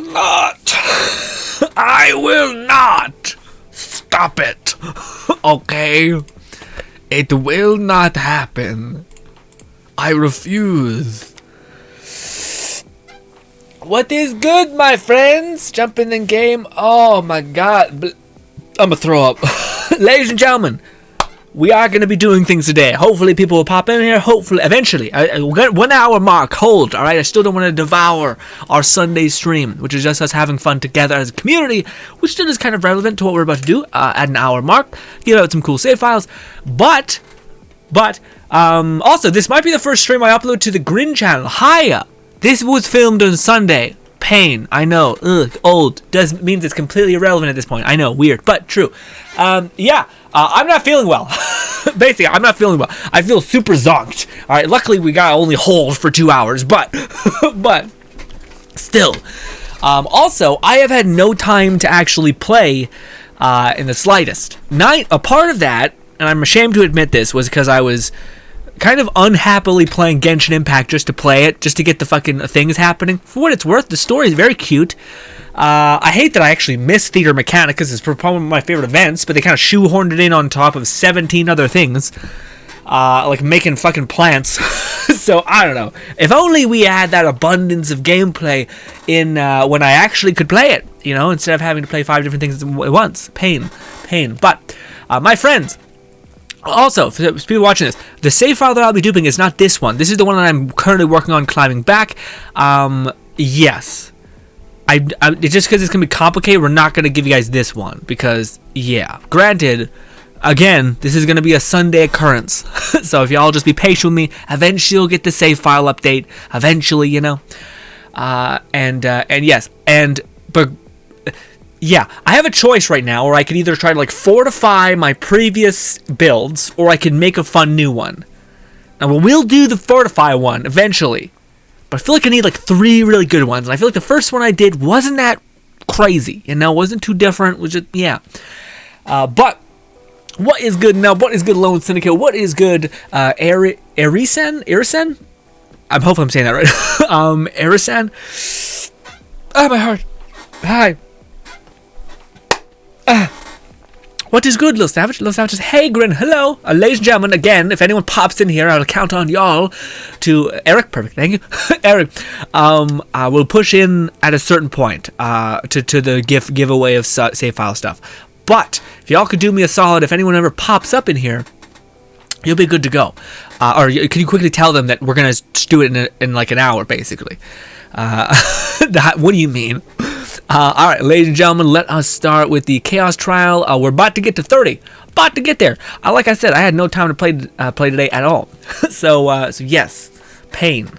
will not. I will not. Stop it. Okay? It will not happen. I refuse. What is good, my friends? Jumping in game. Oh my god. I'm gonna throw up. Ladies and gentlemen, we are going to be doing things today. Hopefully people will pop in here. Hopefully, eventually. We'll get 1 hour mark. Hold, alright? I still don't want to devour our Sunday stream, which is just us having fun together as a community, which still is kind of relevant to what we're about to do at an hour mark. Give out some cool save files. But, also, this might be the first stream I upload to the Grinn channel. Hiya! This was filmed on Sunday. Pain, I know. Ugh, old. Means it's completely irrelevant at this point. I know, weird, but true. I'm not feeling well. Basically, I'm not feeling well. I feel super zonked. All right, luckily we got only hold for 2 hours, but still. Also, I have had no time to actually play in the slightest. A part of that, and I'm ashamed to admit this, was because I was kind of unhappily playing Genshin Impact just to play it, just to get the fucking things happening. For what it's worth, the story is very cute. I hate that I actually missed Theater Mechanicus. It's probably one of my favorite events, but they kind of shoehorned it in on top of 17 other things. Like making fucking plants. So, I don't know. If only we had that abundance of gameplay in when I actually could play it, you know, instead of having to play 5 different things at once. Pain. But, my friends, also, for people watching this, the save file that I'll be doing is not this one. This is the one that I'm currently working on climbing back. Yes. It's just because it's going to be complicated, we're not going to give you guys this one. Because, yeah. Granted, again, this is going to be a Sunday occurrence. So if y'all just be patient with me, eventually you'll get the save file update. Eventually, you know. But yeah, I have a choice right now where I could either try to like fortify my previous builds or I could make a fun new one. Now we'll do the fortify one eventually, but I feel like I need like 3 really good ones, and I feel like the first one I did wasn't that crazy, you know, wasn't too different, was just, yeah. But what is good now? What is good, Lone Syndicate? What is good, Erisen? I'm hoping I'm saying that right. Erisen? Ah, my heart. Hi. What is good, Lil Savage? Lil Savage says, hey, Grinn, hello. Ladies and gentlemen, again, if anyone pops in here, I'll count on y'all to... Eric, perfect, thank you. Eric, I will push in at a certain point to the giveaway of save file stuff. But, if y'all could do me a solid, if anyone ever pops up in here, you'll be good to go. Or can you quickly tell them that we're going to do it in like an hour, basically? What do you mean? Alright, ladies and gentlemen, let us start with the Chaos Trial. We're about to get to 30. About to get there. Like I said, I had no time to play today at all. So yes, pain.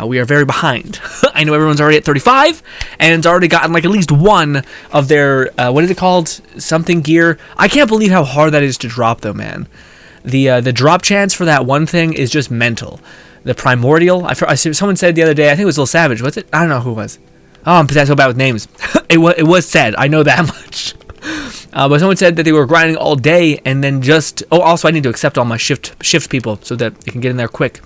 We are very behind. I know everyone's already at 35, and it's already gotten like at least one of their, what is it called? Something gear. I can't believe how hard that is to drop, though, man. The drop chance for that one thing is just mental. The Primordial. Someone said the other day, I think it was Lil Savage, was it? I don't know who it was. Oh, I'm so bad with names. It was said. I know that much. But someone said that they were grinding all day and then just... Oh, also I need to accept all my shift people so that they can get in there quick.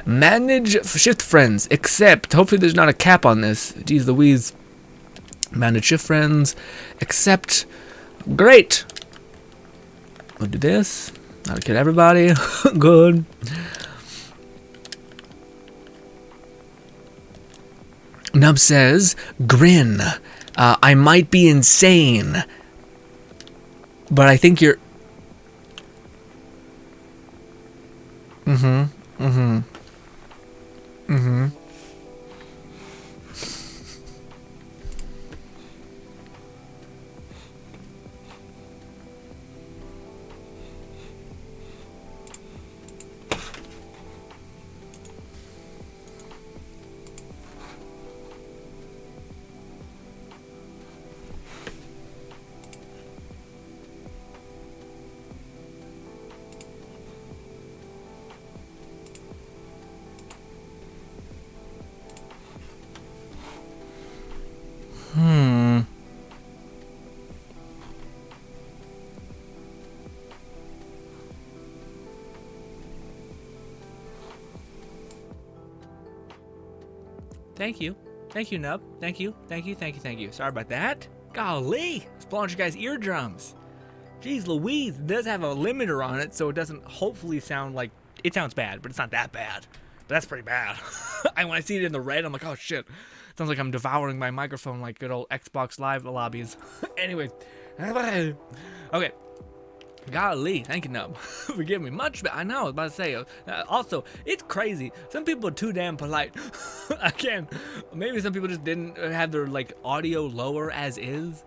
Manage shift friends. Accept. Hopefully there's not a cap on this. Jeez Louise. Manage shift friends. Accept. Great. We'll do this. That'll kill everybody. Good. Nub says, Grinn, I might be insane, but I think you're... Thank you. Thank you, Nub. Thank you. Sorry about that. Golly, it's blowing your guys' eardrums. Jeez Louise, it does have a limiter on it, so it doesn't hopefully sound like, it sounds bad, but it's not that bad. But that's pretty bad. And when I see it in the red, I'm like, oh shit. Sounds like I'm devouring my microphone like good old Xbox Live lobbies. Anyways. Okay. Golly, thank you, Nub. Forgive me. Much better. I know, I was about to say. Also, it's crazy. Some people are too damn polite. Again, maybe some people just didn't have their like audio lower as is.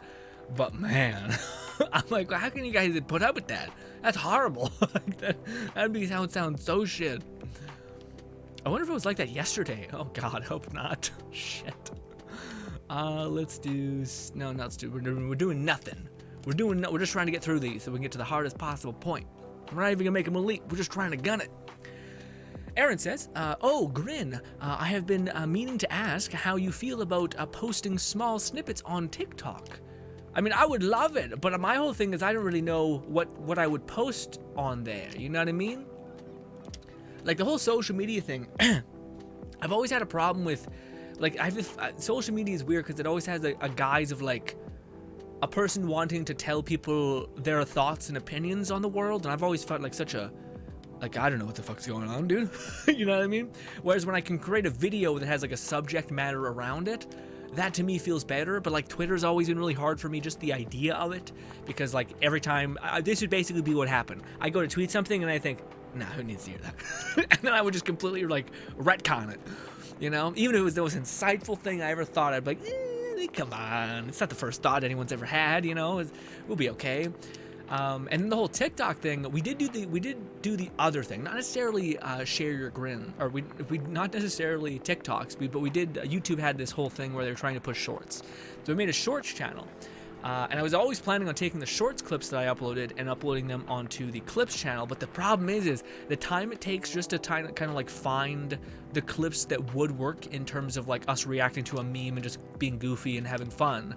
But man, I'm like, how can you guys put up with that? That's horrible. That'd sound so shit. I wonder if it was like that yesterday. Oh God, I hope not. Shit. Let's do. No, not stupid. We're doing nothing. We're just trying to get through these so we can get to the hardest possible point. We're not even gonna make them elite. We're just trying to gun it. Aaron says, oh, Grinn, I have been meaning to ask how you feel about posting small snippets on TikTok. I mean, I would love it, but my whole thing is I don't really know what I would post on there. You know what I mean? Like the whole social media thing, I've always had a problem with, like, social media is weird because it always has a guise of like, a person wanting to tell people their thoughts and opinions on the world, and I've always felt like such a, like, I don't know what the fuck's going on, dude. You know what I mean? Whereas when I can create a video that has like a subject matter around it, that to me feels better. But like Twitter's always been really hard for me, just the idea of it, because like every time, this would basically be what happened. I go to tweet something and I think, nah, who needs to hear that? And then I would just completely like retcon it, you know? Even if it was the most insightful thing I ever thought, I'd be like, come on, it's not the first thought anyone's ever had, you know, we'll be okay. And then the whole TikTok thing, we did do the other thing, not necessarily share your Grinn, or we not necessarily TikToks, but we did, YouTube had this whole thing where they were trying to push shorts. So we made a shorts channel. And I was always planning on taking the shorts clips that I uploaded and uploading them onto the clips channel, but the problem is the time it takes just to kind of like find the clips that would work in terms of like us reacting to a meme and just being goofy and having fun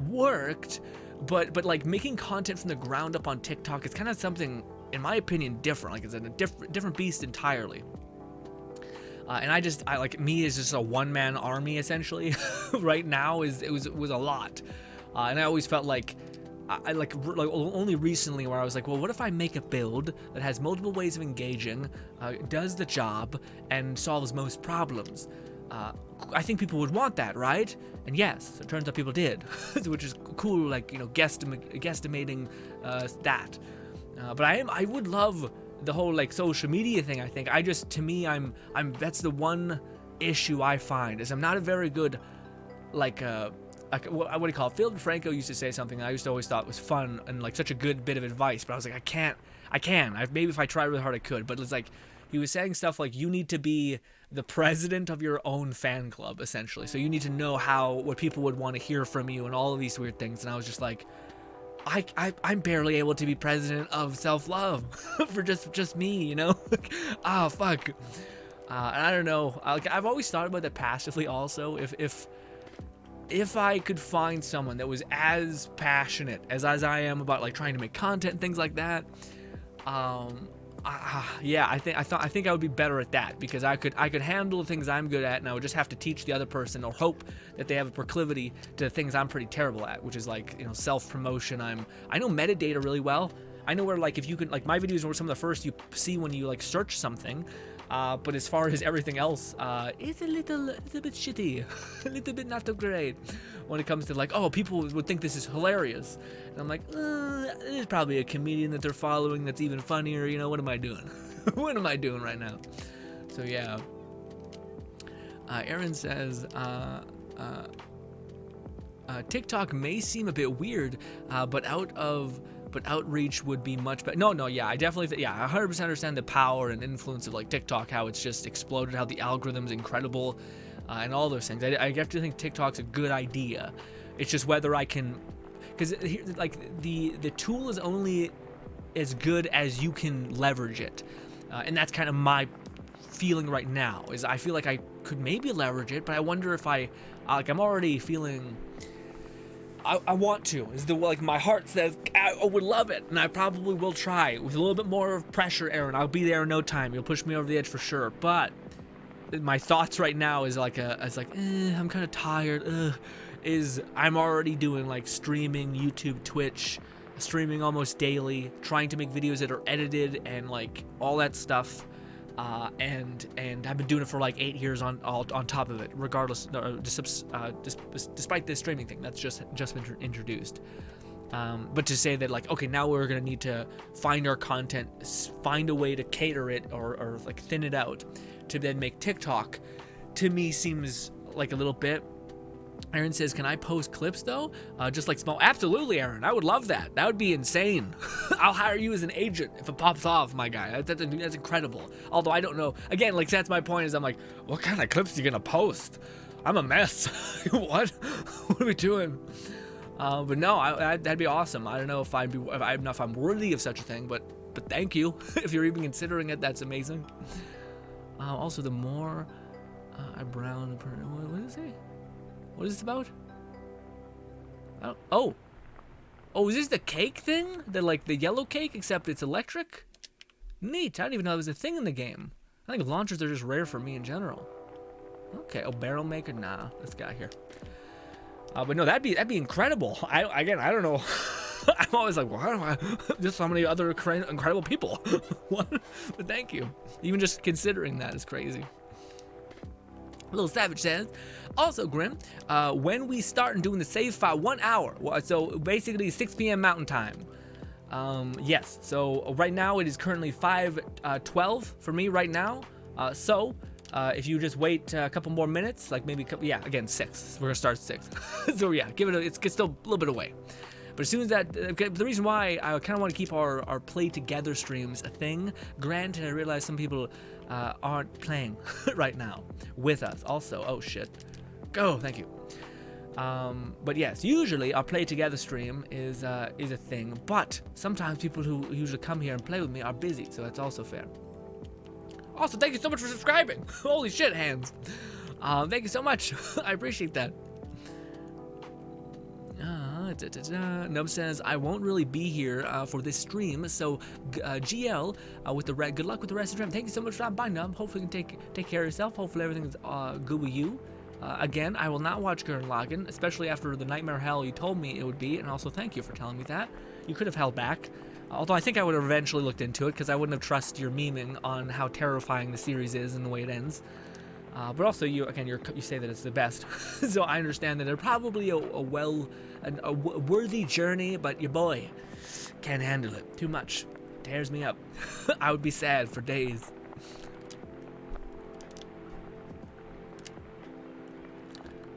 worked, but like making content from the ground up on TikTok is kind of something, in my opinion, different. Like it's a different beast entirely. And I like, me is just a one-man army essentially. Right now it was a lot. And I always felt like, I like only recently where I was like, well, what if I make a build that has multiple ways of engaging, does the job, and solves most problems? I think people would want that, right? And yes, it turns out people did, which is cool, like, you know, guesstimating that. But I would love the whole like social media thing. I think to me, that's the one issue I find, is I'm not a very good, like what do you call it? Phil DeFranco used to say something I used to always thought was fun and like such a good bit of advice, but I was like, maybe if I tried really hard I could, but it's like, he was saying stuff like, you need to be the president of your own fan club, essentially. So you need to know what people would want to hear from you and all of these weird things. And I was just like, I'm barely able to be president of self-love for just me, you know? Oh, fuck. And I don't know. I've always thought about that passively also. If I could find someone that was as passionate as I am about like trying to make content and things like that, yeah, I think I would be better at that, because I could handle the things I'm good at, and I would just have to teach the other person or hope that they have a proclivity to the things I'm pretty terrible at, which is like, you know, self-promotion. I know metadata really well. I know where, like, if you can, like, my videos were some of the first you see when you like search something. But as far as everything else, it's a little bit shitty, a little bit not so great when it comes to like, oh, people would think this is hilarious. And I'm like, there's probably a comedian that they're following that's even funnier. You know, what am I doing? What am I doing right now? So yeah. Aaron says, TikTok may seem a bit weird, but outreach would be much better. No, yeah, I definitely, I 100% understand the power and influence of like TikTok, how it's just exploded, how the algorithm's incredible, and all those things. I definitely think TikTok's a good idea. It's just whether I can, because like the tool is only as good as you can leverage it, and that's kind of my feeling right now. Is I feel like I could maybe leverage it, but I wonder if I'm already feeling. I want to, like my heart says I would love it, and I probably will try with a little bit more of pressure, Aaron. I'll be there in no time. You'll push me over the edge for sure, but my thoughts right now is like I'm kind of tired. Is I'm already doing like streaming, YouTube, Twitch, streaming almost daily, trying to make videos that are edited and like all that stuff. And I've been doing it for like 8 years on top of it, regardless, despite this streaming thing that's just been introduced. But to say that like, okay, now we're gonna need to find our content, find a way to cater it or like thin it out to then make TikTok, to me seems like a little bit. Aaron says, can I post clips though? Just like small, absolutely, Aaron. I would love that. That would be insane. I'll hire you as an agent if it pops off, my guy. That's incredible. Although I don't know. Again, like that's my point. Is I'm like, what kind of clips are you gonna post? I'm a mess. What? What are we doing? But no, that'd be awesome. I don't know if I'm worthy of such a thing, but thank you if you're even considering it. That's amazing. Also, the more I brown, what does it say? What is this about? Oh, is this the cake thing? The yellow cake, except it's electric? Neat. I didn't even know it was a thing in the game. I think launchers are just rare for me in general. Okay. Oh, barrel maker. Nah, this guy here. But no, that'd be incredible. I don't know. I'm always like, why am I? Just so many other incredible people. What? But thank you. Even just considering that is crazy. Little Savage says, also Grinn, when we start doing the save file, 1 hour, so basically 6 p.m. Mountain Time. Yes, so right now it is currently 5:12 for me right now. If you just wait a couple more minutes, like maybe, again, 6. We're gonna start at 6. So yeah, it's still a little bit away. But as soon as that, the reason why I kind of want to keep our play together streams a thing, granted, I realize some people aren't playing right now with us also. Oh shit. Go, thank you. But yes, usually our play together stream is a thing, but sometimes people who usually come here and play with me are busy, so that's also fair. Also, thank you so much for subscribing. Holy shit, hands. Thank you so much. I appreciate that. Nub says, I won't really be here for this stream, so GL, with the good luck with the rest of the stream. Thank you so much for stopping by, Nub. Hopefully you can take care of yourself. Hopefully everything's good with you. Again, I will not watch Gurren Lagann, especially after the nightmare hell you told me it would be, and also thank you for telling me that. You could have held back. Although I think I would have eventually looked into it, because I wouldn't have trusted your memeing on how terrifying the series is and the way it ends. But also, you say that it's the best, so I understand that they're probably a worthy journey, but your boy can't handle it too much. Tears me up. I would be sad for days.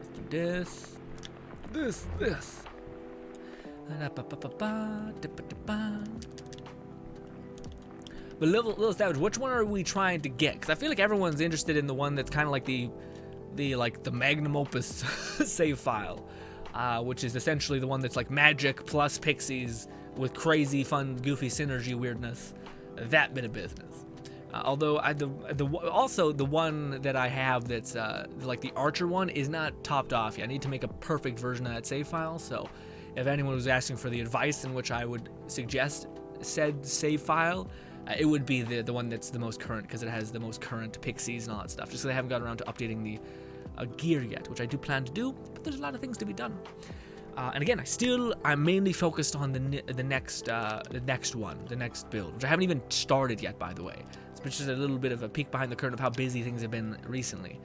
Let's do this. But Little Savage, which one are we trying to get? Because I feel like everyone's interested in the one that's kind of like the magnum opus save file, which is essentially the one that's like magic plus pixies with crazy, fun, goofy synergy weirdness. That bit of business. Although also the one that I have that's like the Archer one is not topped off yet. I need to make a perfect version of that save file. So if anyone was asking for the advice in which I would suggest said save file, it would be the one that's the most current, because it has the most current pixies and all that stuff. Just because I haven't gotten around to updating the gear yet, which I do plan to do, but there's a lot of things to be done. And again, I'm mainly focused on the next build, which I haven't even started yet, by the way. It's just a little bit of a peek behind the curtain of how busy things have been recently.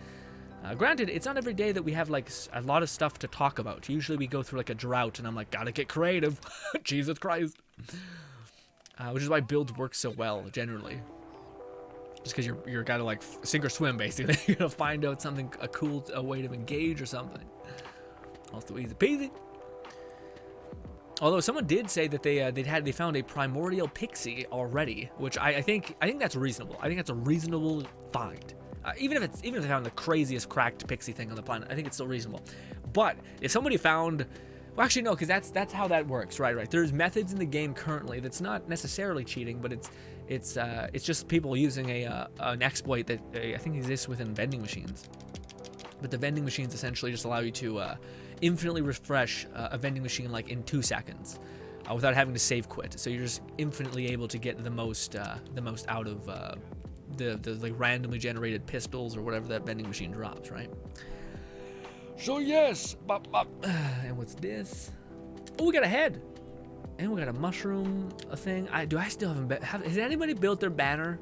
Granted, it's not every day that we have like a lot of stuff to talk about. Usually we go through like a drought, and I'm like, gotta get creative. Jesus Christ. Which is why builds work so well generally. Just because you're gotta like sink or swim basically. You're gonna find out something, a cool way to engage or something. Also easy peasy. Although someone did say that they found a primordial pixie already, which I think that's reasonable. I think that's a reasonable find. Even if they found the craziest cracked pixie thing on the planet, I think it's still reasonable. But if somebody found, well, actually no, because that's how that works, right? There's methods in the game currently that's not necessarily cheating, but it's just people using an exploit that I think exists within vending machines. But the vending machines essentially just allow you to infinitely refresh a vending machine like in 2 seconds without having to save quit. So you're just infinitely able to get the most out of the like randomly generated pistols or whatever that vending machine drops, right? So yes, and what's this? Oh, we got a head, and we got a mushroom, a thing. I still haven't has anybody built their banner?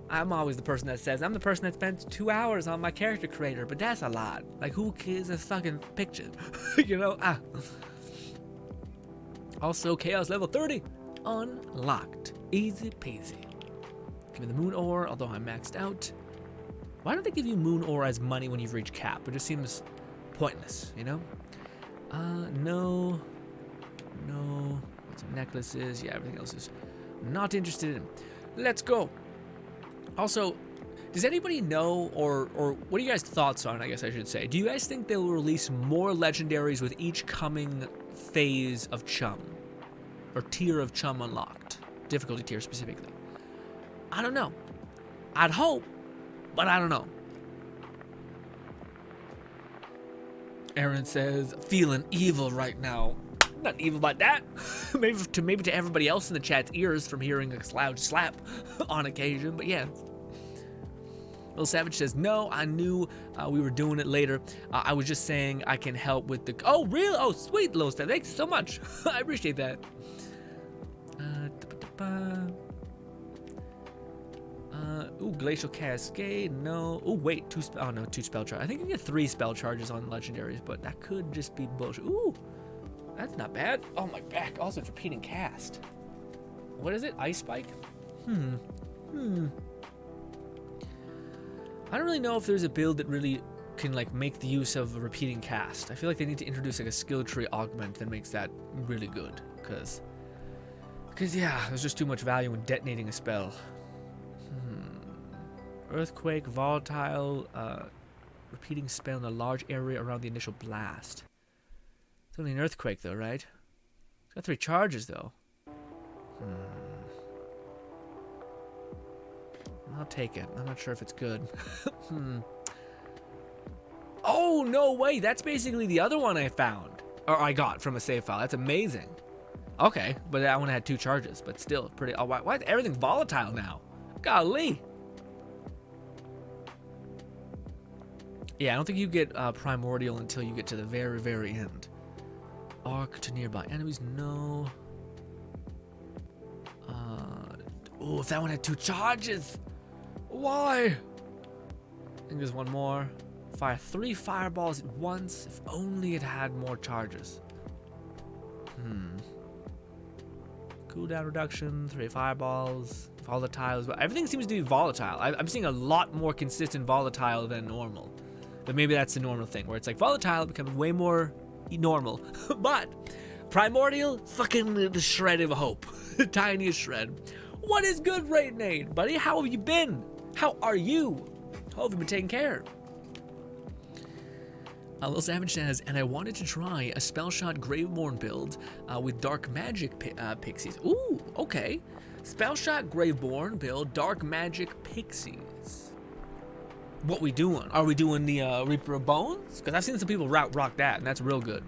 I'm always the person that says I'm the person that spent 2 hours on my character creator, but that's a lot. Like, who cares a fucking picture? You know? Also, chaos level 30 unlocked, easy peasy. Give me the moon ore, although I'm maxed out. Why don't they give you moon ore as money when you've reached cap? It just seems pointless, you know? No. Some necklaces. Yeah, everything else is not interested in. Let's go. Also, does anybody know, or what are you guys' thoughts on, I guess I should say? Do you guys think they'll release more legendaries with each coming phase of Chum? Or tier of Chum unlocked? Difficulty tier specifically. I don't know. I'd hope, but I don't know. Aaron says, feeling evil right now. Not evil about that. maybe to everybody else in the chat's ears from hearing a loud slap on occasion, but yeah. Little Savage says, no, I knew we were doing it later. I was just saying I can help with the... Oh, really? Oh, sweet, Little Savage. Thanks so much. I appreciate that. Ooh, Glacial Cascade. No. Oh, wait. Two spell charges. I think you get 3 spell charges on legendaries, but that could just be bullshit. Ooh. That's not bad. Oh, my back. Also, it's repeating cast. What is it? Ice Spike? I don't really know if there's a build that really can, like, make the use of a repeating cast. I feel like they need to introduce, like, a skill tree augment that makes that really good. Because, yeah, there's just too much value in detonating a spell. Earthquake, volatile, repeating spell in a large area around the initial blast. It's only an earthquake, though, right? It's got 3 charges, though. I'll take it. I'm not sure if it's good. Oh, no way. That's basically the other one I found. Or I got from a save file. That's amazing. Okay, but that one had 2 charges, but still pretty... Oh, why is everything volatile now? Golly. Yeah, I don't think you get primordial until you get to the very, very end. Arc to nearby enemies, no. Oh, if that one had 2 charges. Why? I think there's one more. Fire 3 fireballs at once. If only it had more charges. Cooldown reduction, 3 fireballs, volatiles. Everything seems to be volatile. I'm seeing a lot more consistent volatile than normal. But maybe that's the normal thing, where it's like volatile becomes way more normal. But primordial, fucking the shred of hope. The tiniest shred. What is good, Raid, buddy? How have you been? How are you? How have you been taking care? Little Savage says, and I wanted to try a Spellshot Graveborn build with Dark Magic Pixies. Ooh, okay. Spellshot Graveborn build, Dark Magic Pixies. What we doing? Are we doing the Reaper of Bones? Because I've seen some people rock that, and that's real good.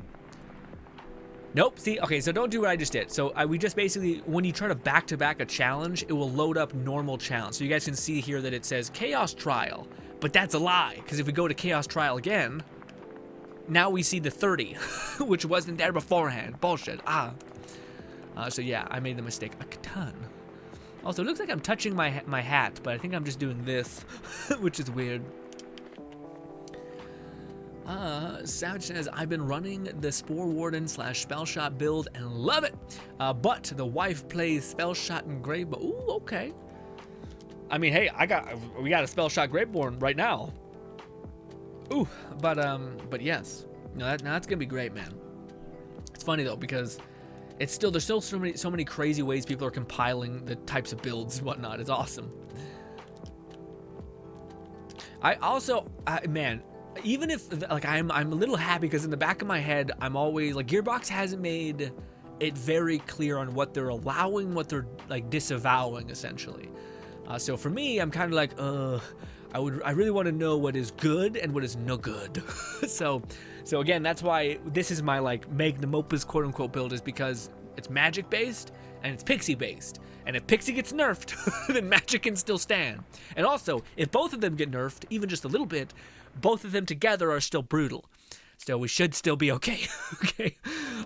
Nope. See, okay, so don't do what I just did. So we just basically, when you try to back-to-back a challenge, it will load up normal challenge. So you guys can see here that it says Chaos Trial, but that's a lie, because if we go to Chaos Trial again, now we see the 30, which wasn't there beforehand. Bullshit. So yeah, I made the mistake a ton. Also, it looks like I'm touching my hat, but I think I'm just doing this, which is weird. Savage says, I've been running the Spore Warden / Spellshot build and love it. But the wife plays Spellshot and Graveborn. Ooh, okay. I mean, hey, we got a Spellshot Graveborn right now. Ooh, but yes. No, that's gonna be great, man. It's funny though, because there's still so many crazy ways people are compiling the types of builds and whatnot. It's awesome. I also, man, even if like I'm a little happy because in the back of my head I'm always like, Gearbox hasn't made it very clear on what they're allowing, what they're like disavowing essentially. So for me, I'm kind of like, I really want to know what is good and what is no good. so again, that's why this is my like magnum opus quote unquote build, is because it's magic based and it's pixie based. And if Pixie gets nerfed, then Magic can still stand. And also, if both of them get nerfed, even just a little bit, both of them together are still brutal. So we should still be okay. Okay,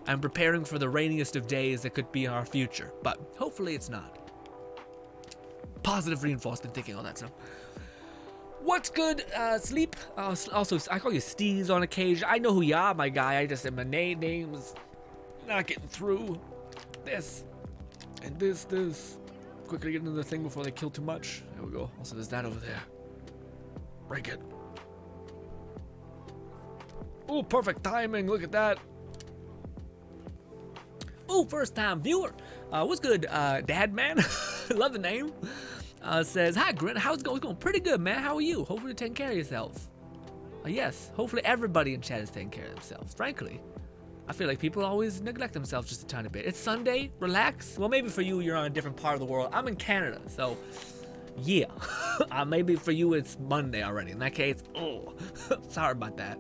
I'm preparing for the rainiest of days that could be our future, but hopefully it's not. Positive reinforcement thinking, all that stuff. What's good, Sleep? Also, I call you Steez on occasion. I know who you are, my guy. I just said my name's not getting through. This and this. Quickly get into the thing before they kill too much. There we go. Also, there's that over there. Break it. Oh, perfect timing. Look at that. Oh, first time viewer. What's good, Dad Man? Love the name. Says, hi, Grinn. How's it going? It's going pretty good, man. How are you? Hopefully you're taking care of yourself. Yes, hopefully everybody in chat is taking care of themselves. Frankly, I feel like people always neglect themselves just a tiny bit. It's Sunday. Relax. Well, maybe for you, you're on a different part of the world. I'm in Canada, so yeah. Maybe for you, it's Monday already. In that case, oh, sorry about that.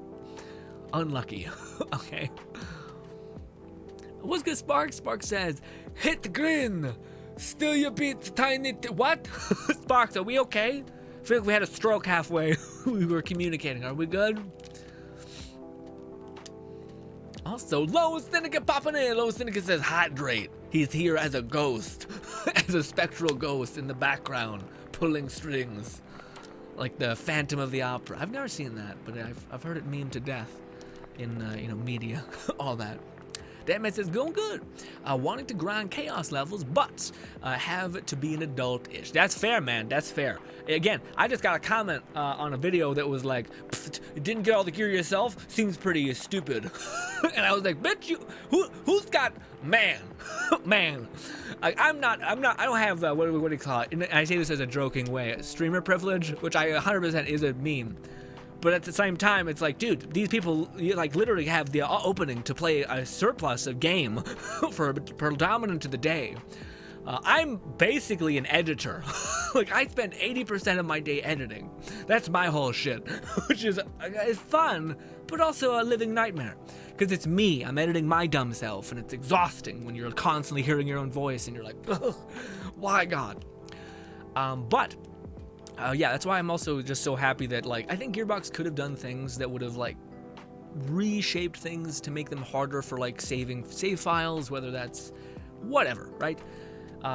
Unlucky. Okay. What's good, Spark? Spark says, hit the Grinn. Still you beat tiny. What? Sparks, are we okay? I feel like we had a stroke halfway. We were communicating. Are we good? Also, Lois Syndicate popping in. Lois Syndicate says, hydrate. He's here as a ghost. As a spectral ghost in the background, pulling strings. Like the Phantom of the Opera. I've never seen that, but I've heard it meme to death in media. All that. Deadman says, going good. Wanting to grind chaos levels, but have to be an adult-ish. That's fair, man. That's fair. Again, I just got a comment on a video that was like, didn't get all the gear yourself? Seems pretty stupid. And I was like, bitch, who's got, man. I don't have, what do you call it? And I say this as a joking way, streamer privilege, which I 100% is a meme. But at the same time, it's like, dude, these people like literally have the opening to play a surplus of game for predominant of the day. I'm basically an editor. Like, I spend 80% of my day editing. That's my whole shit, which is it's fun, but also a living nightmare. Because it's me. I'm editing my dumb self, and it's exhausting when you're constantly hearing your own voice, and you're like, ugh, why God? Yeah, that's why I'm also just so happy that, like, I think Gearbox could have done things that would have, like, reshaped things to make them harder for, like, saving save files, whether that's whatever, right?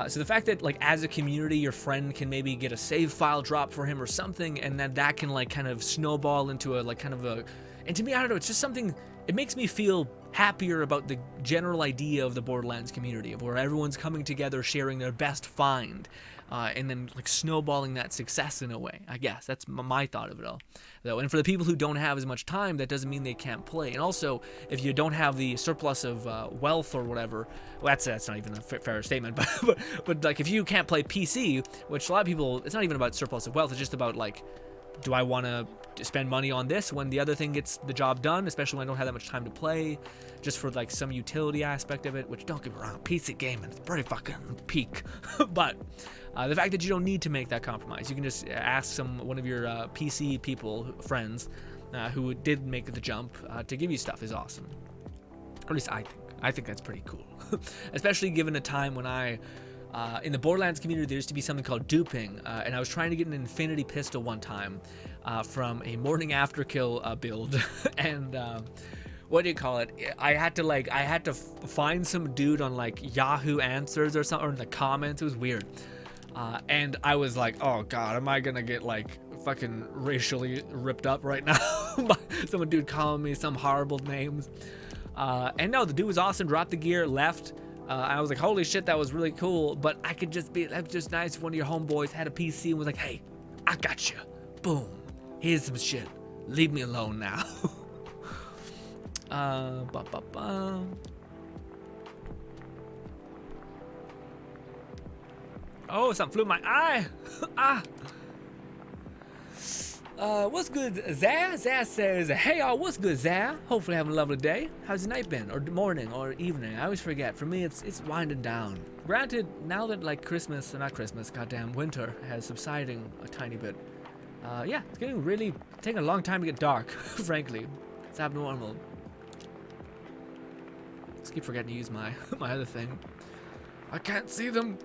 So the fact that, like, as a community, your friend can maybe get a save file drop for him or something, and then that can, like, kind of snowball into a, like, kind of a... And to me, I don't know, it's just something... It makes me feel happier about the general idea of the Borderlands community, of where everyone's coming together, sharing their best find, and then like snowballing that success in a way. I guess that's my thought of it all. Though, and for the people who don't have as much time, that doesn't mean they can't play. And also, if you don't have the surplus of wealth or whatever, well, that's not even a fair statement. But like if you can't play PC, which a lot of people, it's not even about surplus of wealth. It's just about like, do I want to spend money on this when the other thing gets the job done, especially when I don't have that much time to play, just for like some utility aspect of it, which don't get me wrong, PC gaming is pretty fucking peak. But the fact that you don't need to make that compromise, you can just ask one of your PC people, friends, who did make the jump to give you stuff is awesome. Or at least I think that's pretty cool. Especially given a time when in the Borderlands community, there used to be something called duping, and I was trying to get an infinity pistol one time from a morning after kill build, and what do you call it? I had to find some dude on like Yahoo Answers or something, or in the comments. It was weird, and I was like, oh god, am I gonna get like fucking racially ripped up right now by some dude calling me some horrible names? And no, the dude was awesome. Dropped the gear, left. I was like, holy shit, that was really cool. But I could just that was just nice if one of your homeboys had a PC and was like, hey, I got you. Boom. Here's some shit. Leave me alone now. Oh, something flew in my eye. What's good, Zah? Zah says, hey y'all, what's good, Zah? Hopefully having a lovely day. How's your night been? Or morning, or evening? I always forget. For me, it's winding down. Granted, now that like Christmas, or not Christmas, goddamn winter has subsiding a tiny bit. Yeah, it's taking a long time to get dark, frankly. It's abnormal. Just keep forgetting to use my other thing. I can't see them.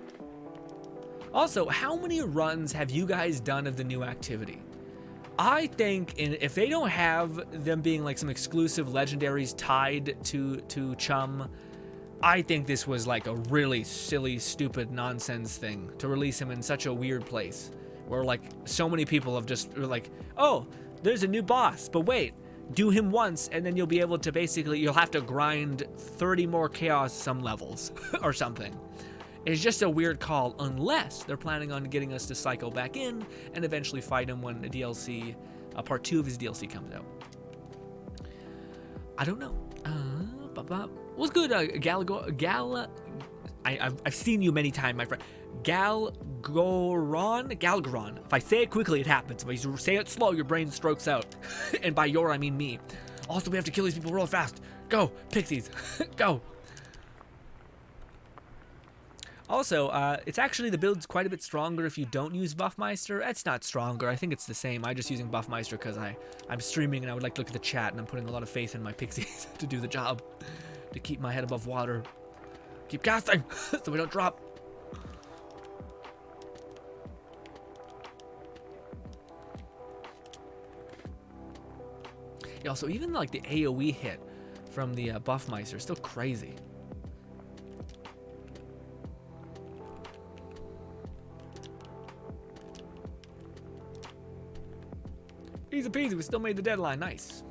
Also, how many runs have you guys done of the new activity? I think if they don't have them being like some exclusive legendaries tied to Chum, I think this was like a really silly, stupid nonsense thing to release him in such a weird place where like so many people have just like, oh, there's a new boss, but wait, do him once and then you'll be able to basically, you'll have to grind 30 more chaos some levels or something. It's just a weird call unless they're planning on getting us to cycle back in and eventually fight him when the DLC, part 2 of his DLC comes out. I don't know. What's good, I've seen you many times, my friend. Galgaron. If I say it quickly, it happens. If I say it slow, your brain strokes out. And by your, I mean me. Also, we have to kill these people real fast. Go, pixies. Go. Also, it's actually, the build's quite a bit stronger if you don't use Buffmeister. It's not stronger. I think it's the same. I'm just using Buffmeister because I'm streaming and I would like to look at the chat and I'm putting a lot of faith in my pixies to do the job. To keep my head above water. Keep casting so we don't drop. Yeah, so even like the AoE hit from the Buffmeister is still crazy. Easy peasy, we still made the deadline. Nice.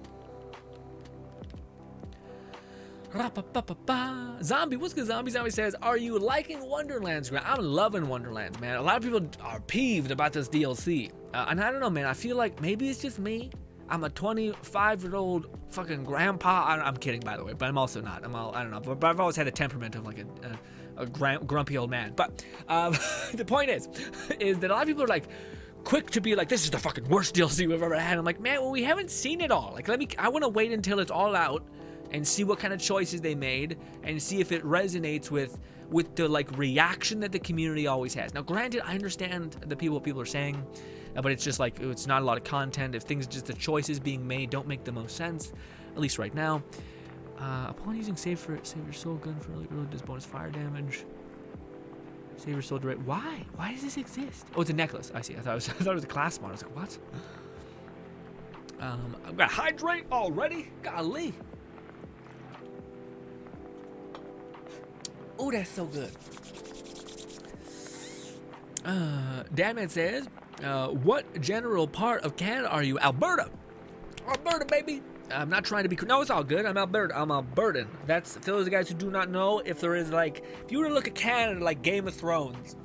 Zombie, what's good, Zombie? Zombie says, are you liking Wonderlands? I'm loving Wonderlands, man. A lot of people are peeved about this DLC. And I don't know, man. I feel like maybe it's just me. I'm a 25-year-old fucking grandpa. I'm kidding, by the way, but I'm also not. I don't know. But I've always had a temperament of like a grumpy old man. But the point is that a lot of people are like, quick to be like, this is the fucking worst DLC we've ever had. I'm like, man, well, we haven't seen it all. Like, I want to wait until it's all out and see what kind of choices they made and see if it resonates with the like reaction that the community always has. Now, granted, I understand what people are saying, but it's just like, it's not a lot of content. If things, just the choices being made don't make the most sense, at least right now. Upon using save your soul gun for early does bonus fire damage. Save your soul direct. Why? Why does this exist? Oh, it's a necklace. I see. I thought it was a class mod. I was like, what? I've got hydrate already. Golly. Oh, that's so good. Damn says, what general part of Canada are you? Alberta. Alberta, baby. I'm not trying to be. No, it's all good. I'm Alberta. I'm Albertan. That's for those guys who do not know. If there is like, if you were to look at Canada like Game of Thrones,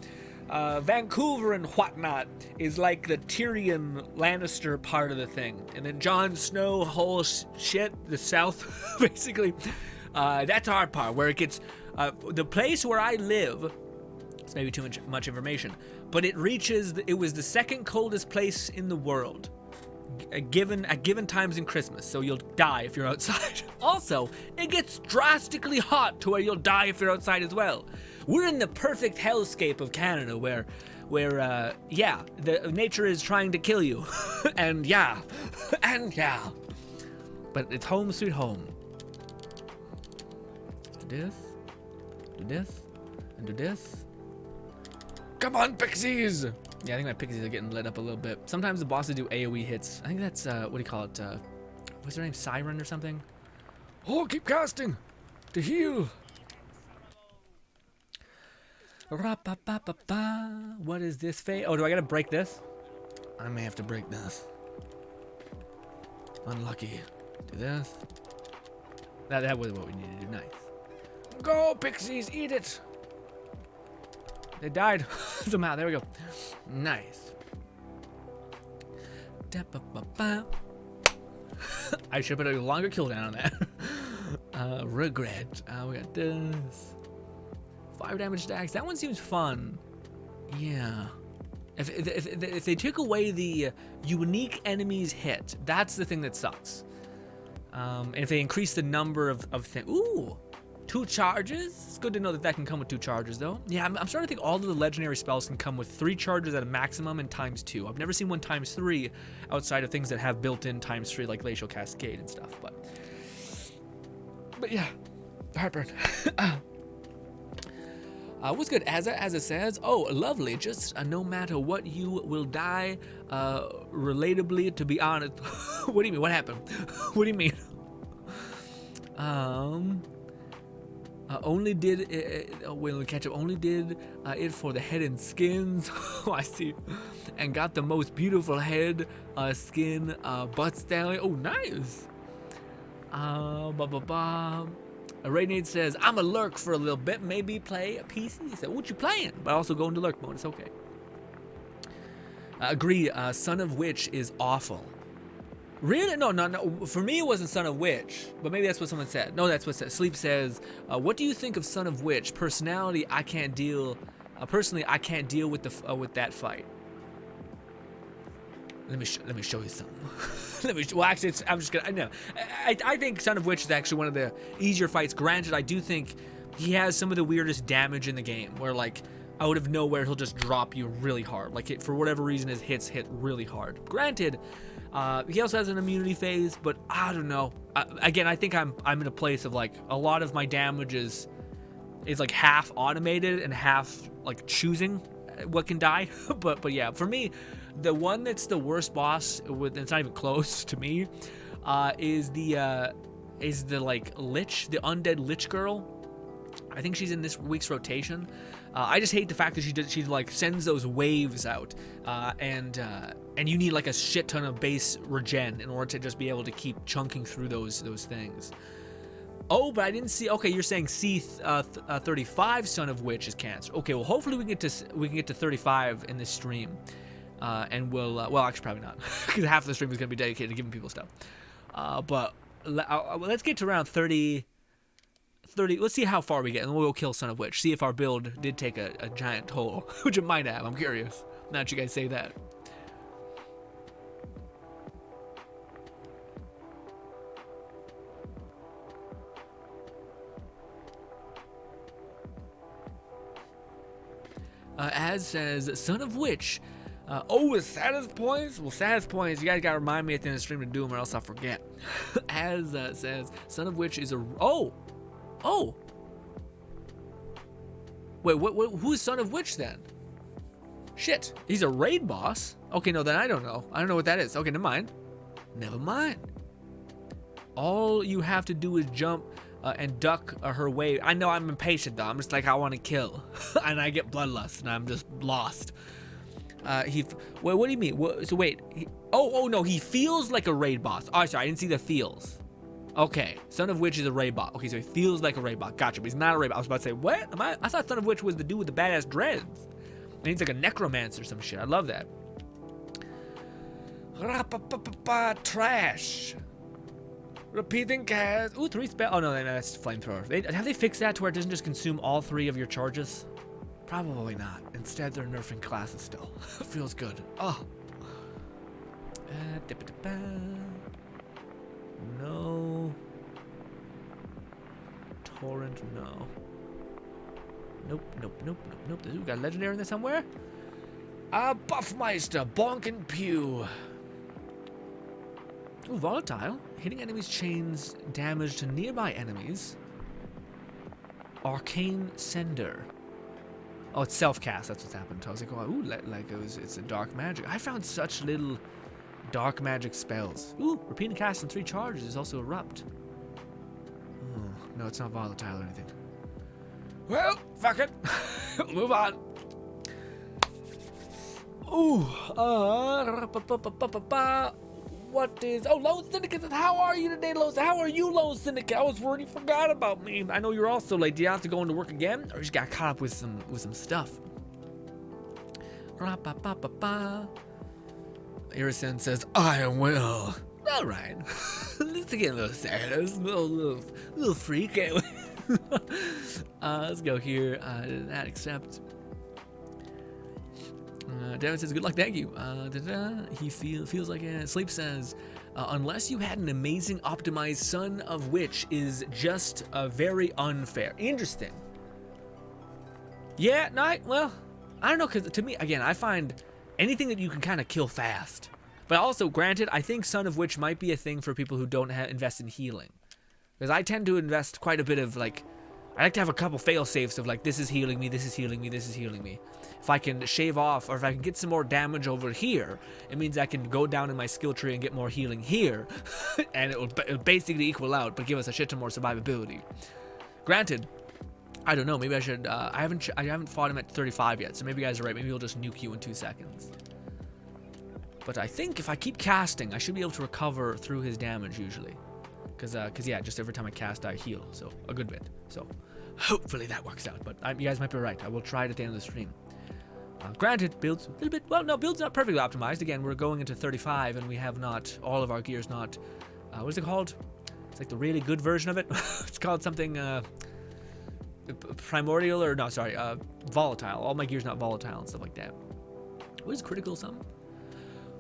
Vancouver and whatnot is like the Tyrion Lannister part of the thing, and then Jon Snow whole shit, the South, basically. That's our part where it gets. The place where I live. It's maybe too much information, but it reaches. It was the second coldest place in the world. At given times in Christmas, so you'll die if you're outside. Also, it gets drastically hot to where you'll die if you're outside as well. We're in the perfect hellscape of Canada where yeah, the nature is trying to kill you. and yeah. But it's home sweet home. Do this, and do this. Come on, pixies! Yeah, I think my pixies are getting lit up a little bit. Sometimes the bosses do AoE hits. I think that's, what do you call it? What's their name? Siren or something? Oh, keep casting! To heal! What is this fate? Oh, do I gotta break this? I may have to break this. Unlucky. Do this. That was what we needed to do. Nice. Go, pixies! Eat it! They died somehow. There we go. Nice. I should put a longer cooldown on that. Regret. We got this. 5 damage stacks. That one seems fun. Yeah. If they took away the unique enemies hit, that's the thing that sucks. And if they increase the number of things. Ooh. 2 charges? It's good to know that that can come with 2 charges, though. Yeah, I'm starting to think all of the legendary spells can come with 3 charges at a maximum and ×2. I've never seen one ×3 outside of things that have built-in ×3, like Glacial Cascade and stuff. But yeah, heartburn. What's good? As it says, oh, lovely. Just no matter what, you will die. Relatably, to be honest. What do you mean? What happened? What do you mean? Only did it, when we catch up, only did it for the head and skins. Oh, I see. And got the most beautiful head, skin, butt stallion. Oh, nice. Raynade says, I'm a lurk for a little bit, maybe play a PC. He said, what you playing? But also go into lurk mode, it's okay. Agree, Son of Witch is awful. Really? No. For me, it wasn't Son of Witch, but maybe that's what someone said. No, that's what said. Sleep says, what do you think of Son of Witch? Personally, I can't deal with that fight. Let me show you something. Well, actually, I'm just gonna. No, I think Son of Witch is actually one of the easier fights. Granted, I do think he has some of the weirdest damage in the game, where like out of nowhere he'll just drop you really hard. Like for whatever reason, his hits hit really hard. Granted, he also has an immunity phase, but I don't know. Again, I think I'm in a place of like a lot of my damage is like half automated and half like choosing what can die. but yeah, for me, the one that's the worst boss, it's not even close to me, is the like lich, the undead lich girl. I think she's in this week's rotation. I just hate the fact that she like sends those waves out, and you need like a shit ton of base regen in order to just be able to keep chunking through those things. Oh, but I didn't see. Okay, you're saying C35 Son of Witch is canceled. Okay, well hopefully we can get to 35 in this stream, and we'll actually probably not, because half of the stream is gonna be dedicated to giving people stuff. But let's get to around 30. Let's see how far we get, and then we'll kill Son of Witch. See if our build did take a giant toll, which it might have. I'm curious. Now that you guys say that. As says, Son of Witch. With status points? Well, status points, you guys gotta remind me at the end of the stream to do them, or else I'll forget. As says, Son of Witch is a... Oh! Wait, what? Who's Son of Witch then? Shit, he's a raid boss? Okay, no, then I don't know. I don't know what that is. Okay, never mind. All you have to do is jump and duck her wave. I know I'm impatient though. I'm just like, I want to kill. And I get bloodlust and I'm just lost. Wait, what do you mean? So wait, oh no, he feels like a raid boss. Oh, sorry, I didn't see the feels. Okay, Son of Witch is a raid bot. Okay, so he feels like a raid bot. Gotcha, but he's not a raid bot. I was about to say, what? I thought Son of Witch was the dude with the badass dreads. And he's like a necromancer or some shit. I love that. Trash. Repeating cast. Ooh, 3 spell. Oh no, that's flamethrower. Have they fixed that to where it doesn't just consume all 3 of your charges? Probably not. Instead, they're nerfing classes still. Feels good. Oh. No. Torrent, no. Nope. We got a legendary in there somewhere? Buffmeister, Bonk and Pew. Ooh, volatile. Hitting enemies chains damage to nearby enemies. Arcane Sender. Oh, it's self-cast. That's what's happened. I was like, oh, ooh, like it's a dark magic. I found such little dark magic spells. Ooh, repeating cast on 3 charges is also erupt. Oh, no, it's not volatile or anything. Well, fuck it. Move on. Ooh, what is... Oh, Lone Syndicate, how are you today, Lone? How are you, Lone Syndicate? I was worried you forgot about me. I know you're also late. Do you have to go into work again? Or you just got caught up with some stuff? Irison says, I will. All right. Let's get a little sad. A little freak. Let's go here. That accept. Devin says, good luck, thank you. He feels like Sleep says, unless you had an amazing optimized Son of Witch is just very unfair. Interesting. Yeah, well, I don't know, because to me, again, I find anything that you can kind of kill fast. But also, granted, I think Son of Witch might be a thing for people who don't invest in healing. Because I tend to invest quite a bit of, like, I like to have a couple fail safes of like, this is healing me, this is healing me, this is healing me. If I can shave off, or if I can get some more damage over here, it means I can go down in my skill tree and get more healing here, and it'll basically equal out, but give us a shit ton more survivability. Granted, I don't know. Maybe I should. I haven't fought him at 35 yet, so maybe you guys are right. Maybe he'll just nuke you in 2 seconds. But I think if I keep casting, I should be able to recover through his damage usually. Cause yeah, just every time I cast, I heal, so a good bit. So hopefully that works out. But you guys might be right. I will try it at the end of the stream. Granted, builds a little bit. Well, no, build's not perfectly optimized. Again, we're going into 35, and we have not all of our gears not. What is it called? It's like the really good version of it. It's called something primordial, or no, sorry, volatile. All my gear's not volatile and stuff like that. What is critical something?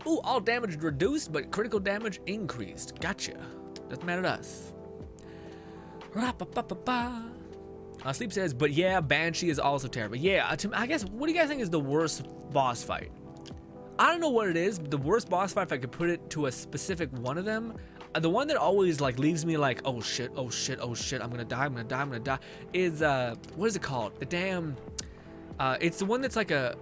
Ooh, all damage reduced, but critical damage increased. Gotcha. Doesn't matter to us. Sleep says, but yeah, Banshee is also terrible. Yeah, I guess, what do you guys think is the worst boss fight? I don't know what it is. The worst boss fight, if I could put it to a specific one of them, the one that always like leaves me like, oh shit, oh shit, oh shit, I'm gonna die, is what is it called? The damn, it's the one that's like a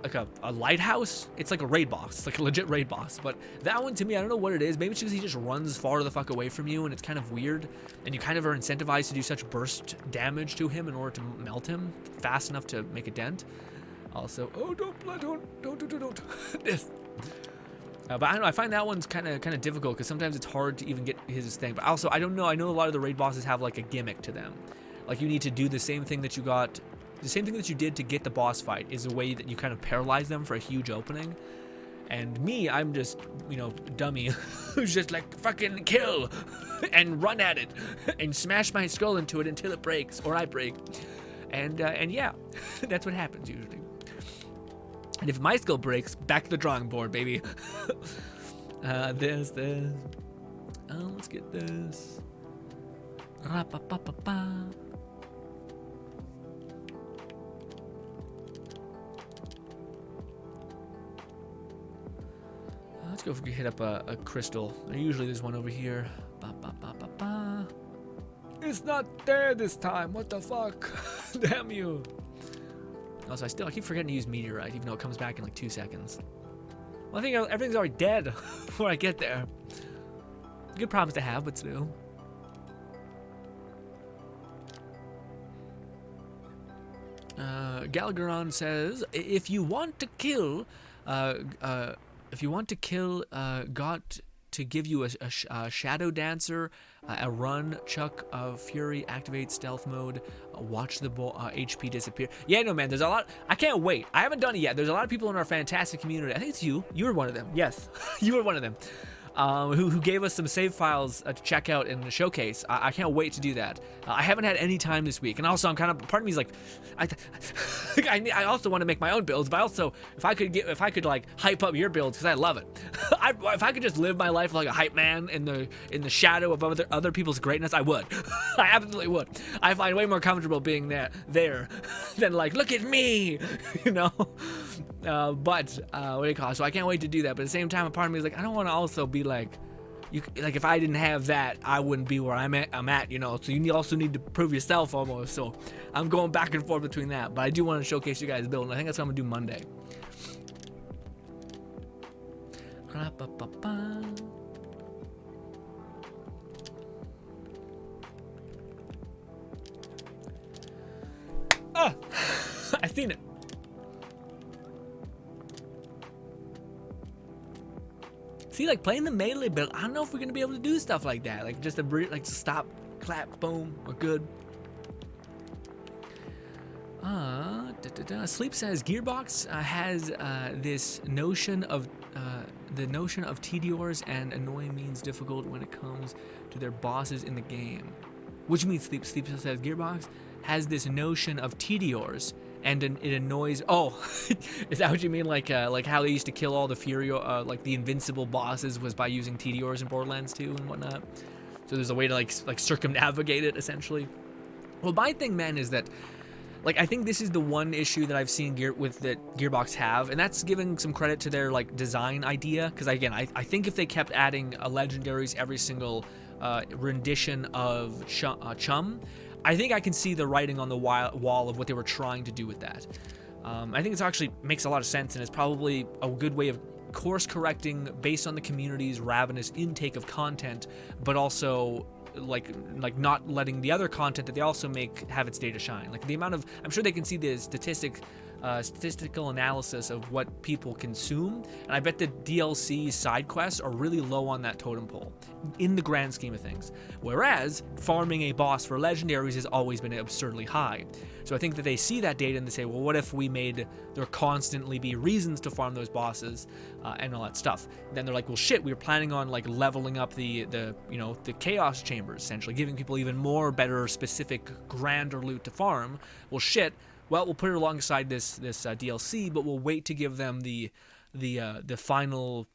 lighthouse. It's like a raid boss. It's like a legit raid boss. But that one, to me, I don't know what it is. Maybe it's because he just runs far the fuck away from you, and it's kind of weird. And you kind of are incentivized to do such burst damage to him in order to melt him fast enough to make a dent. Also, oh, don't. This. But I don't know. I find that one's kind of difficult because sometimes it's hard to even get his thing. But also, I don't know. I know a lot of the raid bosses have like a gimmick to them. Like you need to do the same thing that you got. The same thing that you did to get the boss fight is a way that you kind of paralyze them for a huge opening. And me, I'm just, you know, dummy who's just like, fucking kill and run at it and smash my skull into it until it breaks or I break. And yeah, that's what happens usually. And if my skull breaks, back to the drawing board, baby. This. Let's get this. Let's go if we can hit up a crystal. Usually there's one over here. It's not there this time. What the fuck? Damn you. Also, I keep forgetting to use meteorite, even though it comes back in like 2 seconds. Well, I think everything's already dead before I get there. Good problems to have, but still. Galgaron says, if you want to kill, got to give you a Shadow Dancer, a run, Chuck of Fury, activate stealth mode, watch the HP disappear. Yeah, no, man, there's a lot. I can't wait. I haven't done it yet. There's a lot of people in our fantastic community. I think it's you. You were one of them. Yes, you were one of them. Who gave us some save files to check out in the showcase. I can't wait to do that. I haven't had any time this week, and also I'm kind of, part of me is like, I also want to make my own builds, but also if I could like hype up your builds, because I love it. If I could just live my life like a hype man in the shadow of other people's greatness, I would. I absolutely would. I find way more comfortable being there than like, look at me, you know. What do you call it? So I can't wait to do that. But at the same time, a part of me is like, I don't want to also be like, like if I didn't have that, I wouldn't be where I'm at, you know. So you also need to prove yourself almost. So I'm going back and forth between that. But I do want to showcase you guys build, and I think that's what I'm gonna do Monday. Oh, I seen it. See, like playing the melee build, I don't know if we're gonna be able to do stuff like that. Like just to stop, clap, boom, we're good. Sleep says Gearbox has this notion of the notion of tedious and annoying means difficult when it comes to their bosses in the game. What do you mean, Sleep? Sleep says Gearbox has this notion of tedious and it annoys. Oh, is that what you mean? Like how they used to kill all the Fury, like the invincible bosses was by using Tediors in Borderlands 2 and whatnot. So there's a way to like circumnavigate it essentially. Well, my thing, man, is that like I think this is the one issue that I've seen that Gearbox have, and that's giving some credit to their like design idea. Because again, I think if they kept adding legendaries every single rendition of Chum, I think I can see the writing on the wall of what they were trying to do with that. I think it actually makes a lot of sense, and it's probably a good way of course correcting based on the community's ravenous intake of content, but also like not letting the other content that they also make have its day to shine. Like the amount of, I'm sure they can see the statistical analysis of what people consume, and I bet the DLC side quests are really low on that totem pole in the grand scheme of things, whereas farming a boss for legendaries has always been absurdly high. So I think that they see that data and they say, well, what if we made there constantly be reasons to farm those bosses and all that stuff? And then they're like, well, shit, we were planning on like leveling up the chaos chambers, essentially giving people even more better specific grander loot to farm. Well, shit, well, we'll put it alongside this DLC, but we'll wait to give them the final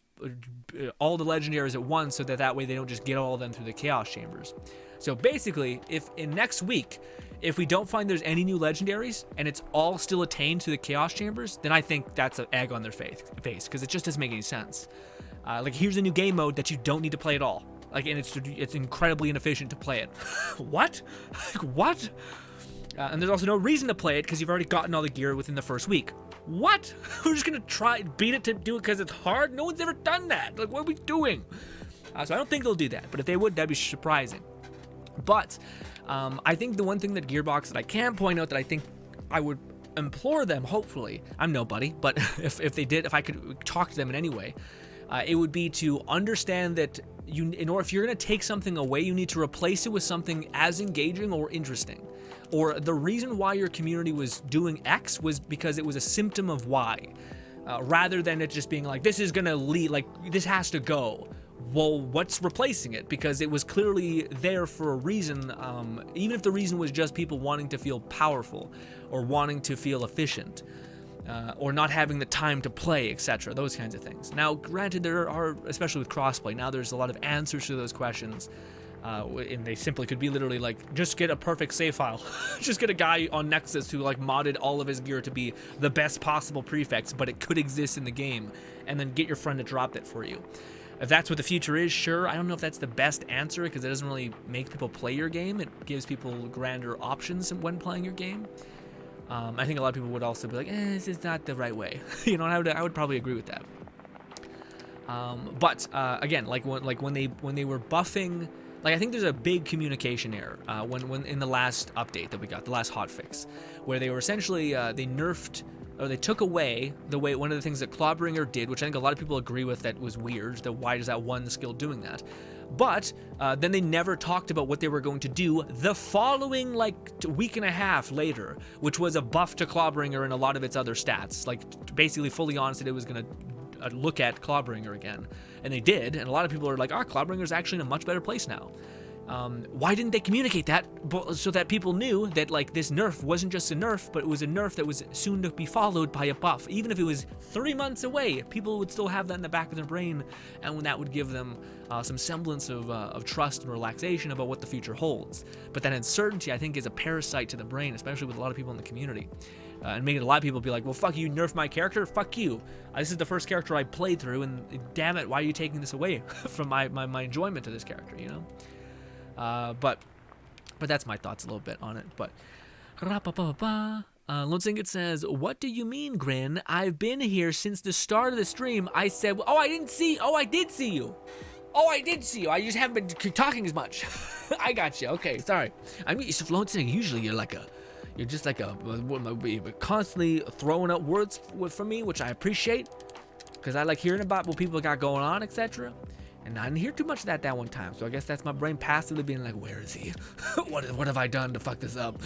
all the legendaries at once, so that way they don't just get all of them through the chaos chambers. So basically, if in next week, if we don't find there's any new legendaries and it's all still attained to the chaos chambers, then I think that's an egg on their face, because it just doesn't make any sense. Like, here's a new game mode that you don't need to play at all. Like, and it's incredibly inefficient to play it. What? Like, what? And there's also no reason to play it because you've already gotten all the gear within the first week. What? We're just gonna try beat it to do it because it's hard? No one's ever done that. Like, what are we doing? So I don't think they'll do that, but if they would, that'd be surprising. But I think the one thing that Gearbox that I can point out that I think I would implore them, hopefully, I'm nobody, but if they did, if I could talk to them in any way, it would be to understand that if you're going to take something away, you need to replace it with something as engaging or interesting. Or the reason why your community was doing X was because it was a symptom of Y, rather than it just being like, this is going to lead, like, this has to go. Well, what's replacing it? Because it was clearly there for a reason, even if the reason was just people wanting to feel powerful or wanting to feel efficient. Or not having the time to play, etc. Those kinds of things. Now, granted, there are, especially with crossplay, now there's a lot of answers to those questions, and they simply could be literally like, just get a perfect save file. Just get a guy on Nexus who like modded all of his gear to be the best possible prefix, but it could exist in the game, and then get your friend to drop that for you. If that's what the future is, sure. I don't know if that's the best answer, because it doesn't really make people play your game. It gives people grander options when playing your game. I think a lot of people would also be like, this is not the right way. You know, and I would probably agree with that. But again, like when they were buffing, like, I think there's a big communication error when in the last update that we got, the last hotfix, where they were essentially they nerfed, or they took away the way, one of the things that Clawbringer did, which I think a lot of people agree with, that was weird. That why does that one skill doing that? But then they never talked about what they were going to do the following like week and a half later, which was a buff to Clawbringer and a lot of its other stats. Like, basically fully honest that it was going to look at Clawbringer again, and they did. And a lot of people are like, Clawbringer's actually in a much better place now. Why didn't they communicate that so that people knew that, like, this nerf wasn't just a nerf, but it was a nerf that was soon to be followed by a buff? Even if it was 3 months away, people would still have that in the back of their brain, and when that would give them some semblance of trust and relaxation about what the future holds. But that uncertainty, I think, is a parasite to the brain, especially with a lot of people in the community. And making a lot of people be like, well, fuck you, nerf my character? Fuck you. This is the first character I played through, and damn it, why are you taking this away from my enjoyment of this character, you know? But that's my thoughts a little bit on it. But Lone Singlet says, what do you mean, Grinn? I've been here since the start of the stream. I said, I did see you. I did see you. I just haven't been talking as much. I got you. Okay, sorry. I mean, Lone Singlet, usually you're just like a constantly throwing up words from me, which I appreciate, because I like hearing about what people got going on, etc. And I didn't hear too much of that one time, so I guess that's my brain passively being like, where is he? What have I done to fuck this up?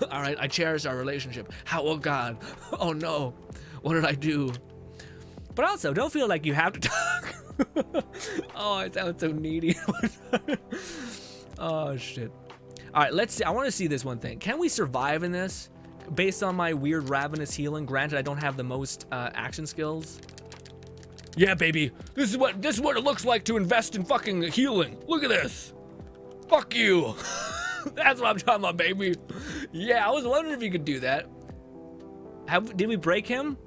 All right, I cherish our relationship. Oh God, oh no, what did I do? But also, don't feel like you have to talk. Oh, I sound so needy. Oh shit. All right, let's see. I want to see this one thing. Can we survive in this? Based on my weird ravenous healing, granted I don't have the most action skills. Yeah, baby. This is what it looks like to invest in fucking healing. Look at this. Fuck you. That's what I'm talking about, baby. Yeah, I was wondering if you could do that. Did we break him?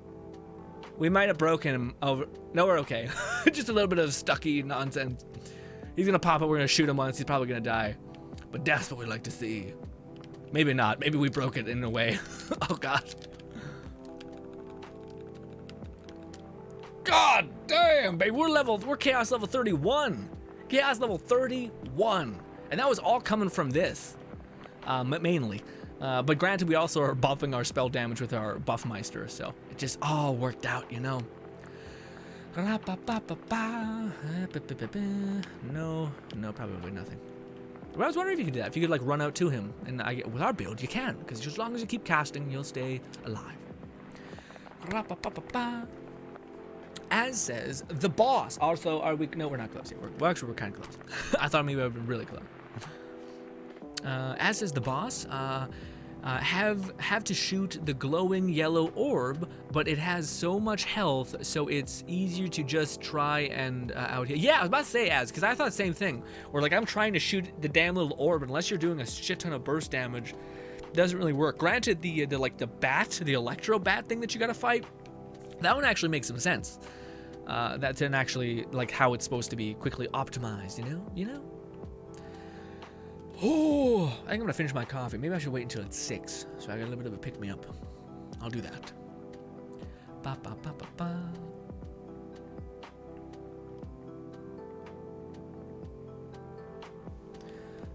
We might have broken him over. No, we're okay. Just a little bit of stucky nonsense. He's gonna pop up. We're gonna shoot him once. He's probably gonna die. But that's what we like to see. Maybe not. Maybe we broke it in a way. Oh, God. God damn, baby. We're chaos level 31. Chaos level 31. And that was all coming from this. Mainly. But granted, we also are buffing our spell damage with our Buffmeister, so it just all worked out, you know. No, probably nothing. But I was wondering if you could do that. If you could, like, run out to him. And with our build, you can. Because as long as you keep casting, you'll stay alive. As says the boss. Also, are we... No, we're not close yet. Well, actually, we're kind of close. I thought maybe I would have been really close. As says the boss, have to shoot the glowing yellow orb, but it has so much health, so it's easier to just try and out here. Yeah, I was about to say because I thought the same thing. Where like I'm trying to shoot the damn little orb, unless you're doing a shit ton of burst damage, it doesn't really work. Granted, the electro bat thing that you gotta fight, that one actually makes some sense. That's actually like how it's supposed to be quickly optimized. You know. Oh, I think I'm gonna finish my coffee. Maybe I should wait until it's 6, so I got a little bit of a pick-me-up. I'll do that. Ba, ba, ba, ba, ba.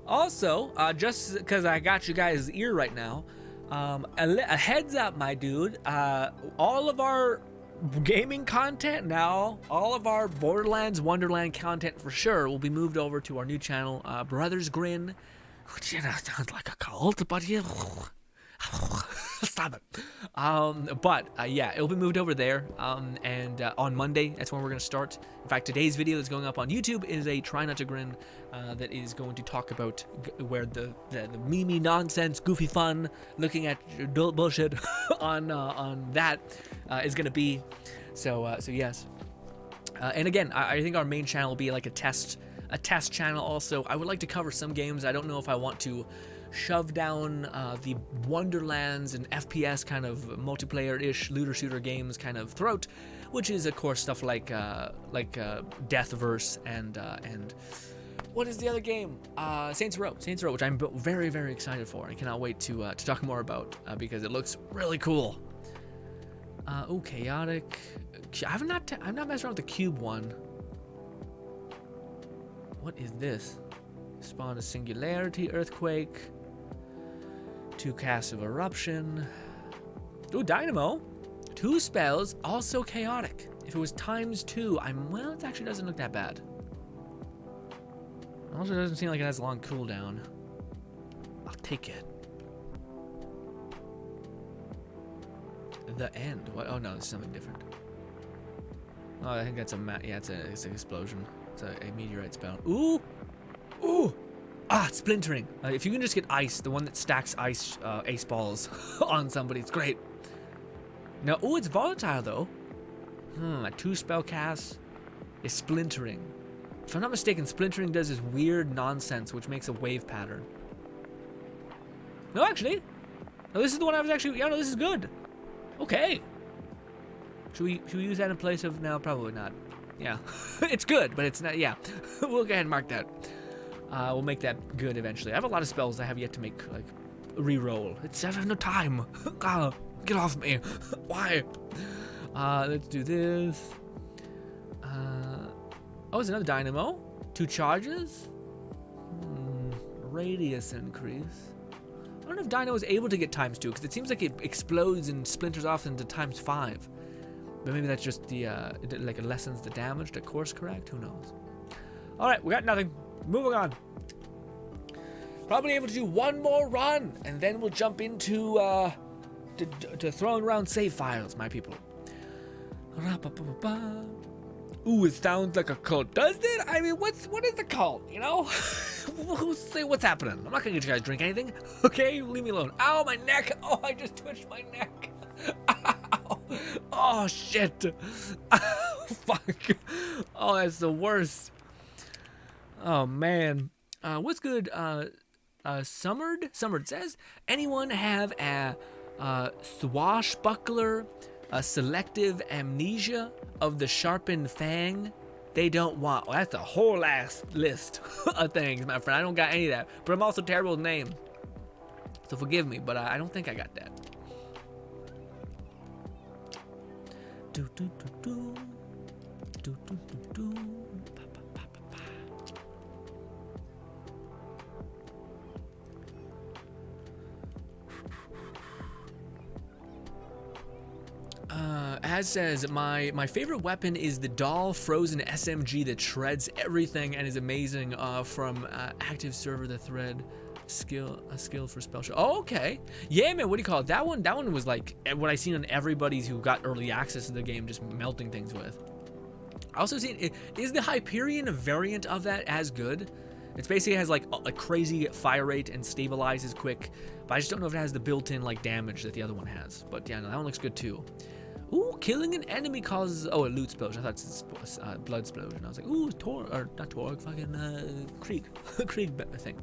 Also, just because I got you guys' ear right now, a heads up, my dude. All of our gaming content now, all of our Borderlands Wonderland content for sure will be moved over to our new channel, Brothers Grinn, which, you know, sounds like a cult, but you stop it. Yeah, it'll be moved over there, and on Monday, that's when we're going to start. In fact, today's video that's going up on YouTube is a Try Not to Grin that is going to talk about where the meme nonsense, goofy fun, looking at adult bullshit on that is going to be. So yes. And again, I think our main channel will be like a test channel also. I would like to cover some games. I don't know if I want to shove down the Wonderlands and FPS kind of multiplayer-ish looter shooter games kind of throat, which is of course stuff like Deathverse and what is the other game? Saints Row, which I'm very, very excited for. I cannot wait to talk more about because it looks really cool. Oh, chaotic. I'm not messing around with the cube one. What is this? Spawn a singularity, earthquake, 2 casts of eruption. Ooh, dynamo. 2 spells, also chaotic. If it was ×2, well, it actually doesn't look that bad. Also, doesn't seem like it has a long cooldown. I'll take it. The end. What? Oh no, this is something different. Oh, I think that's it's an explosion. It's a meteorite spell. Ooh! Ooh! Ah, splintering. If you can just get ice, the one that stacks ice ace balls on somebody, it's great. Now, ooh, it's volatile though. A 2 spell cast is splintering. If I'm not mistaken, splintering does this weird nonsense which makes a wave pattern. No, actually. No, this is the one I was actually. Yeah, no, this is good. Okay. Should we use that in place of? No, probably not. Yeah, it's good, but it's not. Yeah, we'll go ahead and mark that. We'll make that good eventually. I have a lot of spells I have yet to make, like, re-roll. I have no time. Get off me. Why? Let's do this. Oh, it's another dynamo. 2 charges. Radius increase. I don't know if Dino is able to get ×2 because it seems like it explodes and splinters off into ×5. But maybe that's just the like it lessens the damage to course correct. Who knows? All right, we got nothing. Moving on. Probably able to do one more run, and then we'll jump into to throwing around save files, my people. Ooh, it sounds like a cult, doesn't it? I mean, what is the cult? You know, say what's happening. I'm not gonna get you guys to drink anything. Okay, leave me alone. Ow, my neck. Oh, I just twitched my neck. Ow. Oh shit. Oh, fuck. Oh, that's the worst. Oh man. What's good? Summered says, anyone have a swashbuckler, a selective amnesia of the sharpened fang they don't want? Well, that's a whole ass list of things, my friend. I don't got any of that, but I'm also terrible with names. So forgive me, but I don't think I got that. Do do do do do do do do. Pa, pa, pa, pa, pa. As says, my favorite weapon is the doll frozen SMG that shreds everything and is amazing. From active server, the thread a skill for spell shot. Oh, okay, yeah, man. What do you call it? That one was like what I seen on everybody's who got early access to the game, just melting things with. I also seen is the Hyperion variant of that as good? It basically has like a crazy fire rate and stabilizes quick, but I just don't know if it has the built-in like damage that the other one has. But yeah, no, that one looks good too. Ooh, killing an enemy causes a loot explosion. I thought it's blood explosion. I was like, ooh, or not Torg, fucking Krieg, Krieg thing.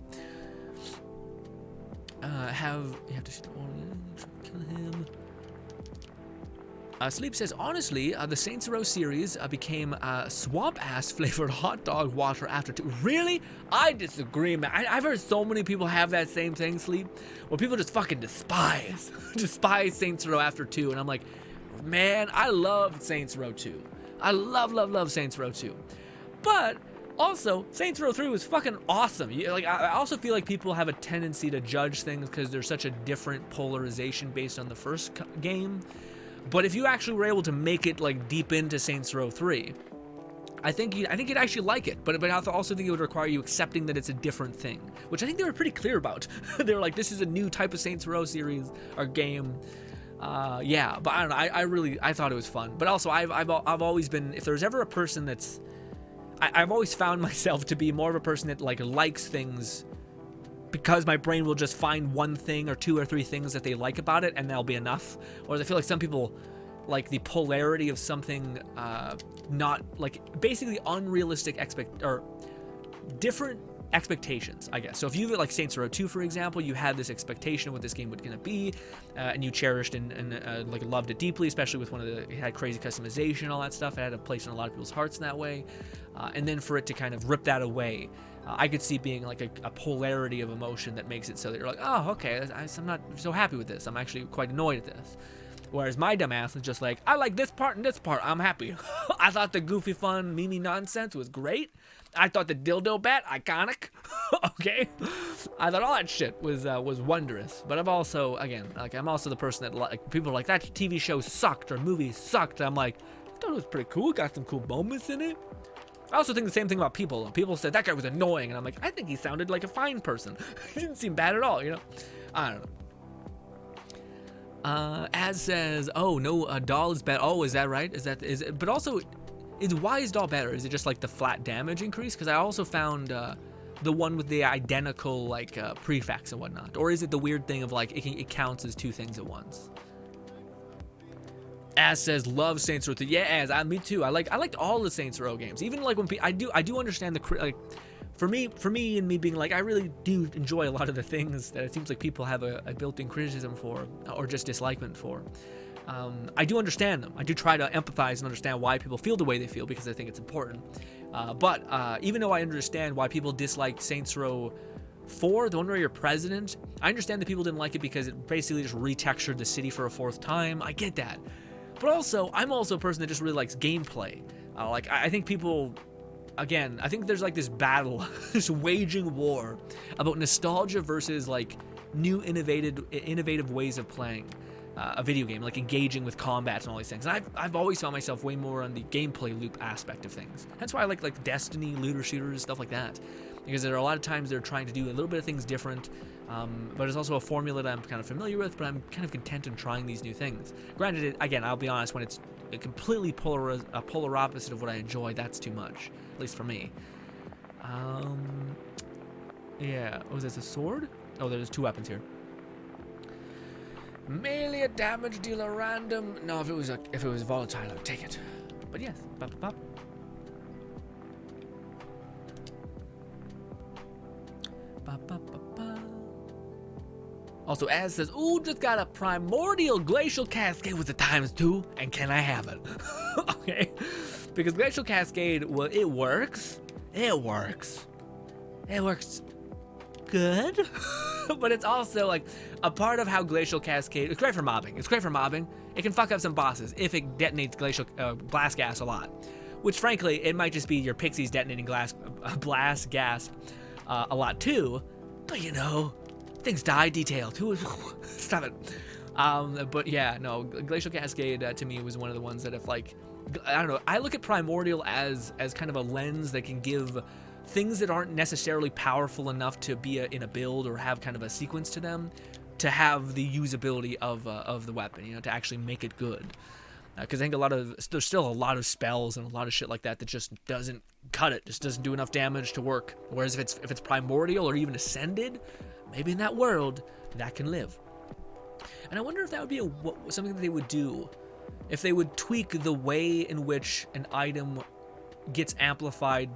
You have to shoot the organ, kill him. Sleep says, honestly, the Saints Row series became swamp ass flavored hot dog water after 2. Really? I disagree, man. I've heard so many people have that same thing, Sleep, where people just fucking despise Saints Row after 2, and I'm like, man, I love Saints Row 2. I love Saints Row 2. But also, Saints Row 3 was fucking awesome. I also feel like people have a tendency to judge things because there's such a different polarization based on the first game. But if you actually were able to make it like deep into Saints Row 3, I think you'd actually like it. But I also think it would require you accepting that it's a different thing, which I think they were pretty clear about. They were like, this is a new type of Saints Row series or game. Yeah, but I don't know. I thought it was fun. But also, I've always been, if there's ever a person that's, I've always found myself to be more of a person that like likes things because my brain will just find one thing or 2 or 3 things that they like about it, and that'll be enough. Whereas I feel like some people like the polarity of something, not like basically unrealistic different expectations, I guess. So if you like Saints Row 2, for example, you had this expectation of what this game was going to be, and you cherished and like loved it deeply, especially with it had crazy customization, all that stuff. It had a place in a lot of people's hearts in that way. And then for it to kind of rip that away, I could see being like a polarity of emotion that makes it so that you're like, oh, okay, I'm not so happy with this. I'm actually quite annoyed at this. Whereas my dumbass is just like, I like this part and this part, I'm happy. I thought the goofy, fun, meme nonsense was great. I thought the dildo bat, iconic. Okay? I thought all that shit was wondrous. But I'm also, again, like I'm also the person that like people are like, that TV show sucked or movie sucked. I'm like, I thought it was pretty cool, got some cool moments in it. I also think the same thing about people. People said that guy was annoying, and I'm like, I think he sounded like a fine person. He didn't seem bad at all, you know? I don't know. As says, oh no, doll is bad. Oh, is that right? Is it? But also, why is doll better? Is it just like the flat damage increase? Because I also found the one with the identical like prefix and whatnot. Or is it the weird thing of like it counts as 2 things at once? As says, love Saints Row 3. Yeah, me too. I liked all the Saints Row games. Even like when I do understand the like. For me and me being like, I really do enjoy a lot of the things that it seems like people have a built-in criticism for or just dislikement for. I do understand them. I do try to empathize and understand why people feel the way they feel because I think it's important. But even though I understand why people disliked Saints Row 4, the one where you're president, I understand that people didn't like it because it basically just retextured the city for a 4th time. I get that. But also, I'm also a person that just really likes gameplay. I think people... Again, I think there's like this battle, this waging war about nostalgia versus like new innovative ways of playing a video game, like engaging with combat and all these things. And I've always found myself way more on the gameplay loop aspect of things. That's why I like Destiny, looter shooters, stuff like that. Because there are a lot of times they're trying to do a little bit of things different, but it's also a formula that I'm kind of familiar with, but I'm kind of content in trying these new things. Granted, again, I'll be honest, when it's a completely polar opposite of what I enjoy, that's too much, at least for me. Yeah, is this a sword? Oh, there's 2 weapons here. Melee damage dealer random. No, if it was volatile, I'd take it. But yes, bop, bop. Also, Az says, ooh, just got a primordial glacial cascade with the ×2, and can I have it? Okay, because glacial cascade, well, it works good. but it's also like a part of how Glacial Cascade. It's great for mobbing. It's great for mobbing. It can fuck up some bosses if it detonates glacial blast gas a lot. Which, frankly, it might just be your pixies detonating blast gas a lot too. But you know, things die detailed. Stop it. But yeah, no, Glacial Cascade to me was one of the ones that if like, I don't know, I look at Primordial as kind of a lens that can give things that aren't necessarily powerful enough to be in a build or have kind of a sequence to them, to have the usability of the weapon, you know, to actually make it good. Because I think there's still a lot of spells and a lot of shit like that just doesn't cut it, just doesn't do enough damage to work. Whereas if it's Primordial or even Ascended, maybe in that world, that can live. And I wonder if that would be something that they would do, if they would tweak the way in which an item gets amplified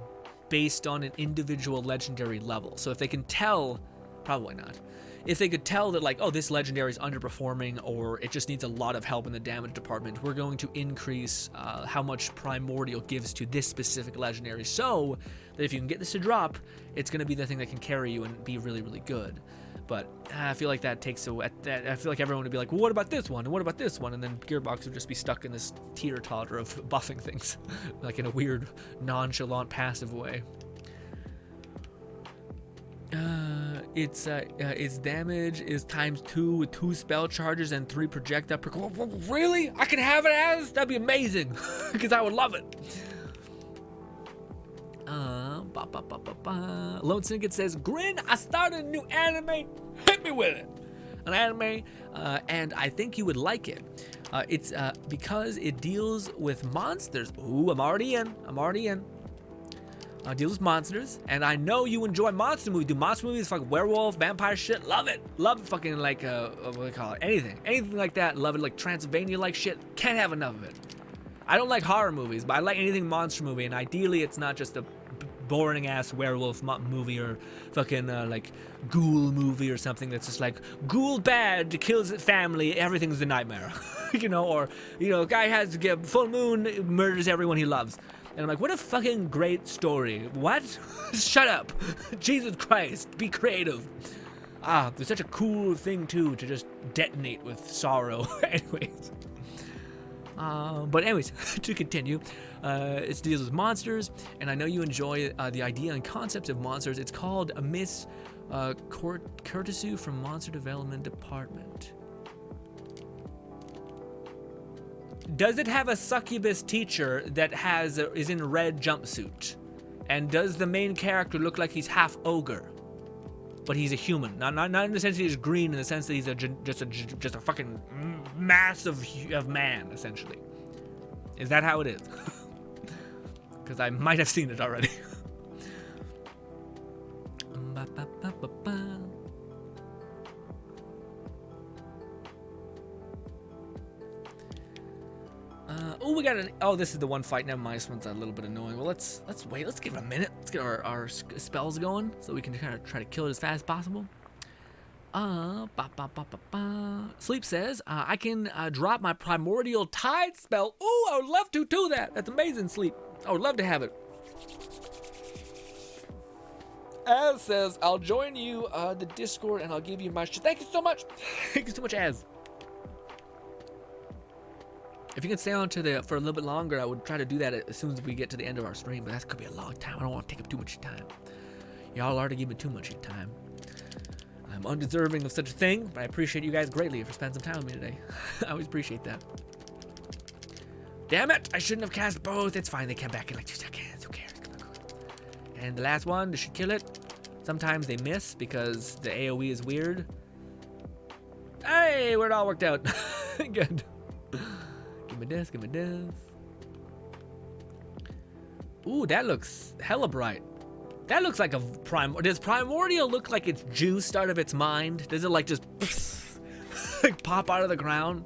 based on an individual legendary level. So if they can tell, probably not, if they could tell that like, oh, this legendary is underperforming or it just needs a lot of help in the damage department, we're going to increase how much Primordial gives to this specific legendary, so that if you can get this to drop, it's going to be the thing that can carry you and be really, really good. But I feel like that takes away. I feel like everyone would be like, well, what about this one? And what about this one? And then Gearbox would just be stuck in this teeter-totter of buffing things, like in a weird, nonchalant, passive way. Its damage is ×2 with 2 spell charges and 3 projectile. Really? I can have it as? That'd be amazing, because I would love it. Lone Syndicate says, Grinn, I started a new anime. Hit me with it. An anime, and I think you would like it. It's because it deals with monsters. Ooh, I'm already in. Deals with monsters, and I know you enjoy monster movies. Do monster movies, fucking werewolf, vampire shit? Love it. Love fucking like what do they call it? Anything like that. Love it. Like Transylvania like shit. Can't have enough of it. I don't like horror movies, but I like anything monster movie, and ideally it's not just a boring ass werewolf movie or fucking like ghoul movie or something that's just like ghoul bad, kills his family, everything's a nightmare. You know, or you know, a guy has to get full moon, murders everyone he loves. And I'm like, what a fucking great story. What? Shut up. Jesus Christ, be creative. There's such a cool thing too to just detonate with sorrow. Anyways. But anyways, to continue, it deals with monsters, and I know you enjoy the idea and concepts of monsters. It's called Miss Curtisu from Monster Development Department. Does it have a succubus teacher that is in a red jumpsuit? And does the main character look like he's half ogre? But he's a human. Not in the sense that he's green, in the sense that he's just a fucking mass of man, essentially. Is that how it is? Because I might have seen it already. This is the one fight. Never mind, this one's a little bit annoying. Well, let's wait. Let's give it a minute. Let's get our spells going so we can kind of try to kill it as fast as possible. Sleep says, I can drop my Primordial Tide spell. Ooh, I would love to do that. That's amazing, Sleep. I would love to have it. Az says, I'll join you the Discord and I'll give you my shit. Thank you so much. Thank you so much, Az. If you can stay on for a little bit longer, I would try to do that as soon as we get to the end of our stream, but that could be a long time. I don't want to take up too much time. Y'all already give me too much time. I'm undeserving of such a thing, but I appreciate you guys greatly for spending some time with me today. I always appreciate that. Damn it! I shouldn't have cast both. It's fine. They came back in like 2 seconds. Who cares? And the last one, this should kill it. Sometimes they miss because the AoE is weird. Hey, we're all worked out. Good. Give me this. Ooh, that looks hella bright. That looks like a Does Primordial look like it's juiced out of its mind? Does it like just like pop out of the ground?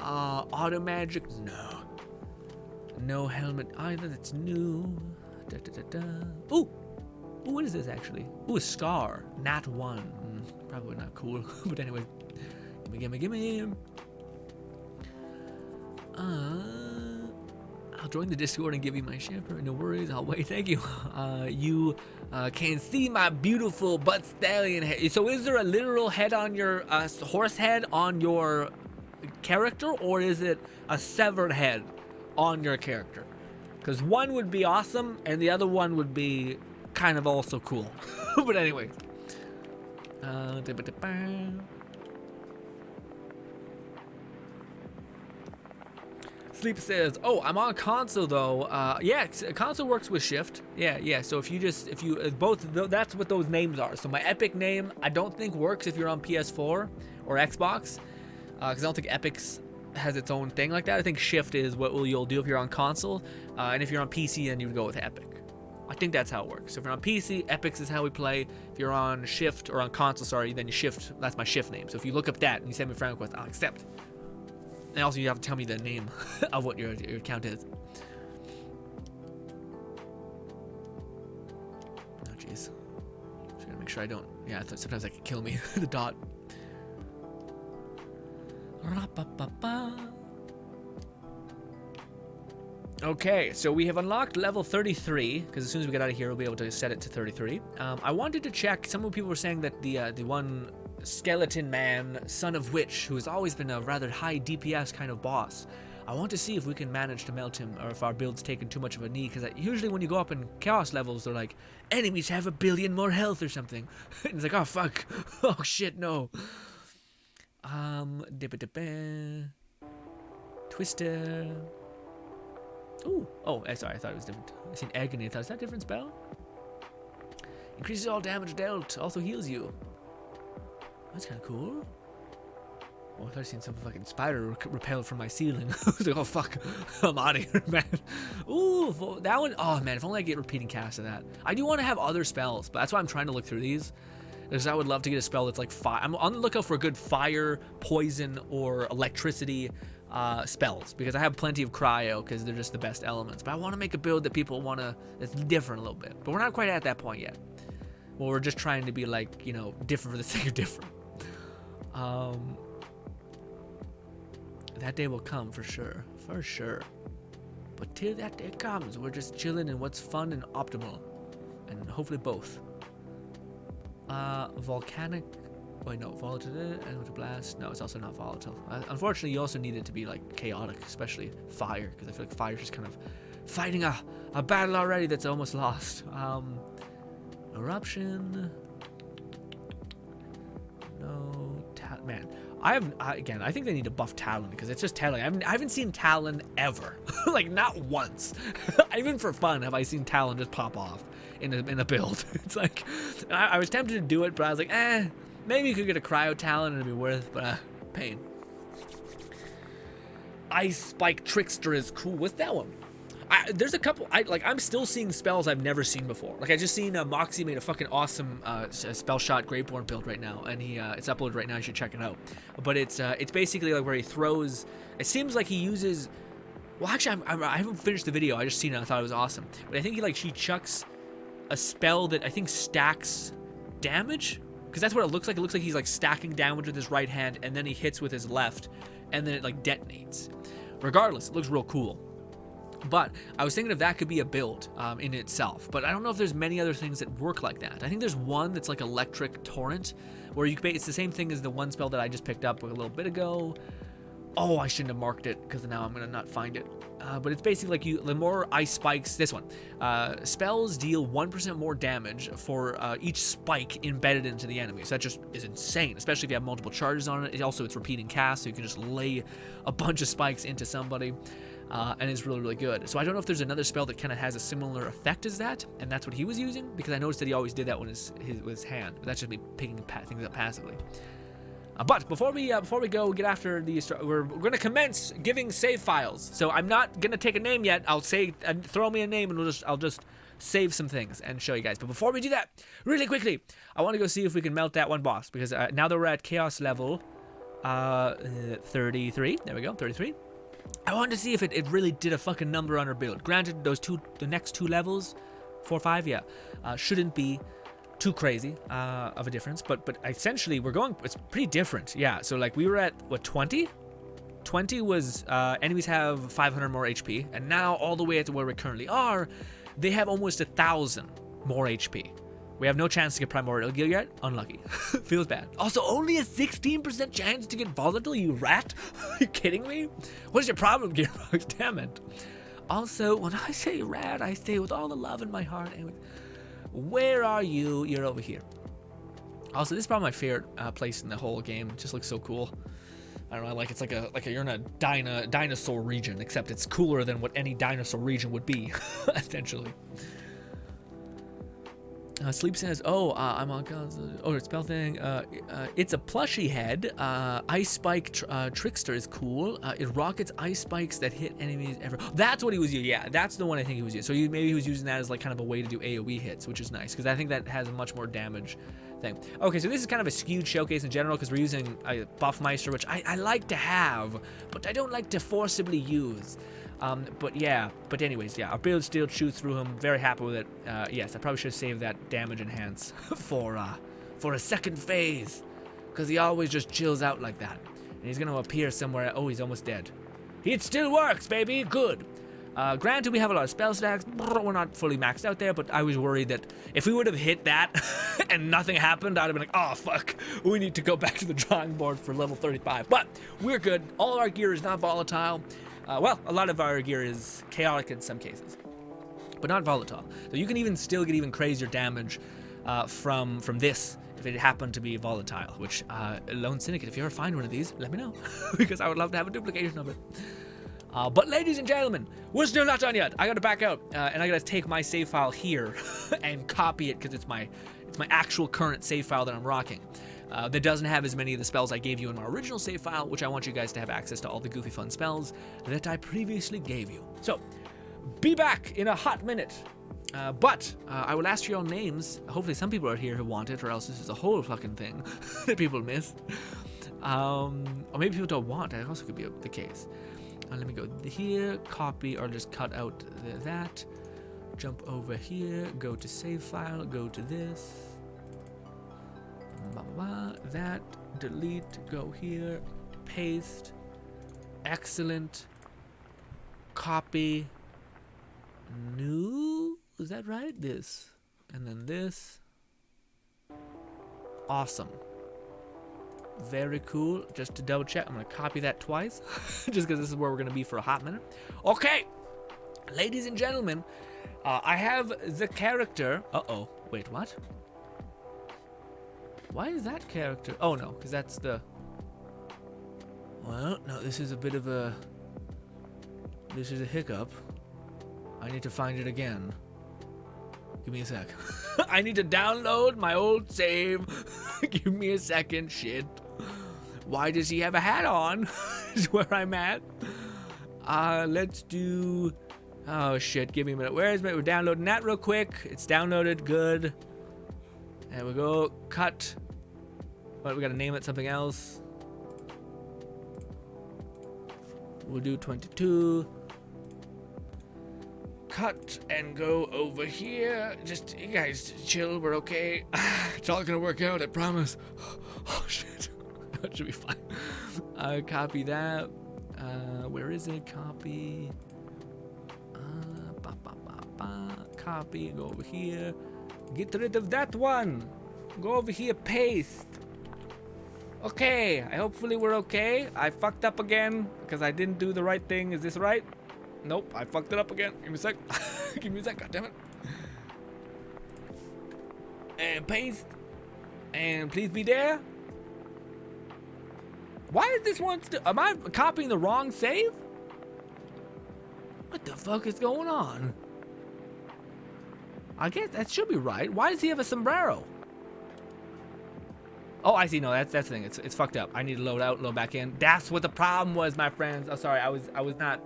Auto magic? No. No helmet either. That's new. Ooh, what is this actually? Ooh, a scar. Nat 1. Probably not cool. But anyway, gimme. I'll join the Discord and give you my shift. No worries. I'll wait. Thank you. You can see my beautiful butt stallion head. So is there a literal head on your horse head on your character, or is it a severed head on your character? Because one would be awesome and the other one would be kind of also cool. But anyway. Sleep says, "Oh, I'm on console though. Yeah, console works with shift. Yeah. So if you both, that's what those names are. So my Epic name, I don't think works if you're on PS4 or Xbox, because I don't think Epic's has its own thing like that. I think shift is what you'll do if you're on console, and if you're on PC, then you would go with Epic. I think that's how it works. So if you're on PC, Epic's is how we play. If you're on shift or on console, sorry, then you shift. That's my shift name. So if you look up that and you send me a friend request, I'll accept. And also, you have to tell me the name of what your account is. Oh, jeez. Just gotta make sure I don't. Yeah, I thought sometimes that can kill me. The dot. Okay, so we have unlocked level 33, because as soon as we get out of here, we'll be able to set it to 33. I wanted to check. Some people were saying that the one skeleton man, son of witch, who has always been a rather high DPS kind of boss. I want to see if we can manage to melt him, or if our build's taken too much of a knee, because usually when you go up in chaos levels, they're like, enemies have 1 billion more health or something. And it's like, oh fuck, oh shit, no. Twister. Ooh, oh, sorry, I thought it was different. I seen agony. I thought, is that a different spell? Increases all damage dealt, also heals you. That's kind of cool. Oh, I thought I seen some fucking spider repel from my ceiling. I was like, oh fuck, I'm out of here, man. Ooh, that one, oh man, if only I get repeating cast of that. I do want to have other spells, but that's why I'm trying to look through these. Because I would love to get a spell that's like fire. I'm on the lookout for a good fire, poison, or electricity spells, because I have plenty of cryo, because they're just the best elements. But I want to make a build that people want to, that's different a little bit. But we're not quite at that point yet. Well, we're just trying to be like, you know, different for the sake of different. That day will come for sure. But till that day comes, we're just chilling in what's fun and optimal. And hopefully both. Volcanic. Wait, no, volatile and to blast. No, it's also not volatile. Unfortunately, you also need it to be like chaotic, especially fire, because I feel like fire's just kind of fighting a battle already that's almost lost. Eruption. No, man. I think they need to buff Talon, because it's just Talon. I haven't seen Talon ever. Like, not once. Even for fun have I seen Talon just pop off in a build. It's like, I was tempted to do it, but I was like, maybe you could get a cryo Talon and it'd be worth, but pain. Ice Spike Trickster is cool. What's that one? There's a couple. I'm still seeing spells I've never seen before. Like, I just seen Moxie made a fucking awesome spell shot Greatborn build right now, and it's uploaded right now. You should check it out. But it's basically like where he throws. It seems like he uses. Well, actually, I haven't finished the video. I just seen it. I thought it was awesome. But I think she chucks a spell that I think stacks damage, because that's what it looks like. It looks like he's like stacking damage with his right hand, and then he hits with his left, and then it like detonates. Regardless, it looks real cool. But I was thinking if that could be a build in itself. But I don't know if there's many other things that work like that. I think there's one that's like Electric Torrent, where it's the same thing as the one spell that I just picked up a little bit ago. Oh, I shouldn't have marked it, because now I'm going to not find it. But it's basically like the more ice spikes, this one. Spells deal 1% more damage for each spike embedded into the enemy. So that just is insane, especially if you have multiple charges on it. It's repeating cast, so you can just lay a bunch of spikes into somebody. And it's really, really good. So I don't know if there's another spell that kind of has a similar effect as that, and that's what he was using, because I noticed that he always did that with his hand. But that's just me picking things up passively. But before we go get after we're going to commence giving save files. So I'm not going to take a name yet. I'll say, throw me a name, and I'll just save some things and show you guys. But before we do that, really quickly, I want to go see if we can melt that one boss, because now that we're at chaos level 33, there we go, 33. I wanted to see if it really did a fucking number on our build. Granted, the next two levels, 4, 5, yeah, shouldn't be too crazy of a difference, but essentially it's pretty different. Yeah, so like we were at what, 20? 20 was enemies have 500 more HP, and now all the way to where we currently are, they have almost 1,000 more HP. We have no chance to get Primordial Gear yet. Unlucky. Feels bad. Also, only a 16% chance to get Volatile, you rat? Are you kidding me? What is your problem, Gearbox? Damn it. Also, when I say rat, I say with all the love in my heart. Anyway, where are you? You're over here. Also, this is probably my favorite place in the whole game. It just looks so cool. I don't know, like it's like you're in a dinosaur region, except it's cooler than what any dinosaur region would be, essentially. Sleep says, I'm on spell thing. It's a plushy head. Ice Spike Trickster is cool. It rockets ice spikes that hit enemies ever. That's what he was using. Yeah, that's the one I think he was using. So maybe he was using that as like kind of a way to do AoE hits, which is nice because I think that has a much more damage thing. Okay, so this is kind of a skewed showcase in general because we're using a Buffmeister, which I like to have, but I don't like to forcibly use. But anyways, our build still chews through him. Very happy with it. Yes, I probably should have saved that damage enhance for a second phase, because he always just chills out like that. And he's gonna appear somewhere. Oh, he's almost dead. It still works, baby. Good. Granted, we have a lot of spell stacks. We're not fully maxed out there, but I was worried that if we would have hit that and nothing happened, I'd have been like, oh, fuck. We need to go back to the drawing board for level 35. But we're good. All our gear is not volatile. Well, a lot of our gear is chaotic in some cases, but not volatile. So you can even still get even crazier damage from this if it happened to be volatile, which Lone Syndicate, if you ever find one of these, let me know, because I would love to have a duplication of it. But ladies and gentlemen, we're still not done yet. I gotta back out, and I gotta take my save file here and copy it because it's my actual current save file that I'm rocking. That doesn't have as many of the spells I gave you in my original save file, which I want you guys to have access to all the goofy fun spells that I previously gave you. So, be back in a hot minute. But I will ask for your names. Hopefully some people are here who want it, or else this is a whole fucking thing that people miss. Or maybe people don't want it. That also could be the case. Let me go here, copy, or just cut out that. Jump over here, go to save file, go to this. That, delete, go here, paste, excellent, copy, new, is that right? This, and then this, awesome, very cool. Just to double check, I'm gonna copy that twice, just because this is where we're gonna be for a hot minute. Okay, ladies and gentlemen, I have the character, wait, what? Why is that character? Oh no, because that's the... Well, no, this is a bit of a... This is a hiccup. I need to find it again. Give me a sec. I need to download my old save. Give me a second, shit. Why does he have a hat on? Is where I'm at. Let's do... Oh shit, give me a minute. Where is it? We're downloading that real quick. It's downloaded, good. There we go. Cut. What, we gotta name it something else. We'll do 22. Cut and go over here. Just, you guys chill, we're okay. It's all gonna work out, I promise. Oh shit. That should be fine. Copy that. Where is it? Copy. Copy, go over here. Get rid of that one. Go over here, paste. Okay, hopefully we're okay. I fucked up again because I didn't do the right thing. Is this right? Nope, I fucked it up again. Give me a sec. Give me a sec, goddammit. And paste. And please be there. Why is this one still... Am I copying the wrong save? What the fuck is going on? I guess that should be right. Why does he have a sombrero? Oh, I see. No, that's the thing. It's fucked up. I need to load out, load back in. That's what the problem was, my friends. Oh, sorry. I was not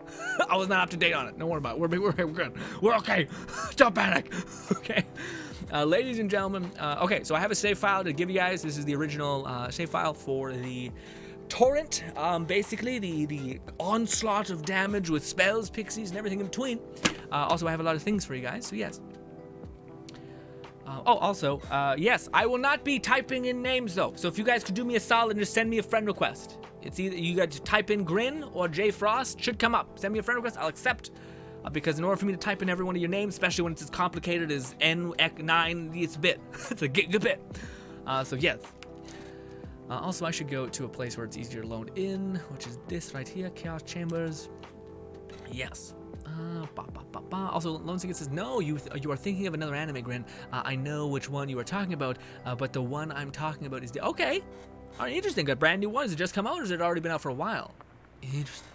I was not up to date on it. Don't worry about it. We're good. We're okay. Don't panic. Okay. Ladies and gentlemen. Okay, so I have a save file to give you guys. This is the original save file for the torrent. Basically the onslaught of damage with spells, pixies, and everything in between. Also, I have a lot of things for you guys. So yes. Also, yes, I will not be typing in names though. So if you guys could do me a solid and just send me a friend request. It's either you got to type in Grinn or J Frost, should come up. Send me a friend request, I'll accept. Because in order for me to type in every one of your names, especially when it's as complicated as N9, it's a bit. It's a good bit. So yes. Also, I should go to a place where it's easier to load in, which is this right here, Chaos Chambers. Yes. Also, Lone Secret says, no, you are thinking of another anime, Grinn. I know which one you are talking about, but the one I'm talking about is the... Okay. All right, interesting. Got brand new ones. Has it just come out, or has it already been out for a while? Interesting.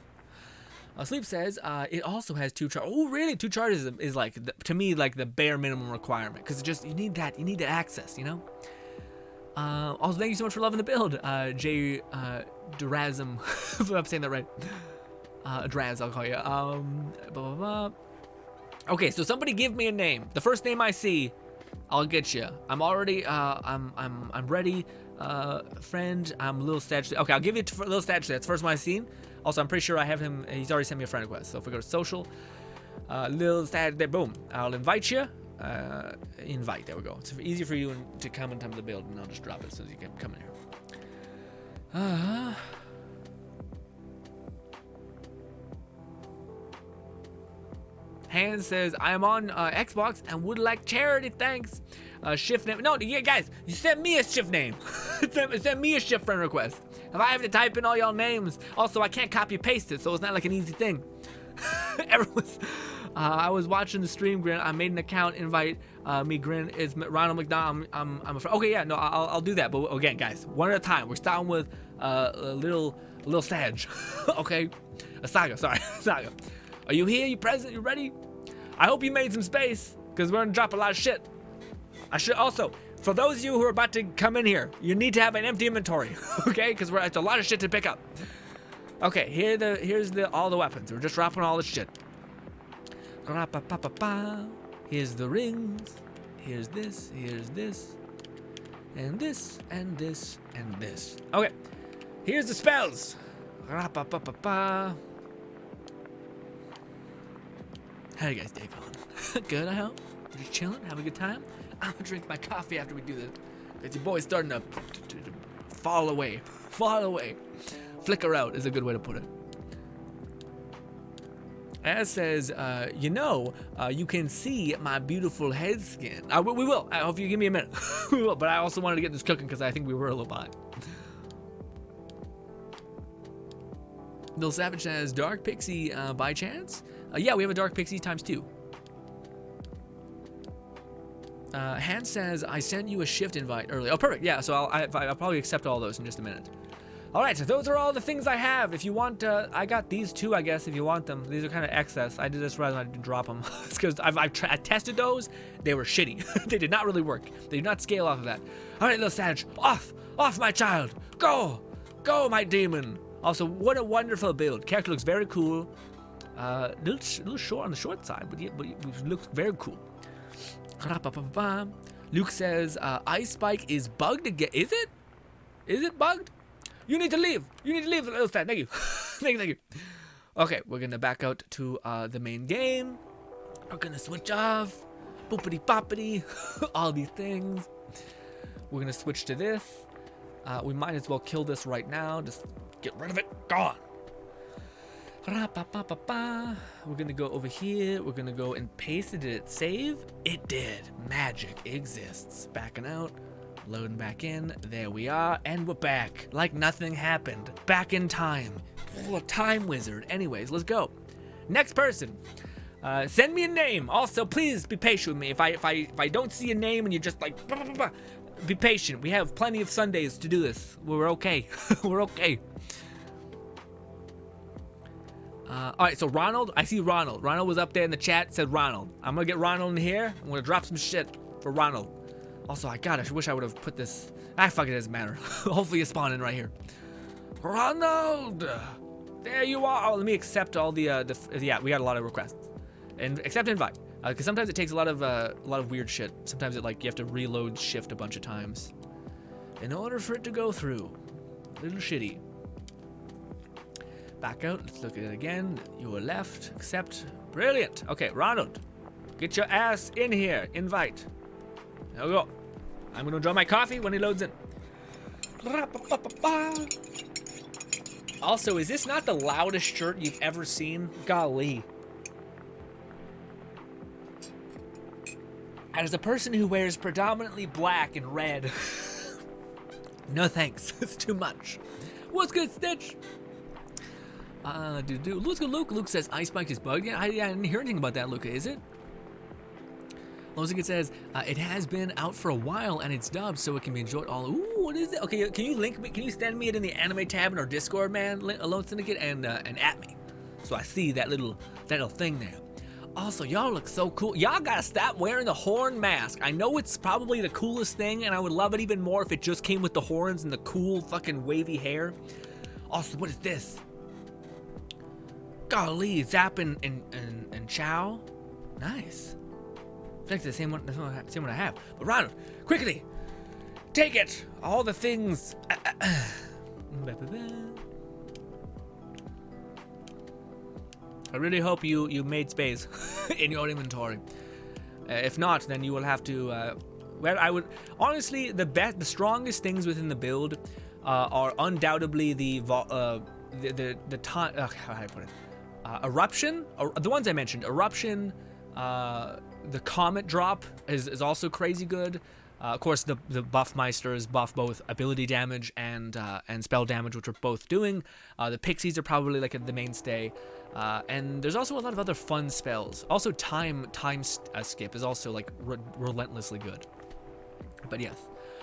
Sleep says it also has 2 charges. Oh, really? 2 charges is like, to me, like the bare minimum requirement. Because just, you need that access, you know? Also, thank you so much for loving the build, J. Durazum, if I'm saying that right. Draz, I'll call you. Blah, blah, blah. Okay, so somebody give me a name. The first name I see, I'll get you. I'm already, I'm ready. Friend, I'm Lil Statue. Okay, I'll give you to Lil Statue. That's the first one I've seen. Also, I'm pretty sure I have him. He's already sent me a friend request. So if we go to social, Lil Statue, there, boom. I'll invite you. Invite, there we go. It's easier for you to come into the build, and I'll just drop it so you can come in here. Hans says, I am on Xbox and would like charity, thanks. Shift name. No, yeah, guys, you sent me a shift name. send me a shift friend request. If I have to type in all y'all names, also I can't copy paste it, so it's not like an easy thing. Everyone's. I was watching the stream, Grinn. I made an account. Invite me, Grinn. It's Ronald McDonald. I'm a friend. Okay, yeah, no, I'll do that. But again, guys, one at a time. We're starting with a little Sag. Okay, a Saga. Sorry, Saga. Are you here? You present? You ready? I hope you made some space, because we're gonna drop a lot of shit. I should also, for those of you who are about to come in here, you need to have an empty inventory, okay? Because it's a lot of shit to pick up. Okay, here's all the weapons. We're just dropping all this shit. Here's the rings. Here's this. Here's this. And this. And this. And this. Okay. Here's the spells. How you guys day going? Good, I hope. Just chilling, having a good time. I'm gonna drink my coffee after we do this. Cause your boy's starting to fall away. Fall away. Flicker out is a good way to put it. As says, you can see my beautiful head skin. We will. I hope you give me a minute. We will. But I also wanted to get this cooking because I think we were a little behind. Bill Savage says, Dark Pixie by chance? Yeah, we have a Dark Pixie ×2. Hans says, I sent you a shift invite earlier. Oh, perfect. Yeah, so I'll probably accept all those in just a minute. All right, so those are all the things I have. If you want, I got these 2, I guess, if you want them. These are kind of excess. I did this rather than I didn't drop them. It's because I tested those. They were shitty. They did not really work. They did not scale off of that. All right, little Sag, off, my child. Go, my demon. Also, what a wonderful build. Character looks very cool. Little short on the short side, but it looks very cool. Luke says, Ice Spike is bugged again. Is it? Is it bugged? You need to leave. You need to leave, little Stan. Thank you. Thank you. Okay, we're going to back out to the main game. We're going to switch off. Boopity boppity. All these things. We're going to switch to this. We might as well kill this right now. Just get rid of it. Gone. We're going to go over here. We're going to go and paste it. Did it save? It did. Magic exists. Backing out. Loading back in. There we are. And we're back. Like nothing happened. Back in time. Oh, a time wizard. Anyways, let's go. Next person. Send me a name. Also, please be patient with me. If I don't see a name and you're just like, blah, blah, blah, blah, be patient. We have plenty of Sundays to do this. We're okay. We're okay. All right, so Ronald, I see Ronald. Ronald was up there in the chat, said Ronald. I'm gonna get Ronald in here. I'm gonna drop some shit for Ronald. Also, I wish I would have put this. Fuck it, doesn't matter. Hopefully you spawn in right here. Ronald! There you are. Oh, let me accept all the yeah, we got a lot of requests. And accept invite. Because sometimes it takes a lot of weird shit. Sometimes it, like, you have to reload shift a bunch of times in order for it to go through. A little shitty. Back out. Let's look at it again. You are left. Accept. Brilliant. Okay, Ronald. Get your ass in here. Invite. There we go. I'm gonna enjoy my coffee when he loads in. Also, is this not the loudest shirt you've ever seen? Golly. As a person who wears predominantly black and red, no thanks, it's too much. What's good, Stitch? What's good, Luke? Luke says Ice Bike is bugged. Yeah, I didn't hear anything about that, Luca, is it? Lozig says, it has been out for a while and it's dubbed so it can be enjoyed all. Ooh, what is it? Okay, can you link me? Can you send me it in the anime tab in our Discord, man? Alone Syndicate and at me, so I see that little thing there. Also, y'all look so cool. Y'all gotta stop wearing the horn mask. I know it's probably the coolest thing, and I would love it even more if it just came with the horns and the cool fucking wavy hair. Also, what is this? Golly, Zap and Chow. Nice. It's the same one I have. But Ronald, quickly, take it. All the things. I really hope you made space in your inventory. If not, then you will have to. Well, I would honestly the strongest things within the build are undoubtedly the time. How do I put it? Eruption, or the ones I mentioned. Eruption. The comet drop is also crazy good. Of course, the Buffmeisters buff both ability damage and spell damage, which we're both doing. The pixies are probably like the mainstay, and there's also a lot of other fun spells. Also, time skip is also like relentlessly good. But yes,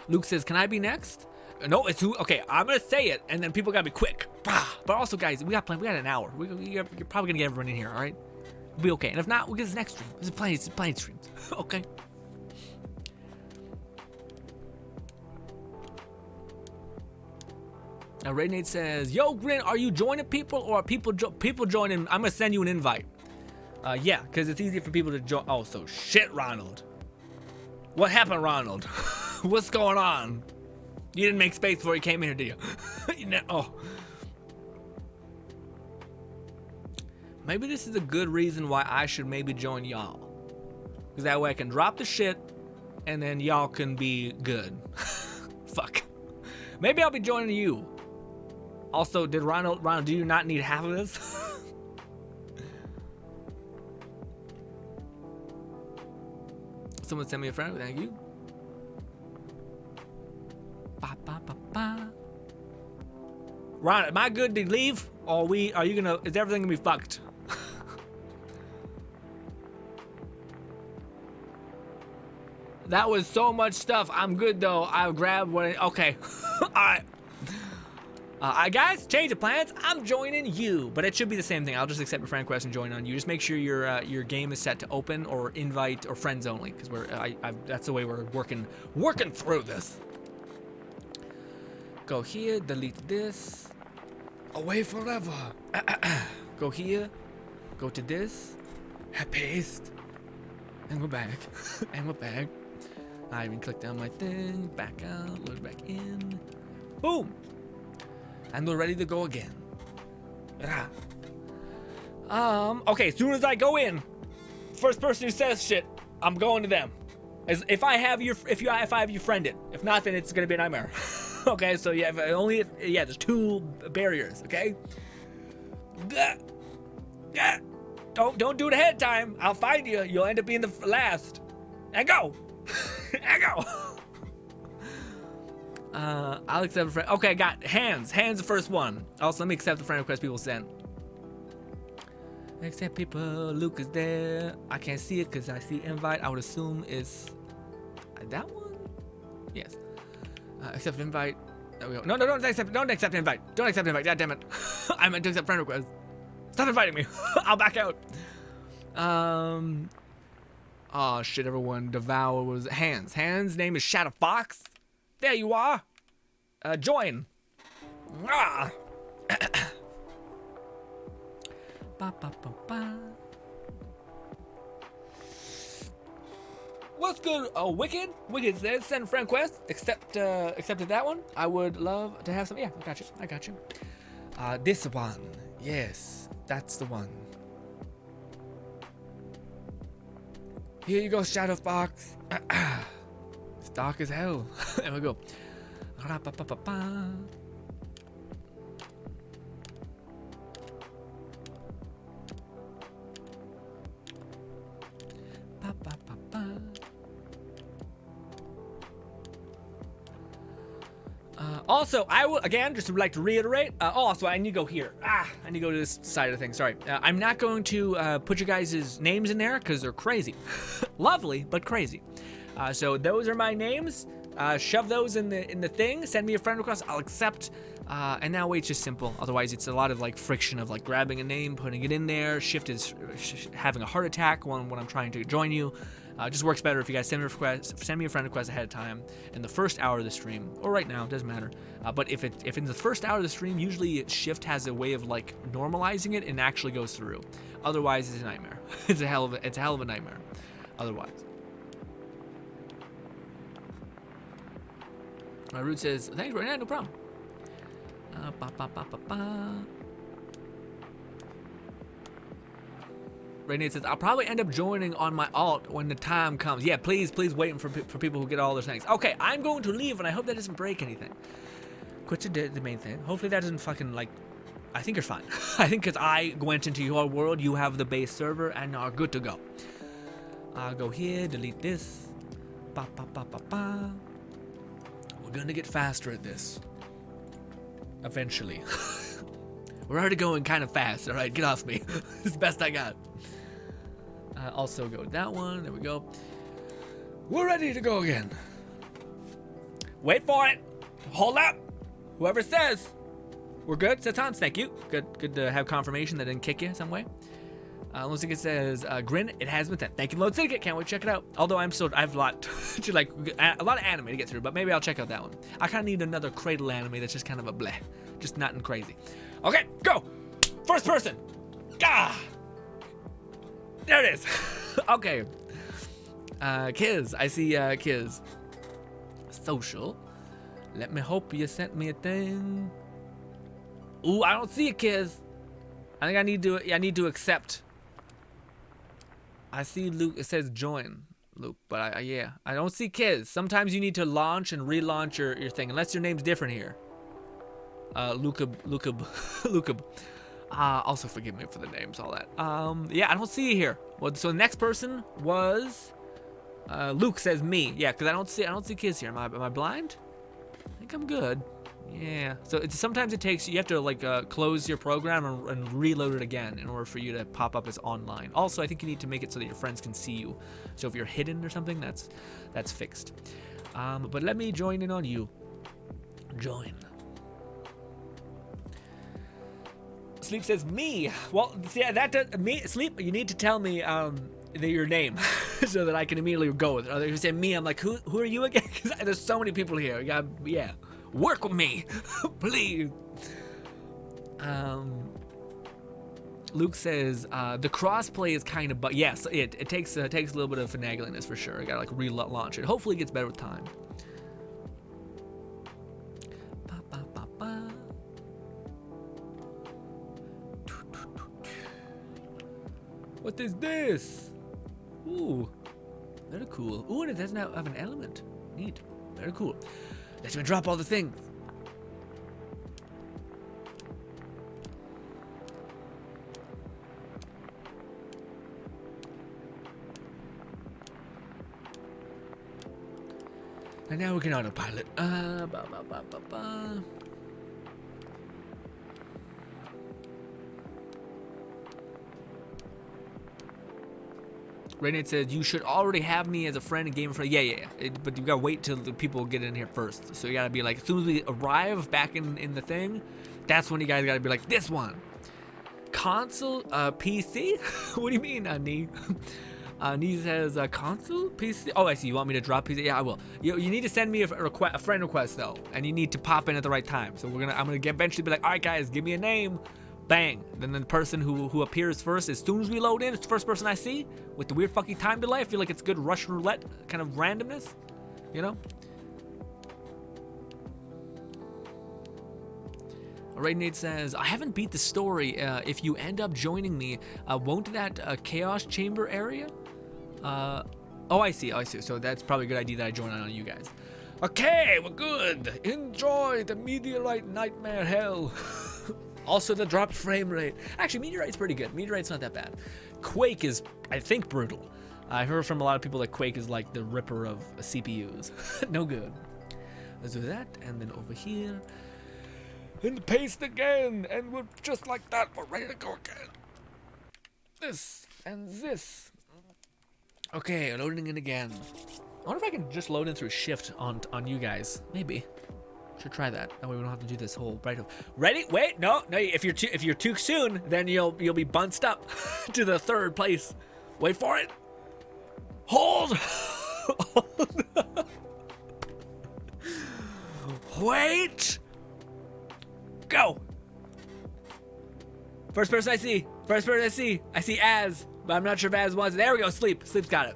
Luke says, "Can I be next?" No, it's who. Okay, I'm gonna say it, and then people gotta be quick. But also, guys, we got an hour. You're probably gonna get everyone in here. All right. We'll be okay, and if not, we'll get this next stream. This is plenty streams. Okay. Now, Raynade says, "Yo, Grinn, are you joining people or are people joining? I'm gonna send you an invite. Yeah, because it's easy for people to join. Oh, so shit, Ronald. What happened, Ronald? What's going on? You didn't make space before you came in here, did you? Oh." Maybe this is a good reason why I should maybe join y'all. Because that way I can drop the shit and then y'all can be good. Fuck. Maybe I'll be joining you. Also, did Ronald, do you not need half of this? Someone send me a friend. Thank you. Ba, ba, ba, ba. Ron, am I good to leave? Or is everything gonna be fucked? That was so much stuff. I'm good though. I'll grab what. Okay. All right. Guys, change of plans. I'm joining you, but it should be the same thing. I'll just accept your friend request and join on you. Just make sure your game is set to open or invite or friends only, because that's the way we're working through this. Go here. Delete this. Away forever. Go here. Go to this. Paste. And we're back. And we're back. I even clicked on my thing, back out, load back in. Boom! And we're ready to go again. Okay, as soon as I go in, first person who says shit, I'm going to them. If I have you friended. If not, then it's gonna be a nightmare. Okay, so yeah, there's 2 barriers, okay? Don't do it ahead of time. I'll find you. You'll end up being the last. And go. And go. I'll accept a friend. Okay, got hands. Hands the first one. Also, let me accept the friend request people sent. Accept people. Luke is there. I can't see it because I see invite. I would assume it's that one. Yes. Accept invite. There we go. No, don't accept invite. Don't accept invite. God damn it. I meant to accept friend request. Stop inviting me. I'll back out. Oh shit, everyone. Devour was Hands. Hands' name is Shadow Fox. There you are. Join. Ah. Ba, ba, ba, ba. What's good? Oh, Wicked? Wicked says send friend quest. Accepted that one. I would love to have some. Yeah, I got you. This one. Yes, that's the one. Here you go, Shadow Fox. Dark as hell. There we go. Ra-pa-pa-pa-pa. Pa-pa-pa-pa. Also, I will, again, just would like to reiterate, also, I need to go here. I need to go to this side of the thing, sorry. I'm not going to put your guys' names in there, because they're crazy. Lovely, but crazy. So those are my names. Shove those in the thing, send me a friend request, I'll accept. And that way it's just simple. Otherwise, it's a lot of like friction of like grabbing a name, putting it in there. Shift is having a heart attack when I'm trying to join you. It just works better if you guys send me a friend request ahead of time in the first hour of the stream, or right now, it doesn't matter. But if in the first hour of the stream, usually Shift has a way of like normalizing it and actually goes through. Otherwise, it's a nightmare. It's a hell of a nightmare. Otherwise. Root says, thanks, Grinn, no problem. Raynate says, I'll probably end up joining on my alt when the time comes. Yeah, please wait for people who get all their things. Okay, I'm going to leave, and I hope that doesn't break anything. Quit the main thing. Hopefully that doesn't fucking, like, I think you're fine. I think because I went into your world, you have the base server, and are good to go. I'll go here, delete this. We're gonna get faster at this. Eventually. We're already going kind of fast. All right, get off me. It's the best I got. Also go with that one. There we go. We're ready to go again. Wait for it. Hold up. Whoever says. We're good. Satans, thank you. Good to have confirmation that didn't kick you some way. Lone Syndicate says, Grinn, it has been sent. Thank you, Lone Syndicate. Can't wait to check it out. Although I have a lot to like, a lot of anime to get through, but maybe I'll check out that one. I kind of need another Cradle anime that's just kind of a bleh. Just nothing crazy. Okay, go. First person. Gah. There it is. Okay. Kiz. I see Kiz. Social. Let me hope you sent me a thing. Ooh, I don't see it, Kiz. I think I need to accept. I see Luke. It says join, Luke, but yeah, I don't see Kiz. Sometimes you need to launch and relaunch your thing, unless your name's different here. Lukab. Also forgive me for the names, all that. Yeah, I don't see you here. Well, so the next person was Luke. Says me. Yeah, because I don't see Kiz here. Am I blind? I think I'm good. Yeah. So sometimes it takes, you have to like close your program and reload it again in order for you to pop up as online. Also, I think you need to make it so that your friends can see you. So if you're hidden or something, that's fixed. But let me join in on you. Join. Sleep says me. Well, yeah, that does me. Sleep. You need to tell me your name so that I can immediately go with it. If you say me, I'm like, who are you again? Because there's so many people here. Yeah. Work with me, please. Luke says the crossplay is kind of, but yes, it takes a little bit of finagling this for sure. I gotta like relaunch it. Hopefully, it gets better with time. What is this? Ooh, very cool. Ooh, and it doesn't have an element. Neat. Very cool. Let me drop all the things. And now we can autopilot. Raynate said, you should already have me as a friend and game friend. Yeah. But you gotta wait till the people get in here first. So you gotta be like, as soon as we arrive back in the thing, that's when you guys gotta be like, this one. Console, PC? What do you mean, Nee? Nee says, console? PC? Oh, I see. You want me to drop PC? Yeah, I will. You need to send me a friend request, though. And you need to pop in at the right time. So I'm gonna eventually be like, all right, guys, give me a name. Bang. Then the person who appears first, as soon as we load in, it's the first person I see. With the weird fucking time delay, I feel like it's good Russian roulette kind of randomness. You know? Raynate says, I haven't beat the story. If you end up joining me, won't that chaos chamber area? Oh, I see. So that's probably a good idea that I join on you guys. Okay, we're good. Enjoy the meteorite nightmare hell. Also the dropped frame rate. Actually, meteorite's pretty good. Meteorite's not that bad. Quake is, I think, brutal. I heard from a lot of people that Quake is like the ripper of CPUs. No good. Let's do that, and then over here. And paste again, and we're just like that. We're ready to go again. This and this. Okay, loading in again. I wonder if I can just load in through shift on you guys. Maybe. Should try that. That way we don't have to do this whole right. Ready? Wait, no. If you're too soon, then you'll be bunched up to the third place. Wait for it. Hold. Wait. Go. First person I see. I see Az, but I'm not sure if Az wants it. There we go. Sleep. Sleep's got it.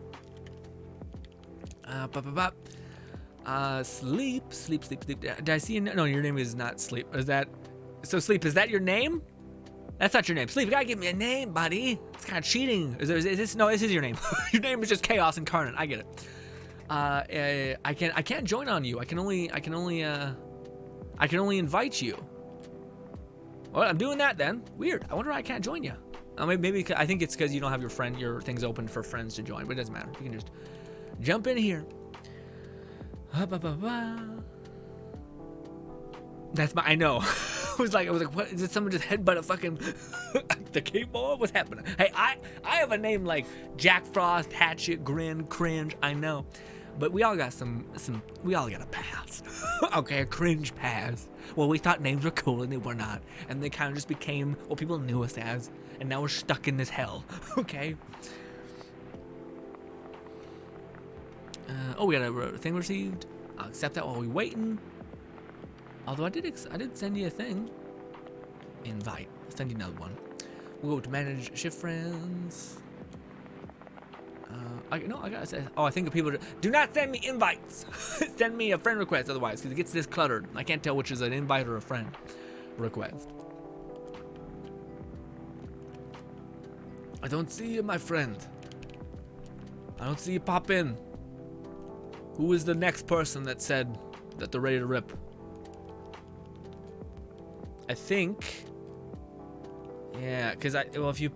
Sleep. Did I see? No, your name is not Sleep. Is that? So Sleep, is that your name? That's not your name. Sleep, you gotta give me a name, buddy. It's kind of cheating. Is this? No, this is your name. Your name is just Chaos Incarnate. I get it. I can't join on you. I can only invite you. Well, I'm doing that then. Weird. I wonder why I can't join you. Maybe I think it's because you don't have your things open for friends to join, but it doesn't matter. You can just jump in here. That's I know. I was like, what? Is it someone just headbutt a fucking the keyboard? What's happening? Hey, I have a name like Jack Frost, Hatchet, Grinn, Cringe. I know, but we all got we all got a pass. Okay, a cringe pass. Well, we thought names were cool and they were not, and they kind of just became what people knew us as, and now we're stuck in this hell. Okay. Oh, we got a thing received. I'll accept that while we waiting. Although I did send you a thing. Invite. I'll send you another one. We'll go to manage shift friends. I gotta say. Oh, I think of people. Do not send me invites. Send me a friend request otherwise, because it gets this cluttered. I can't tell which is an invite or a friend request. I don't see you, my friend. I don't see you pop in. Who is the next person that said that they're ready to rip? I think. Yeah, because if you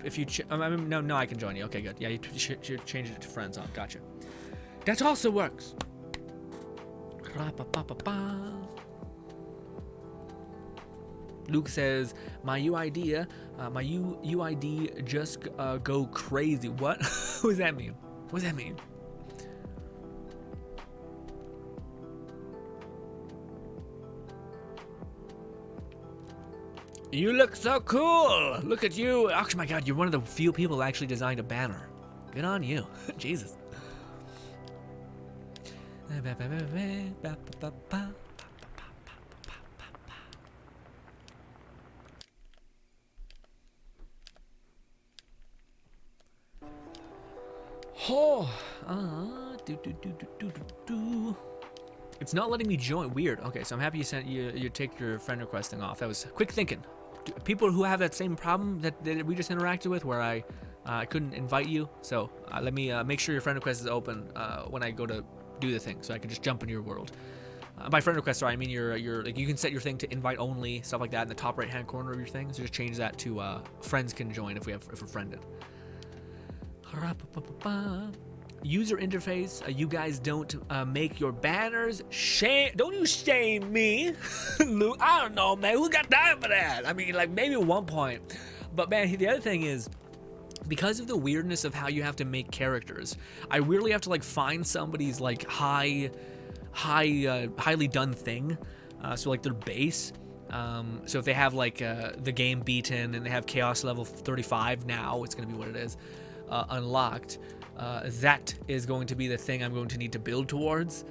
no, I can join you. Okay, good. Yeah, you should change it to friends. Oh, gotcha. That also works. Luke says, my UID just go crazy. What? What does that mean? What does that mean? You look so cool. Look at you. Oh my God, you're one of the few people that actually designed a banner. Good on you. Jesus. It's not letting me join. Weird. Okay, so I'm happy you take your friend request thing off. That was quick thinking. People who have that same problem that we just interacted with, where I couldn't invite you. So let me make sure your friend request is open when I go to do the thing, so I can just jump into your world. By friend request, sorry, I mean your like you can set your thing to invite only, stuff like that, in the top right hand corner of your thing. So just change that to friends can join if we're friended. User interface. You guys don't make your banners. Don't you shame me. Luke, I don't know, man. Who got time for that? I mean, like maybe at one point. But man, the other thing is, because of the weirdness of how you have to make characters, I weirdly have to like find somebody's like highly done thing. So like their base. So if they have like the game beaten and they have chaos level 35 now, it's gonna be what it is, unlocked. That is going to be the thing I'm going to need to build towards,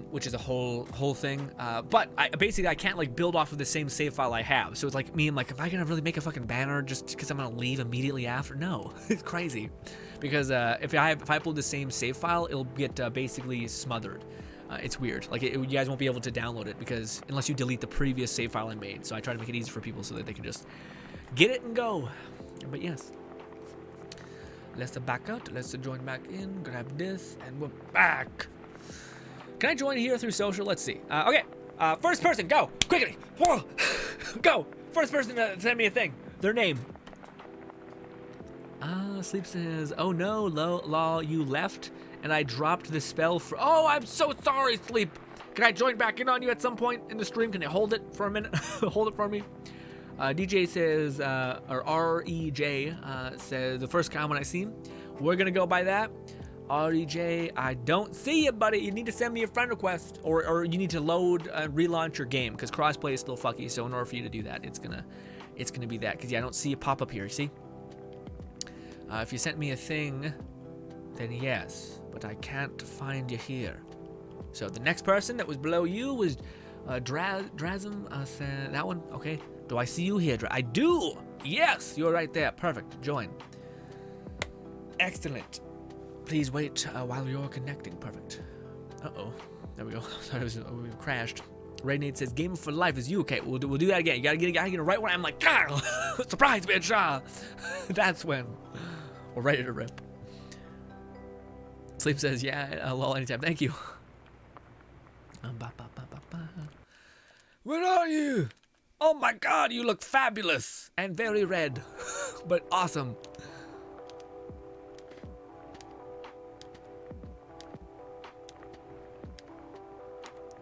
which is a whole thing. But I can't like build off of the same save file I have. So it's like me, I'm like, am I gonna really make a fucking banner just because I'm gonna leave immediately after? No, it's crazy, because if I upload the same save file, it'll get basically smothered. It's weird. Like you guys won't be able to download it because unless you delete the previous save file I made. So I try to make it easy for people so that they can just get it and go. But yes. Let's back out. Let's join back in. Grab this, and we're back. Can I join here through social? Let's see. Okay. First person, go quickly. Whoa. Go. First person to send me a thing. Their name. Sleep says, oh no, lol, you left, and I dropped the spell for. Oh, I'm so sorry, Sleep. Can I join back in on you at some point in the stream? Can you hold it for a minute? Hold it for me. DJ says, or REJ says, the first comment I seen. We're gonna go by that. REJ, I don't see you, buddy. You need to send me a friend request, or you need to load and relaunch your game, because crossplay is still fucky. So in order for you to do that, it's gonna be that. Because yeah, I don't see a pop up here. See? If you sent me a thing, then yes, but I can't find you here. So the next person that was below you was Drazum. Said that one. Okay. Do I see you here? I do. Yes, you're right there. Perfect. Join. Excellent. Please wait while you're connecting. Perfect. Uh-oh. There we go. Sorry, we crashed. Raynade says, game for life is you. Okay, we'll do that again. You gotta get it right when I'm like, surprise, bitch. That's when we're ready to rip. Sleep says, yeah, lol, anytime. Thank you. Where are you? Oh my god, you look fabulous and very red, but awesome.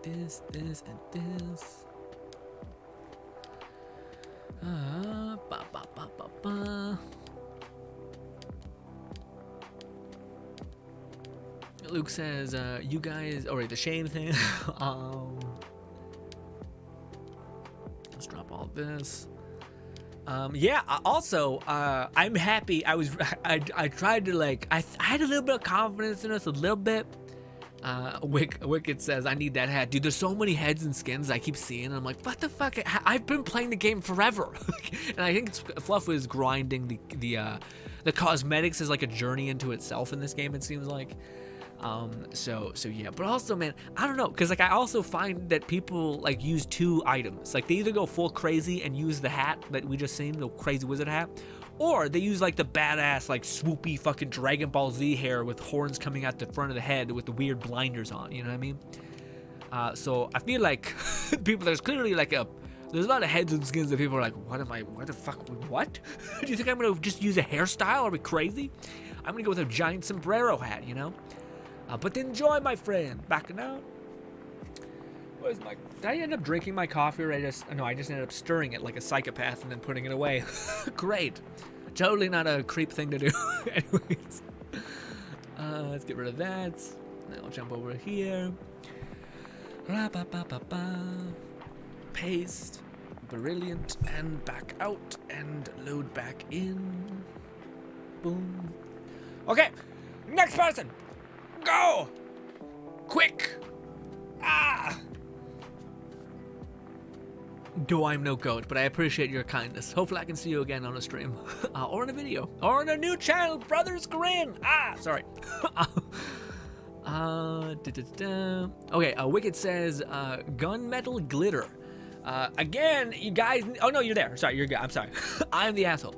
This, and this. Luke says, you guys, all right, the shame thing. Let's drop all this. Yeah, also, I'm happy. I tried to I had a little bit of confidence in us, a little bit. Wicked says, I need that hat. Dude, there's so many heads and skins I keep seeing, and I'm like, what the fuck? I've been playing the game forever. And I think Fluff was grinding the cosmetics as like a journey into itself in this game, it seems like. So yeah, but also, man, I don't know, because I also find that people use two items. They either go full crazy and use the hat that we just seen, the crazy wizard hat, or they use the badass swoopy fucking Dragon Ball Z hair with horns coming out the front of the head with the weird blinders on, you know what I mean? So I feel like people, there's clearly there's a lot of heads and skins that people are like, what the fuck, what? Do you think I'm gonna just use a hairstyle? Are we crazy? I'm gonna go with a giant sombrero hat, you know? But enjoy, my friend. Backing out. Where's my? Did I end up drinking my coffee, or I just ended up stirring it like a psychopath and then putting it away. Great. Totally not a creep thing to do. Anyways, let's get rid of that. Now I'll jump over here. Paste. Brilliant. And back out and load back in. Boom. Okay. Next person. Go! Quick! Do I'm no goat, but I appreciate your kindness. Hopefully I can see you again on a stream. Or in a video. Or in a new channel, Brothers Grinn! Sorry. Okay, Wicked says, gunmetal glitter. Again, you guys... Oh, no, you're there. Sorry, you're good. I'm sorry. I'm the asshole.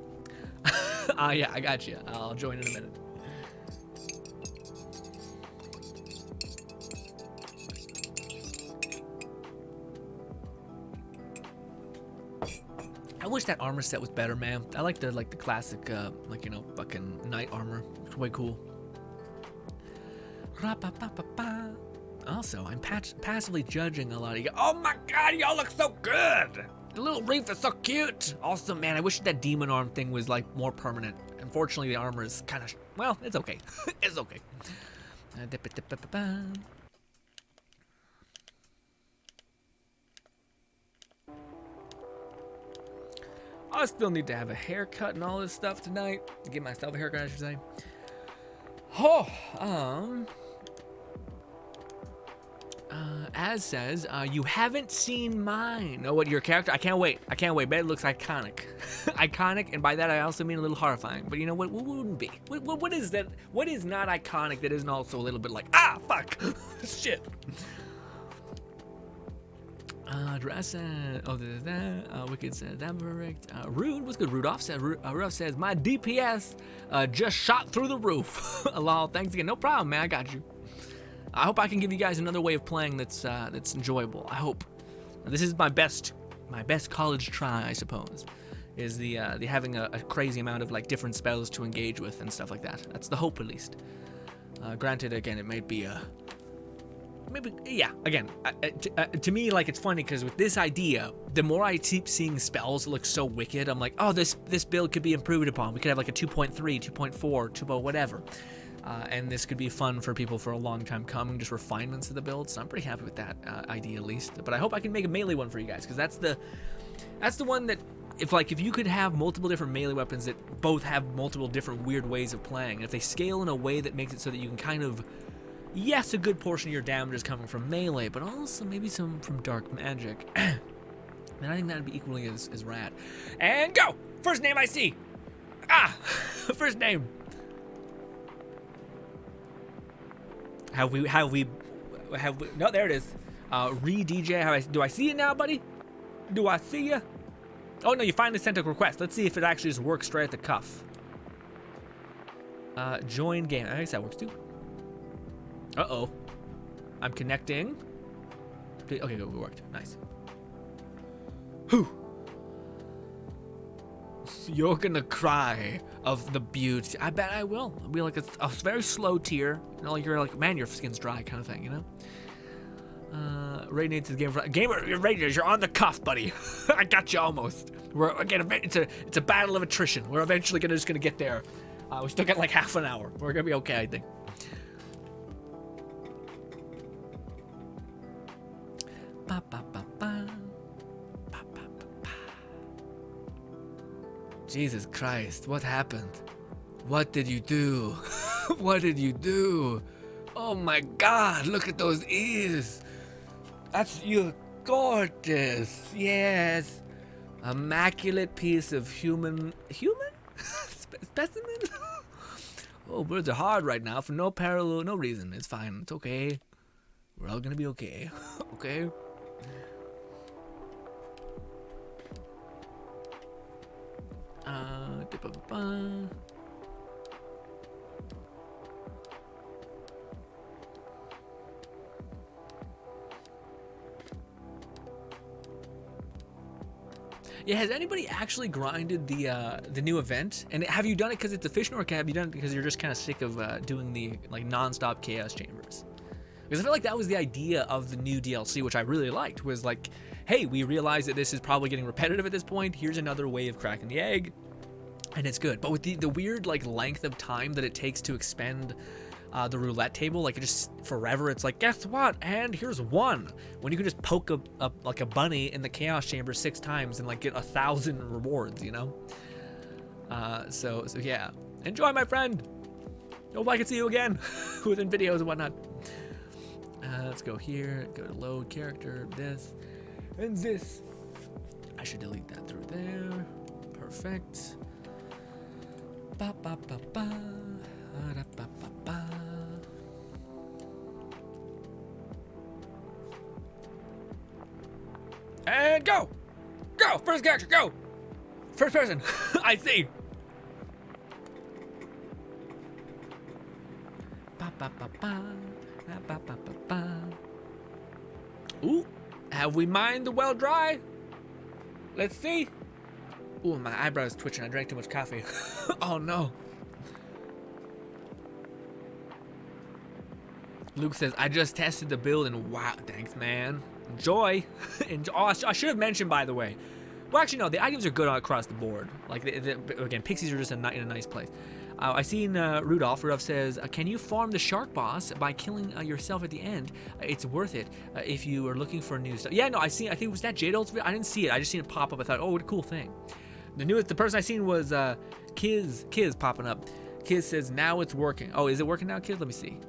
Yeah, I got you. I'll join in a minute. I wish that armor set was better, man. I like the classic, fucking knight armor. It's way cool. Also, I'm passively judging a lot of you. Oh my god, y'all look so good! The little wreath is so cute! Also, man, I wish that demon arm thing was more permanent. Unfortunately, the armor is kind of, well, it's okay. It's okay. I still need to have a haircut and all this stuff tonight. Get myself a haircut, I should say. As says, you haven't seen mine. Oh, what, your character? I can't wait. I can't wait. Bet it looks iconic. Iconic, and by that I also mean a little horrifying. But you know what? What wouldn't be? What is that? What is not iconic that isn't also a little bit fuck. Shit. Oh, there's that. Wicked says that perfect. Rude, what's good? Rudolph says, my DPS just shot through the roof. Lol, thanks again. No problem, man. I got you. I hope I can give you guys another way of playing that's enjoyable. I hope. This is my best college try, I suppose. Is the having a crazy amount of like different spells to engage with and stuff like that. That's the hope, at least. Granted, again, it might be maybe, yeah, again, to me, like, it's funny because with this idea, the more I keep seeing spells that look so wicked, I'm like, oh, this build could be improved upon. We could have like a 2.3, 2.4, 2.0, whatever. And this could be fun for people for a long time coming, just refinements of the build. So I'm pretty happy with that idea, at least. But I hope I can make a melee one for you guys, because that's the one that, if you could have multiple different melee weapons that both have multiple different weird ways of playing, and if they scale in a way that makes it so that you can kind of, yes, a good portion of your damage is coming from melee, but also maybe some from dark magic, then I think that would be equally as rad. And go! First name I see! First name! Have we, no, there it is. DJ, do I see it now, buddy? Do I see ya? Oh, no, you finally sent a request. Let's see if it actually just works straight at the cuff. Join game. I guess that works too. Uh-oh. I'm connecting. Okay, good, it worked. Nice. Whew. You're gonna cry of the beauty. I bet I will. It'll be like a very slow tear. You know, you're like, man, your skin's dry kind of thing, you know? Radiates the game. Gamer, Radiators, you're on the cuff, buddy. I got you almost. It's a battle of attrition. We're eventually just gonna get there. We still got like half an hour. We're gonna be okay, I think. Ba, ba, ba, ba. Ba, ba, ba, ba. Jesus Christ, what happened? What did you do? What did you do? Oh my God, look at those ears. You're gorgeous. Yes. Immaculate piece of human specimen? Oh, birds are hard right now for no reason. It's fine. It's okay. We're all gonna be okay. Okay? Yeah, has anybody actually grinded the new event? And have you done it because it's efficient, or have you done it because you're just kind of sick of doing the like non-stop chaos chambers? Because I feel like that was the idea of the new DLC, which I really liked, was like, hey, we realize that this is probably getting repetitive at this point. Here's another way of cracking the egg, and it's good. But with the weird like length of time that it takes to expend the roulette table, like it just forever, it's like, guess what? And here's one. When you can just poke like a bunny in the chaos chamber 6 times and like get 1,000 rewards, you know? So yeah. Enjoy, my friend. Hope I can see you again within videos and whatnot. Let's go here, go to load character, this, and this. I should delete that through there. Perfect. Ba ba ba ba. Ba ba ba ba. And go! Go! First character, go! First person. I see. Ba ba ba ba. Ba ba ba ba. Ooh, have we mined the well dry? Let's see. Ooh, my eyebrows twitching. I drank too much coffee. Oh no. Luke says, I just tested the build and wow, thanks, man. Enjoy. Oh, I should have mentioned, by the way. Well, actually, no, the items are good across the board. Like, again, pixies are just in a nice place. I seen Rudolph. Rudolph says, can you farm the shark boss by killing yourself at the end? It's worth it if you are looking for new stuff. Yeah, no, I think it was that Jade Ultimate. I didn't see it. I just seen it pop up. I thought, oh, what a cool thing. The person I seen was Kiz popping up. Kiz says, now it's working. Oh, is it working now, Kiz? Let me see.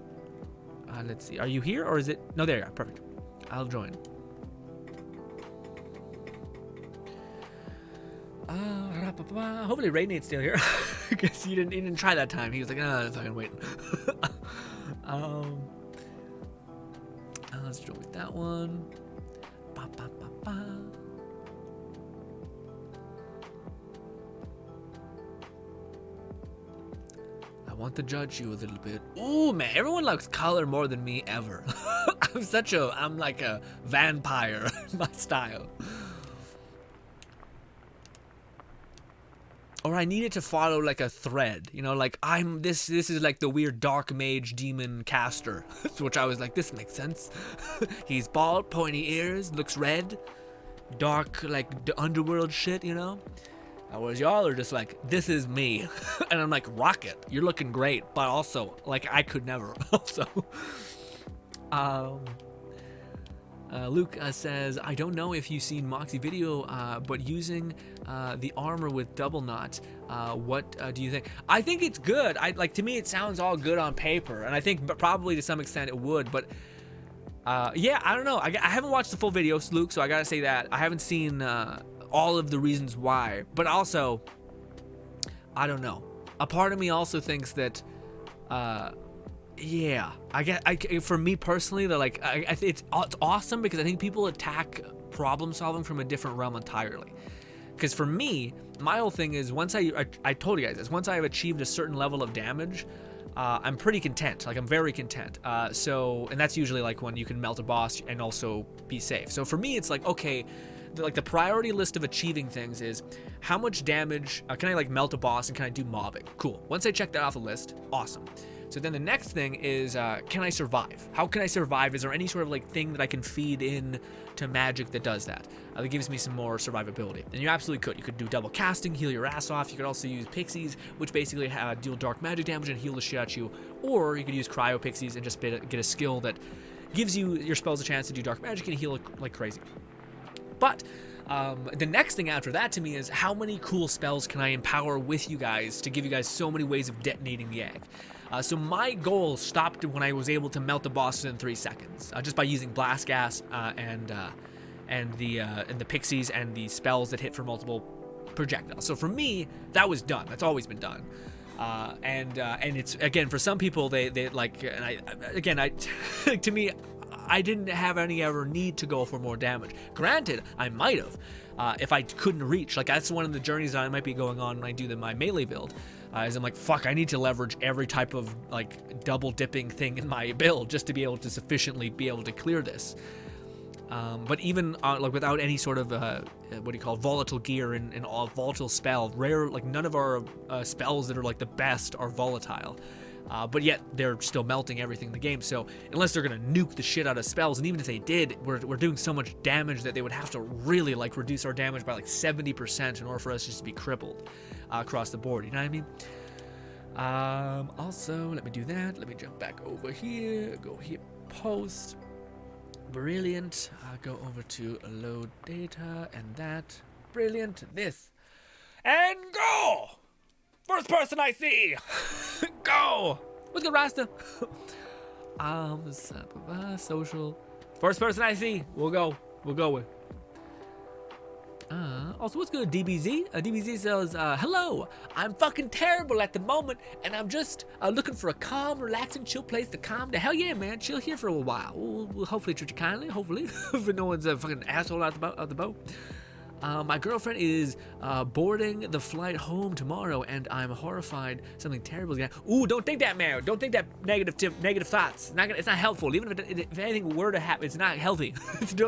Let's see. Are you here or is it? No, there you are. Perfect. I'll join. Hopefully Raynate's still here. Because he didn't try that time. He was like, oh, fucking waiting. Let's go with that one. I want to judge you a little bit. Ooh, man, everyone likes color more than me ever. I'm like a vampire in my style. Or I need it to follow like a thread, you know, like this is like the weird dark mage demon caster, which I was like, this makes sense. He's bald, pointy ears, looks red, dark, like underworld shit, you know. Whereas y'all are just like, this is me. And I'm like, Rocket, you're looking great, but also, like, I could never. Also, Luke says, I don't know if you've seen Moxie video, but using the armor with double knot, what do you think? I think it's good. To me, it sounds all good on paper, and I think probably to some extent it would, but yeah, I don't know. I haven't watched the full video, Luke, so I gotta say that. I haven't seen all of the reasons why, but also, I don't know. A part of me also thinks that, yeah, for me personally, they're like, it's awesome because I think people attack problem solving from a different realm entirely. Because for me, my whole thing is once I told you guys this, once I have achieved a certain level of damage, I'm pretty content. Like, I'm very content. And that's usually like when you can melt a boss and also be safe. So for me, it's like, okay, the priority list of achieving things is how much damage can I like melt a boss and can I do mobbing? Cool. Once I check that off the list, awesome. So then the next thing is, can I survive? How can I survive? Is there any sort of like thing that I can feed in to magic that does that? That gives me some more survivability. And you absolutely could. You could do double casting, heal your ass off. You could also use pixies, which basically deal dark magic damage and heal the shit at you. Or you could use cryo pixies and just get a skill that gives you your spells a chance to do dark magic and heal like crazy. But the next thing after that to me is how many cool spells can I empower with you guys to give you guys so many ways of detonating the egg. So my goal stopped when I was able to melt the bosses in 3 seconds, just by using blast gas and the pixies and the spells that hit for multiple projectiles. So for me, that was done. That's always been done. And it's, again, for some people they like, and to me, I didn't have any ever need to go for more damage. Granted, I might have if I couldn't reach. Like, that's one of the journeys that I might be going on when I do my melee build. Is I'm like, fuck, I need to leverage every type of like double dipping thing in my build just to be able to sufficiently be able to clear this. But even like without any sort of what do you call volatile gear and all volatile spell, like none of our spells that are like the best are volatile. But yet they're still melting everything in the game. So unless they're gonna nuke the shit out of spells, and even if they did, we're doing so much damage that they would have to really like reduce our damage by like 70% in order for us just to be crippled across the board. You know what I mean? Also, let me do that. Let me jump back over here. Go here. Post. Brilliant. Go over to load data and that. Brilliant. This. And go! First person I see! Go! What's good, Rasta? Social. First person I see. We'll go with. Also, what's good, DBZ? DBZ says, hello, I'm fucking terrible at the moment, and I'm just looking for a calm, relaxing, chill place to calm the hell yeah, man. Chill here for a while. We'll hopefully treat you kindly, hopefully. If no one's a fucking asshole out the boat. My girlfriend is boarding the flight home tomorrow, and I'm horrified something terrible is gonna. Ooh, don't think that, man. Don't think that negative thoughts. It's not helpful. Even if anything were to happen, it's not healthy. If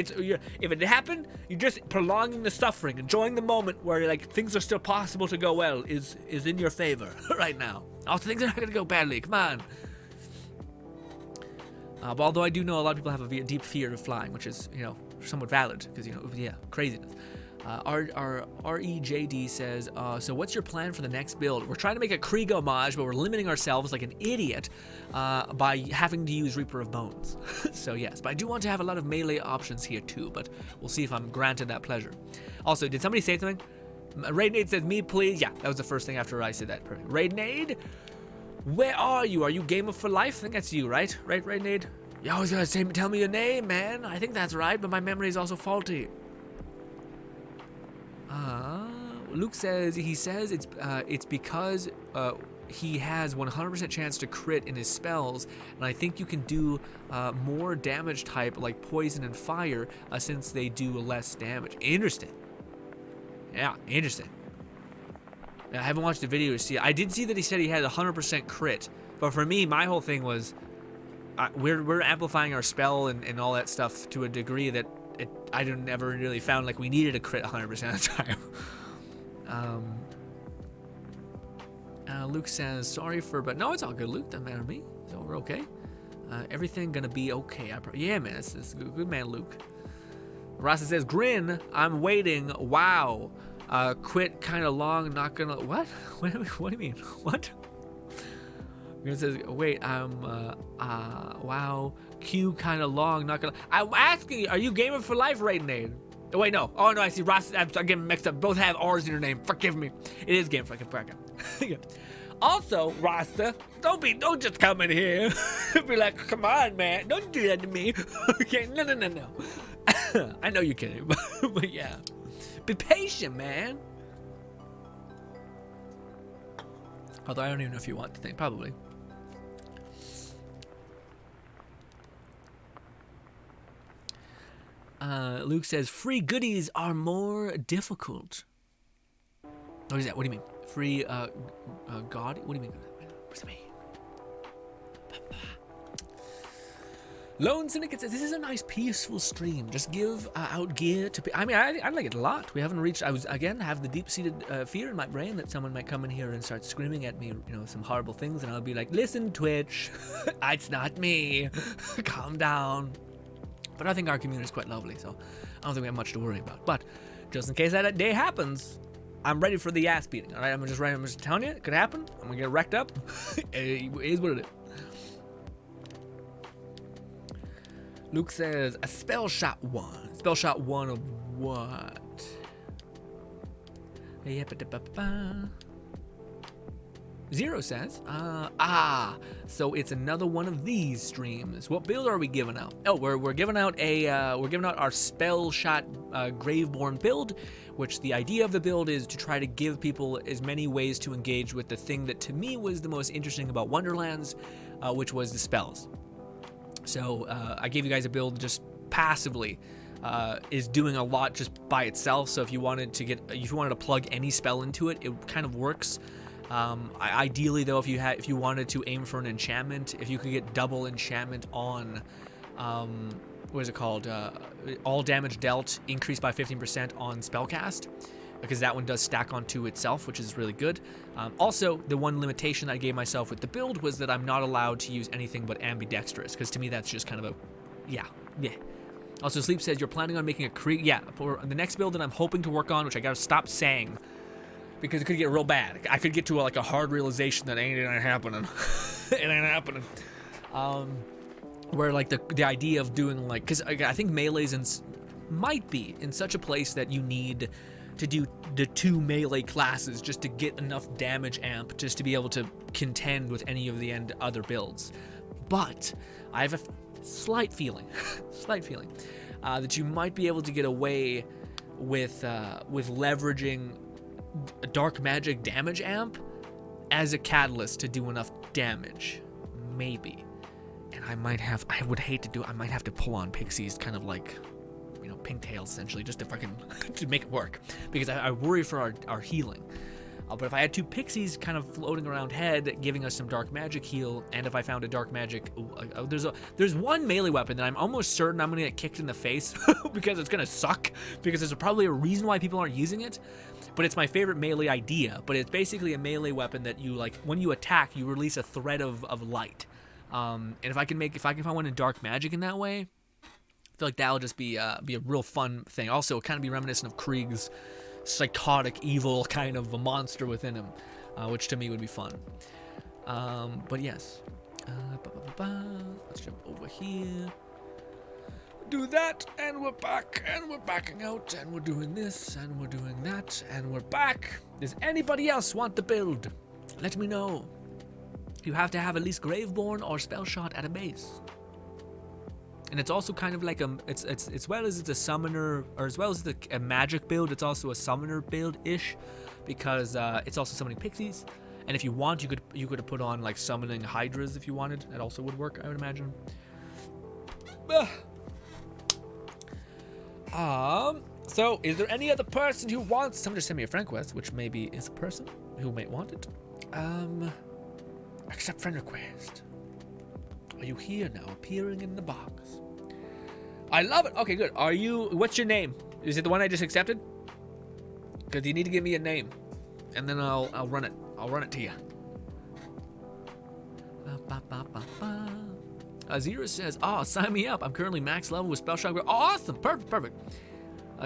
it happened, you're just prolonging the suffering, enjoying the moment where like things are still possible to go well is in your favor right now. Also, things are not gonna go badly. Come on. But although I do know a lot of people have a deep fear of flying, which is, somewhat valid, because, craziness. REJD says, so what's your plan for the next build? We're trying to make a Krieg homage, but we're limiting ourselves like an idiot by having to use Reaper of Bones. So yes, but I do want to have a lot of melee options here too, but we'll see if I'm granted that pleasure. Also, did somebody say something? Raidnade says, me please. Yeah, that was the first thing after I said that. Perfect. Raidnade? Where are you? Are you Gamer for Life? I think that's you, right? Right, Nade? You always gotta tell me your name, man. I think that's right, but my memory is also faulty. Luke says, it's because he has 100% chance to crit in his spells, and I think you can do more damage type like poison and fire since they do less damage. Interesting. Yeah, interesting. I haven't watched the video to see it. I did see that he said he had 100% crit, but for me, my whole thing was we're amplifying our spell and all that stuff to a degree that I never really found like we needed a crit 100% of the time. Luke says, sorry for, but no, it's all good, Luke. Doesn't matter to me. So we're okay. Everything gonna be okay. Yeah, man, it's good man, Luke. Rasta says, Grinn, I'm waiting. Wow. Quit kind of long, not gonna, what? What do you mean? What? Grinn says, wait, wow. Q kind of long, not gonna, I'm asking you, are you gamer for life, Raiden? Oh, wait, no. Oh, no, I see. Rasta, I'm getting mixed up. Both have R's in your name. Forgive me. It is game for yeah. Also, Rasta, don't just come in here. Be like, come on, man. Don't do that to me. Okay, no. I know you're kidding, but yeah. Be patient, man. Although I don't even know if you want to think. Probably. Luke says, free goodies are more difficult. What is that? What do you mean? Free, God? What do you mean? What does it mean? Lone Syndicate says, this is a nice peaceful stream. Just give out gear to I mean, I like it a lot. We haven't reached, I was, again, have the deep-seated fear in my brain that someone might come in here and start screaming at me, you know, some horrible things, and I'll be like, listen, Twitch, it's not me. Calm down. But I think our community is quite lovely, so I don't think we have much to worry about. But just in case that day happens, I'm ready for the ass beating. All right, I'm just telling you, it could happen. I'm gonna get wrecked up. It is what it is. Luke says a spell shot one. Spell shot one of what? Zero says, so it's another one of these streams. What build are we giving out? Oh, we're giving out our spell shot Graveborn build, which the idea of the build is to try to give people as many ways to engage with the thing that to me was the most interesting about Wonderlands, which was the spells. So I gave you guys a build just passively. Is doing a lot just by itself. So if you wanted to plug any spell into it, it kind of works. Ideally though, if you wanted to aim for an enchantment, if you could get double enchantment on, what is it called? All damage dealt increased by 15% on spellcast, because that one does stack onto itself, which is really good. Also, the one limitation I gave myself with the build was that I'm not allowed to use anything but ambidextrous, because to me that's just kind of a, yeah. Also, Sleep says you're planning on making a yeah, for the next build that I'm hoping to work on, which I gotta stop saying, because it could get real bad. I could get to a hard realization that ain't happening. It ain't happening. Where like the idea of doing because I think melees might be in such a place that you need to do the 2 melee classes just to get enough damage amp just to be able to contend with any of the other builds. But I have a slight feeling that you might be able to get away with leveraging a dark magic damage amp as a catalyst to do enough damage, maybe. And I might have to pull on pixies, kind of like, you know, pigtails essentially, just to fucking to make it work, because I worry for our healing. But if I had 2 pixies kind of floating around head, giving us some dark magic heal, and if I found a dark magic, there's one melee weapon that I'm almost certain I'm gonna get kicked in the face because it's gonna suck, because there's probably a reason why people aren't using it. But it's my favorite melee idea. But it's basically a melee weapon that you when you attack, you release a thread of light. And if I can find one in dark magic in that way, I feel like that'll just be a real fun thing. Also, kind of be reminiscent of Krieg's psychotic, evil kind of a monster within him, which to me would be fun. But yes, let's jump over here. Do that, and we're back, and we're backing out, and we're doing this, and we're doing that, and we're back. Does anybody else want the build? Let me know. You have to have at least Graveborn or Spell Shot at a base. And it's also kind of like it's as well as it's a summoner, or as well as it's a magic build, it's also a summoner build-ish, because it's also summoning pixies, And if you want, you could have put on like summoning hydras if you wanted. That also would work, I would imagine. So is there any other person who wants? Someone just sent me a friend request, which maybe is a person who might want it. Accept friend request. Are you here now, appearing in the box? I love it. Okay, good. Are you? What's your name? Is it the one I just accepted? Because you need to give me a name, and then I'll run it. I'll run it to you. Azira says, sign me up. I'm currently max level with Spell Shock. Awesome. Perfect.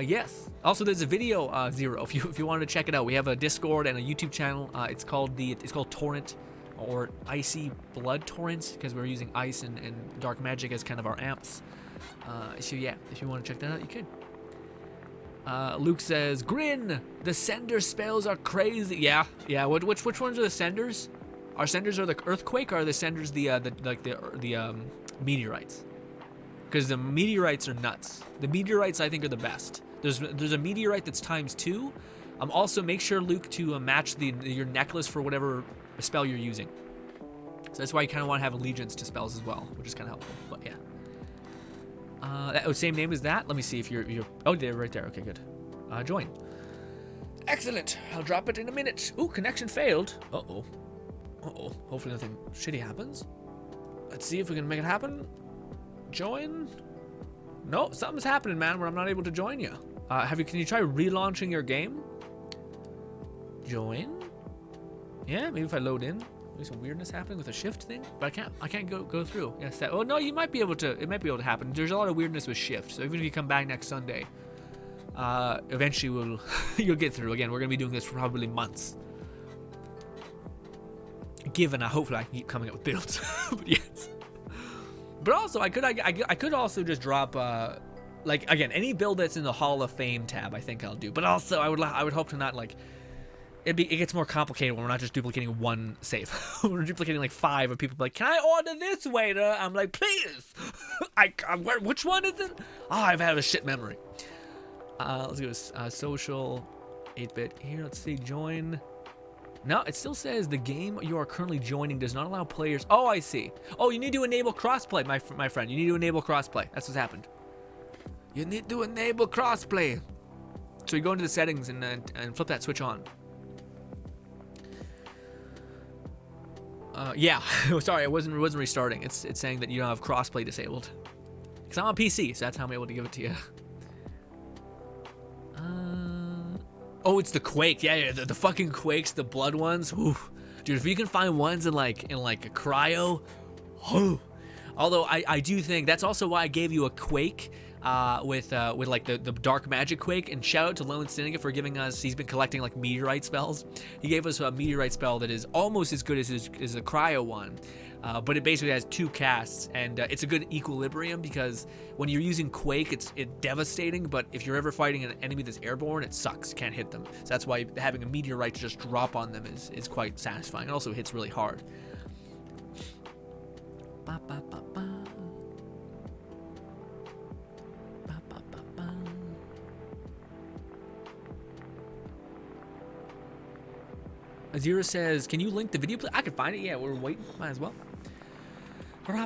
Yes. Also, there's a video, Zero, if you wanted to check it out. We have a Discord and a YouTube channel. It's called Torrent, or Icy Blood Torrent, because we're using ice and dark magic as kind of our amps. So yeah, if you want to check that out, you can. Luke says, Grinn, the sender spells are crazy. Yeah. Which ones are the senders? Our senders are the earthquake, or are the senders the meteorites? Because the meteorites are nuts. The meteorites, I think, are the best. There's a meteorite that's ×2. Also, make sure, Luke, to match your necklace for whatever spell you're using. So that's why you kind of want to have allegiance to spells as well, which is kind of helpful. But yeah. Same name as that. Let me see if you're. Oh, they're right there. Okay, good. Join. Excellent. I'll drop it in a minute. Ooh, connection failed. Uh-oh. Hopefully nothing shitty happens. Let's see if we can make it happen. Join. No, something's happening, man, where I'm not able to join you. Can you try relaunching your game? Join. Yeah, maybe if I load in. Maybe some weirdness happening with a shift thing, but I can't go through. Yes. Oh no, you might be able to. It might be able to happen. There's a lot of weirdness with shift, so even if you come back next Sunday, eventually you'll get through. Again, we're gonna be doing this for probably months. Given, hopefully I can keep coming up with builds. But yes. But also, I could also just drop like, again, any build that's in the Hall of Fame tab. I think I'll do. But also, I would hope to not like. It gets more complicated when we're not just duplicating one save. We're duplicating like 5, and people are like, "Can I order this, waiter?" I'm like, "Please." Which one is it? I've had a shit memory. Let's go to social 8-bit here. Let's see, join. No, it still says the game you are currently joining does not allow players. Oh, I see. Oh, you need to enable crossplay, my friend. You need to enable crossplay. That's what's happened. You need to enable crossplay. So you go into the settings and flip that switch on. Yeah. Sorry, it wasn't restarting. It's saying that you don't have crossplay disabled. Because I'm on PC, so that's how I'm able to give it to you. Oh, it's the Quake. Yeah, the fucking Quakes, the blood ones. Oof. Dude, if you can find ones in like a cryo. Oof. Although I do think that's also why I gave you a Quake with like the dark magic Quake. And shout out to Lone Syndicate for giving us. He's been collecting like meteorite spells. He gave us a meteorite spell that is almost as good as a cryo one. But it basically has 2 casts, and it's a good equilibrium, because when you're using Quake, it's devastating, but if you're ever fighting an enemy that's airborne, it sucks. You can't hit them. So that's why having a meteorite to just drop on them is quite satisfying. It also hits really hard. Ba, ba, ba, ba. Ba, ba, ba, ba. Azira says, can you link the video? I can find it. Yeah, we're waiting. Might as well. Where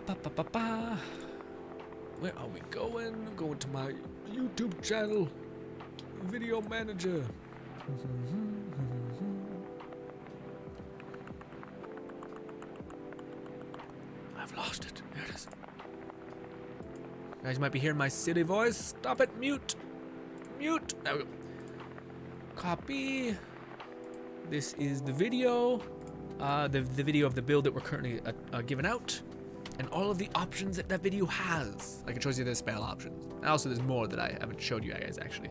are we going? I'm going to my YouTube channel. Video manager. I've lost it. There it is. You guys might be hearing my silly voice. Stop it. Mute. There we go. Copy. This is the video. The video of the build that we're currently giving out. And all of the options that video has. Like, it shows you the spell options. And also there's more that I haven't showed you guys, actually.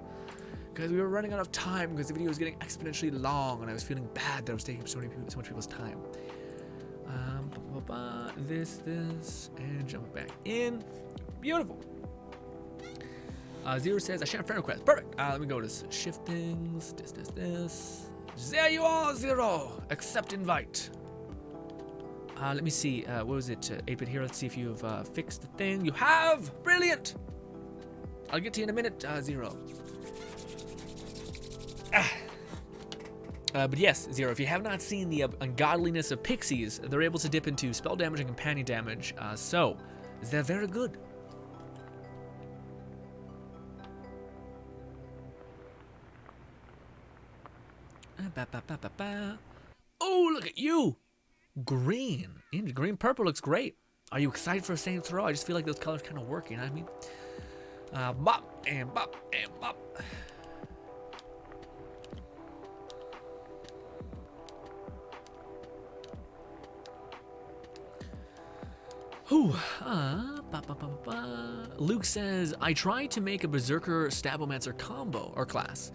Because we were running out of time, because the video was getting exponentially long, and I was feeling bad that I was taking so much people's time. This, and jump back in. Beautiful. Zero says, I share a friend request. Perfect. Let me go to shiftings. This. There you are, Zero. Accept invite. Let me see. What was it? 8-bit here. Let's see if you've fixed the thing. You have. Brilliant. I'll get to you in a minute. Zero. But yes, Zero, if you have not seen the ungodliness of pixies, they're able to dip into spell damage and companion damage, so they're very good. Oh, look at you! Green. Green purple looks great. Are you excited for a Saints Row? I just feel like those colors kind of work, you know what I mean? Bop and bop and bop. Ooh, Luke says, I tried to make a Berserker Stabomancer combo, or class,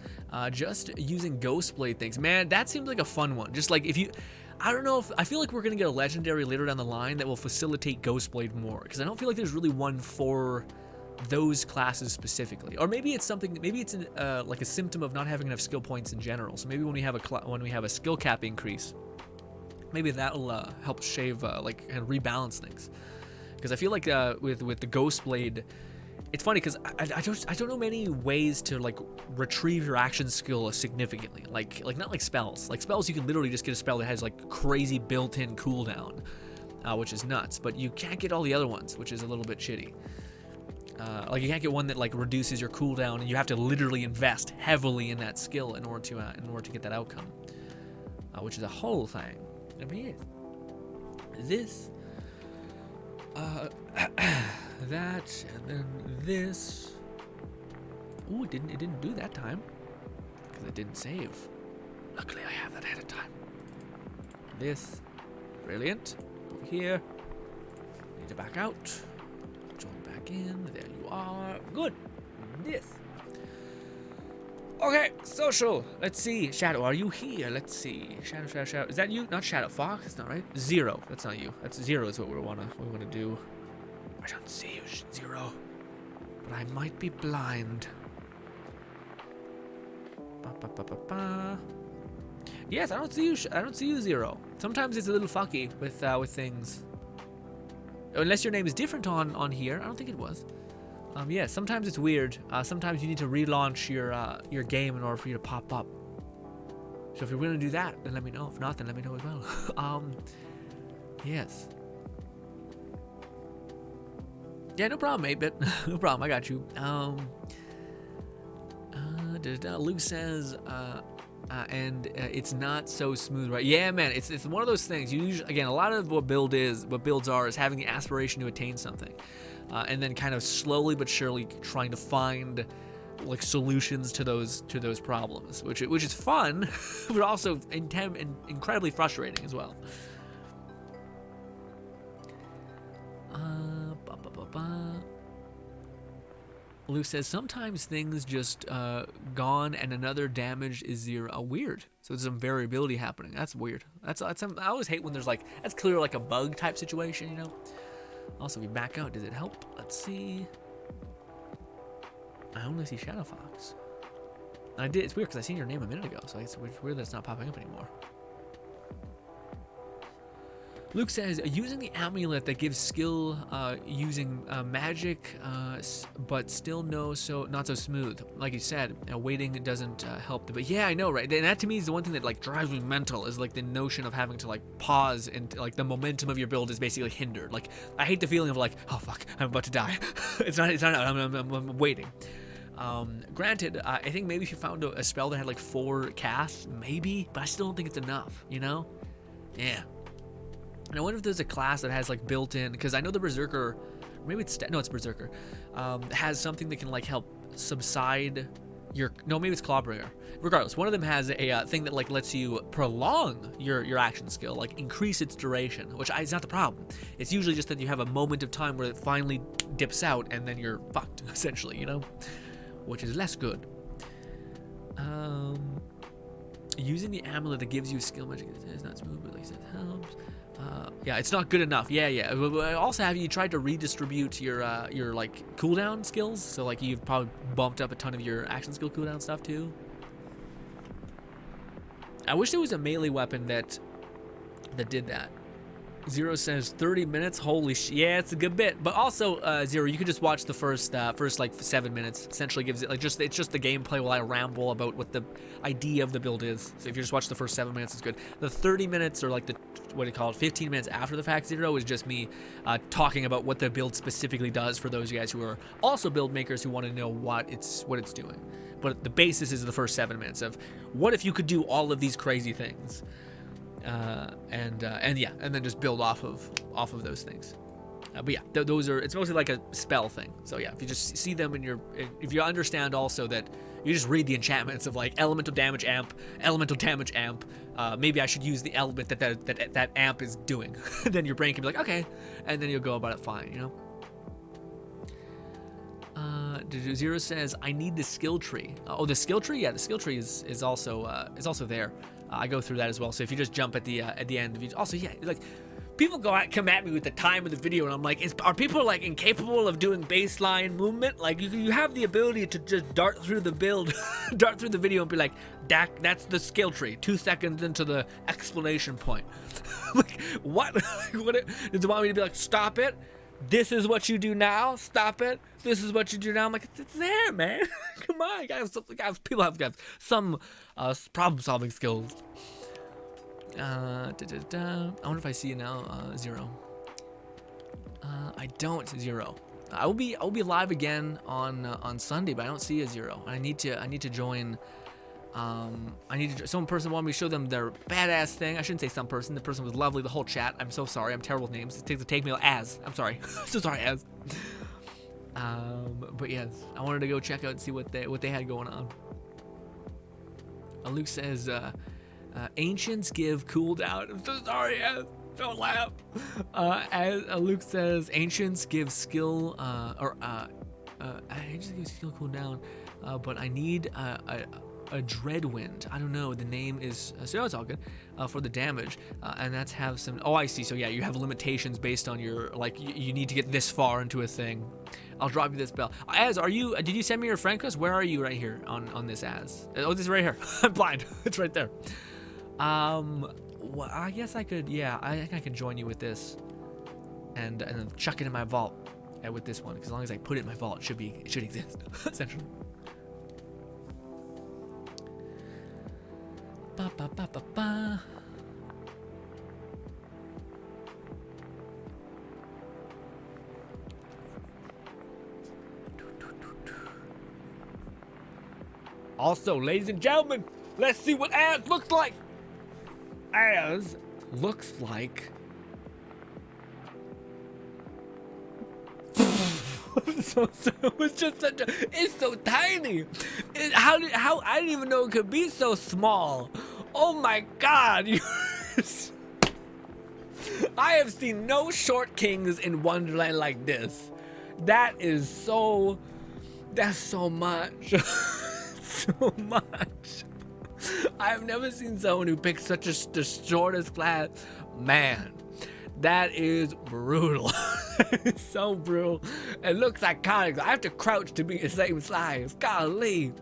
just using Ghost Blade things. Man, that seems like a fun one. Just like if you, I don't know if, I feel like we're going to get a legendary later down the line that will facilitate Ghost Blade more, because I don't feel like there's really one for those classes specifically. Or maybe it's something, maybe it's like a symptom of not having enough skill points in general. So maybe when we have a skill cap increase, maybe that'll help shave, like, and rebalance things. Because I feel like with the Ghost Blade, it's funny because I don't know many ways to like retrieve your action skill significantly. Like not like spells. Like spells, you can literally just get a spell that has like crazy built-in cooldown, which is nuts. But you can't get all the other ones, which is a little bit shitty. Like you can't get one that like reduces your cooldown, and you have to literally invest heavily in that skill in order to get that outcome, which is a whole thing. I mean, this. That, and then this. Ooh, it didn't do that time because it didn't save. Luckily, I have that ahead of time. This, brilliant. Over here. Need to back out. Join back in. There you are. Good. This. Okay, social. Let's see. Shadow, are you here? Let's see. Shadow. Is that you? Not Shadow. Fox? That's not right. Zero. That's not you. That's Zero is what we wanna do. I don't see you, Zero. But I might be blind. Yes, I don't see you. I don't see you, Zero. Sometimes it's a little fucky with things. Unless your name is different on here. I don't think it was. Yeah, sometimes it's weird. Sometimes you need to relaunch your game in order for you to pop up. So if you're willing to do that, then let me know. If not, then let me know as well. Yes. Yeah, no problem, 8-bit. No problem, I got you. Luke says, and it's not so smooth, right? Yeah, man, it's one of those things. You usually, again, a lot of what builds are is having the aspiration to attain something. And then kind of slowly but surely trying to find like solutions to those problems, which is fun, but also incredibly frustrating as well. Luke says sometimes things just gone and another damage is 0. Weird. So there's some variability happening. That's weird. That's I always hate when there's like that's clearly like a bug type situation, you know. Also, if we back out, does it help? Let's see. I only see Shadow Fox. And it's weird because I seen your name a minute ago, so it's weird that it's not popping up anymore. Luke says, using the amulet that gives skill using magic, but still not so smooth. Like you said, waiting doesn't help. But yeah, I know, right? And that to me is the one thing that like drives me mental is like the notion of having to like pause and like the momentum of your build is basically hindered. Like I hate the feeling of like, oh fuck, I'm about to die. it's not. I'm waiting. Granted, I think maybe if you found a spell that had like 4 casts, maybe, but I still don't think it's enough. You know? Yeah. And I wonder if there's a class that has like built-in, because I know the Berserker, maybe it's Berserker, has something that can like help subside your, no, maybe it's Clawbringer. Regardless, one of them has a thing that like lets you prolong your action skill, like increase its duration, which is not the problem. It's usually just that you have a moment of time where it finally dips out and then you're fucked, essentially, you know? Which is less good. Using the amulet that gives you skill magic is not smooth, but like I said, helps. Yeah, it's not good enough. Yeah. Also, have you tried to redistribute your like cooldown skills? So like you've probably bumped up a ton of your action skill cooldown stuff too. I wish there was a melee weapon that did that. Zero says 30 minutes. Holy yeah, it's a good bit. But also, Zero, you could just watch the first like 7 minutes. Essentially gives it like it's just the gameplay while I ramble about what the idea of the build is. So if you just watch the first 7 minutes, it's good. The 30 minutes or like the what do you call it, 15 minutes after the fact, Zero, is just me talking about what the build specifically does for those guys who are also build makers who want to know what it's doing. But the basis is the first 7 minutes of what if you could do all of these crazy things. And yeah, and then just build off of those things. But yeah, those are, it's mostly like a spell thing. So yeah, if you just see them if you understand also that you just read the enchantments of like elemental damage amp, maybe I should use the element that amp is doing. Then your brain can be like, okay, and then you'll go about it fine, you know. Zero says I need the skill tree. Oh, the skill tree? Yeah, the skill tree is also there. I go through that as well. So if you just jump at the end of each, also yeah, like people come at me with the time of the video, and I'm like, are people like incapable of doing baseline movement? Like you have the ability to just dart through the video and be like, that's the skill tree. 2 seconds into the explanation point. Like what? Does it want me to be like, stop it? This is what you do now. Stop it. This is what you do now. I'm like, it's there, man. Come on, guys. People have got some problem-solving skills. I wonder if I see you now, Zero. I don't, Zero. I will be live again on Sunday, but I don't see a Zero. I need to join. Some person wanted me to show them their badass thing. I shouldn't say some person. The person was lovely. The whole chat. I'm so sorry. I'm terrible with names. It takes to take me as. I'm sorry. So sorry, as. But yes, I wanted to go check out and see what they had going on. Luke says, ancients give cooldown. I'm so sorry, as. Don't laugh. As Luke says, ancients give skill, ancients give skill cooldown, but I need a Dreadwind. I don't know. The name is so it's all good for the damage, and that's have some. Oh, I see. So yeah, you have limitations based on your like. You need to get this far into a thing. I'll drop you this bell. Az, are you? Did you send me your friend request? Where are you right here on this Az? Oh, this is right here. I'm blind. It's right there. Well, I guess I could. Yeah, I think I could join you with this, and then chuck it in my vault with this one. Because as long as I put it in my vault, it should exist essentially. Ba, ba, ba, ba, ba. Also, ladies and gentlemen, let's see what Az looks like. Az looks like it's just it's so tiny. How I didn't even know it could be so small. Oh my God! I have seen no short kings in Wonderland like this. That's so much. So much. I've never seen someone who picks such the shortest class. Man, that is brutal. It's so brutal. It looks iconic. I have to crouch to be the same size. Golly.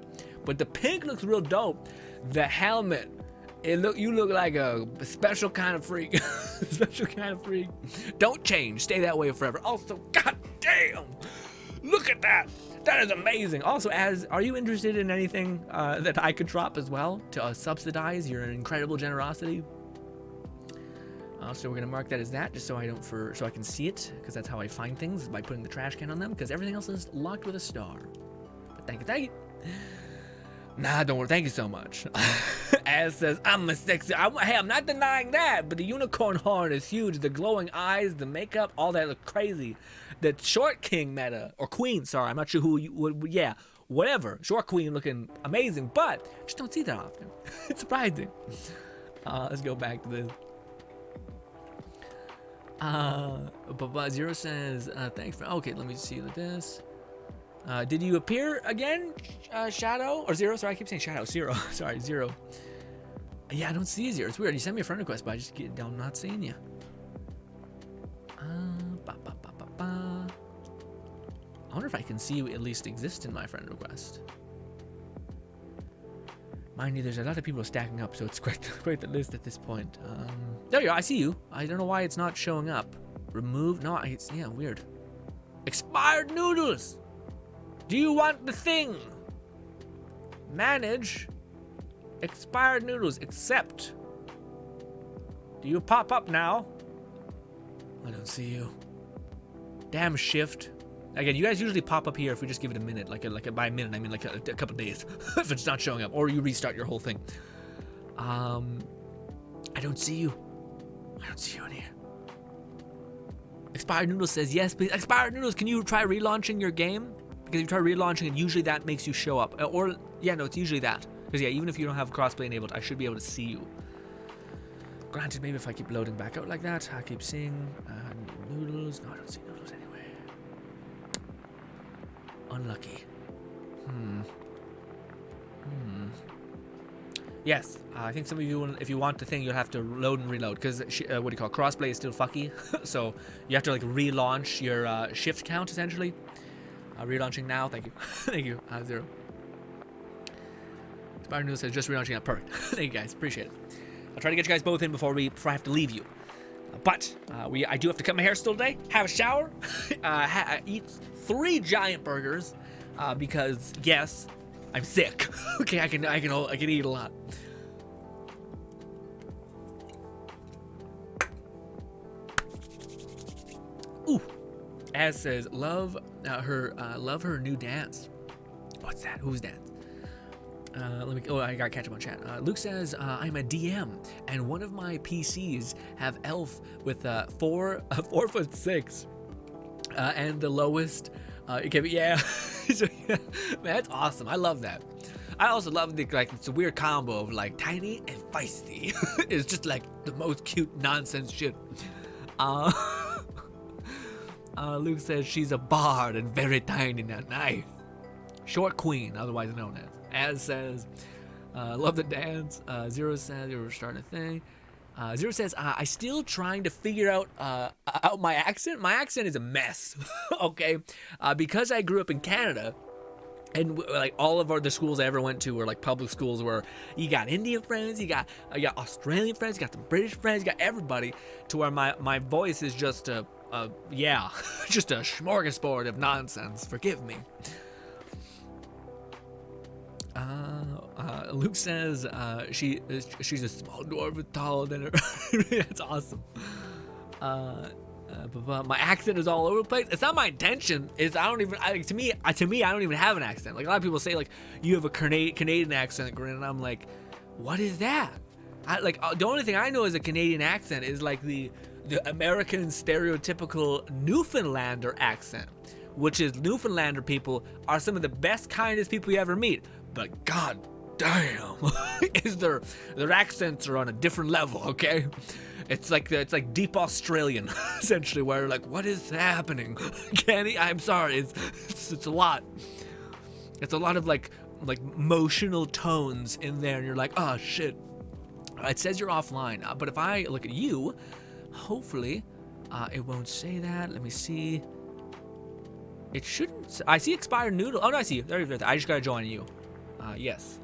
But the pink looks real dope. The helmet, you look like a special kind of freak. Special kind of freak. Don't change. Stay that way forever. Also, god damn. Look at that. That is amazing. Also, are you interested in anything that I could drop as well to subsidize your incredible generosity? So we're gonna mark that as that, just so I can see it, because that's how I find things, by putting the trash can on them, because everything else is locked with a star. But thank you. Nah, don't worry. Thank you so much. Az says, I'm a sexy. Hey, I'm not denying that, but the unicorn horn is huge. The glowing eyes, the makeup, all that look crazy. The short king meta, or queen, sorry, I'm not sure who you would, yeah, whatever. Short queen looking amazing, but just don't see that often. It's surprising. Let's go back to this. But Zero says, thanks for, okay, let me see this. Did you appear again, Shadow? Or Zero? Sorry, I keep saying Shadow. Zero. Sorry, Zero. Yeah, I don't see Zero. It's weird. You sent me a friend request, but I'm not seeing you. I wonder if I can see you at least exist in my friend request. Mind you, there's a lot of people stacking up, so it's quite the list at this point. There you are. I see you. I don't know why it's not showing up. Remove? No, it's yeah, weird. Expired noodles. Do you want the thing? Manage. Expired noodles. Accept. Do you pop up now? I don't see you. Damn shift. Again, you guys usually pop up here if we just give it a minute. Like by a minute, I mean like a couple days. If it's not showing up, or you restart your whole thing. I don't see you. I don't see you in here. Expired Noodles says yes, please. Expired Noodles, can you try relaunching your game? Because if you try relaunching it, usually that makes you show up. Or yeah, no, it's usually that. Because yeah, even if you don't have crossplay enabled, I should be able to see you. Granted, maybe if I keep loading back out like that, I keep seeing noodles. No, I don't see noodles anyway. Unlucky. Yes, I think some of you, if you want the thing, you'll have to load and reload because what do you call it? Crossplay is still fucky, so you have to like relaunch your shift count essentially. Relaunching now, thank you, thank you. 0. Spider News says just relaunching up, perfect. Thank you guys, appreciate it. I'll try to get you guys both in before I have to leave you. But I do have to cut my hair still today. Have a shower, eat 3 giant burgers because yes. I'm sick. Okay, I can eat a lot. Ooh, Az says love her new dance. What's that? Whose dance? I gotta catch up on chat. Luke says I'm a DM and one of my PCs have elf with 4'6", and the lowest. It can be, yeah. So, yeah. Man, that's awesome. I love that. I also love it's a weird combo of like tiny and feisty. It's just like the most cute nonsense shit. Luke says she's a bard and very tiny now. Nice. Short queen, otherwise known as. Az says, love the dance. 0 says you're starting a thing. 0 says, I still trying to figure out my accent. My accent is a mess, okay? Because I grew up in Canada, and like all of the schools I ever went to were like public schools where you got Indian friends, you got Australian friends, you got the British friends, you got everybody, to where my voice is just just a smorgasbord of nonsense. Forgive me. Luke says she's a small dwarf but taller than her. That's awesome. My accent is all over the place. It's not my intention. To me I don't even have an accent. Like a lot of people say like you have a Canadian accent, Grinn, and I'm like, what is that? The only thing I know is a Canadian accent is like the American stereotypical Newfoundlander accent, which is Newfoundlander people are some of the best, kindest people you ever meet. But god damn, is their accents are on a different level, okay? It's like deep Australian, essentially, where you're like, what is happening? I'm sorry, it's a lot. It's a lot of like emotional tones in there, and you're like, oh shit. It says you're offline, but if I look at you, hopefully, it won't say that. Let me see. It shouldn't. I see expired noodle. Oh no, I see you. There you go. I just gotta join you. Yes.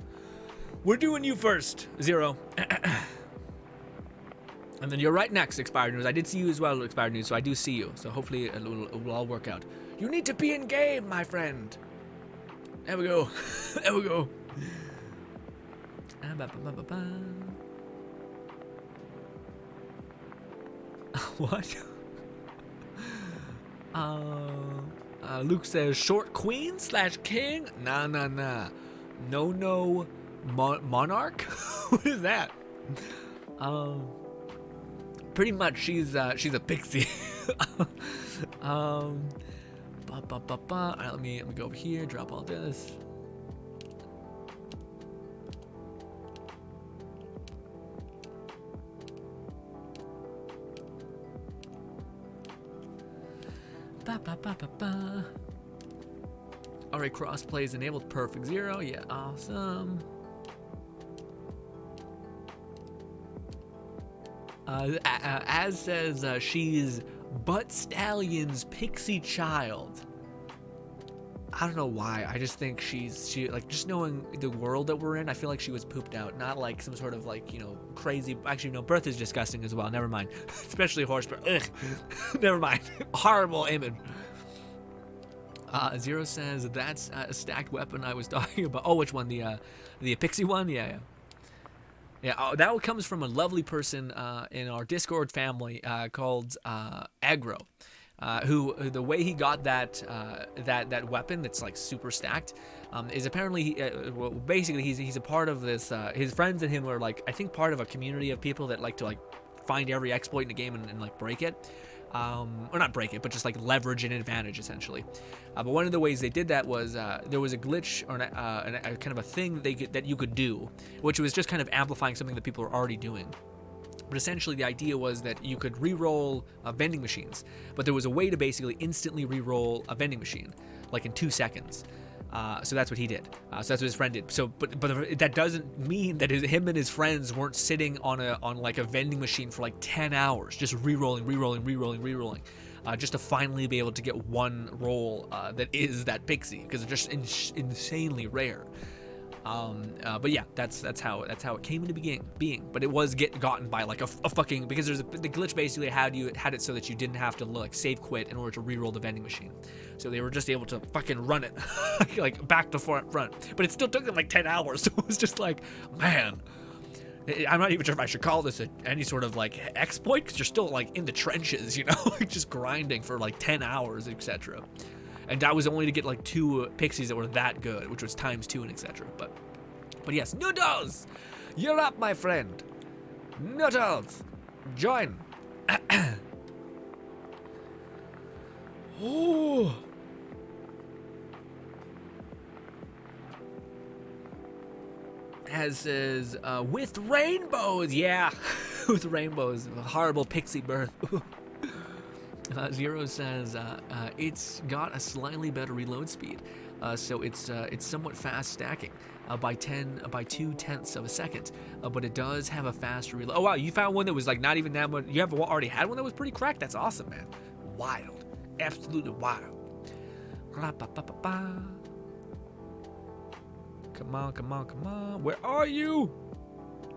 We're doing you first, 0. And then you're right next, expired news. I did see you as well, expired news, so I do see you. So hopefully it will all work out. You need to be in game, my friend. There we go. There we go. What? Luke says short queen / king. Nah. No. Monarch. What is that? Pretty much she's a pixie. All right, let me go over here, drop all this. Alright, crossplay is enabled. Perfect. 0. Yeah, awesome. Az says she's Butt Stallion's pixie child. I don't know why. I just think she like, just knowing the world that we're in, I feel like she was pooped out. Not like some sort of like, you know, crazy. Actually, no, birth is disgusting as well. Never mind. Especially horse birth. Ugh. Never mind. Horrible image. Zero says that's a stacked weapon I was talking about. Oh, which one? The pixie one? Yeah. Yeah, that comes from a lovely person in our Discord family called Aggro. Who the way he got that weapon that's like super stacked is apparently well, basically he's a part of this. His friends and him are like, I think, part of a community of people that like to like find every exploit in the game and like break it, or not break it, but just like leverage an advantage essentially. But one of the ways they did that was there was a glitch or a kind of a thing that you could do, which was just kind of amplifying something that people were already doing. But essentially the idea was that you could re-roll vending machines, but there was a way to basically instantly re-roll a vending machine, like in 2 seconds. So that's what he did. So that's what his friend did. So, but that doesn't mean that him and his friends weren't sitting on like a vending machine for like 10 hours, just re-rolling, just to finally be able to get one roll that is that pixie, because they're just insanely rare. But yeah, that's how it came into being. But it was gotten by like a fucking, because the glitch basically had it so that you didn't have to like save quit in order to re-roll the vending machine. So they were just able to fucking run it like back to front. But it still took them like 10 hours. So it was just like, man, I'm not even sure if I should call this any sort of like exploit, because you're still like in the trenches, you know, like just grinding for like 10 hours, etc. And that was only to get like 2 pixies that were that good, which was ×2 and etc. But yes, Noodles, you're up, my friend. Noodles, join. Oh. As says, with rainbows, yeah, with rainbows, horrible pixie birth. Zero says it's got a slightly better reload speed, so it's somewhat fast stacking by 2/10 of a second, but it does have a faster reload. Oh wow, you found one that was like not even that much. You have already had one that was pretty cracked. That's awesome, man. Wild, absolutely wild. Come on. Where are you?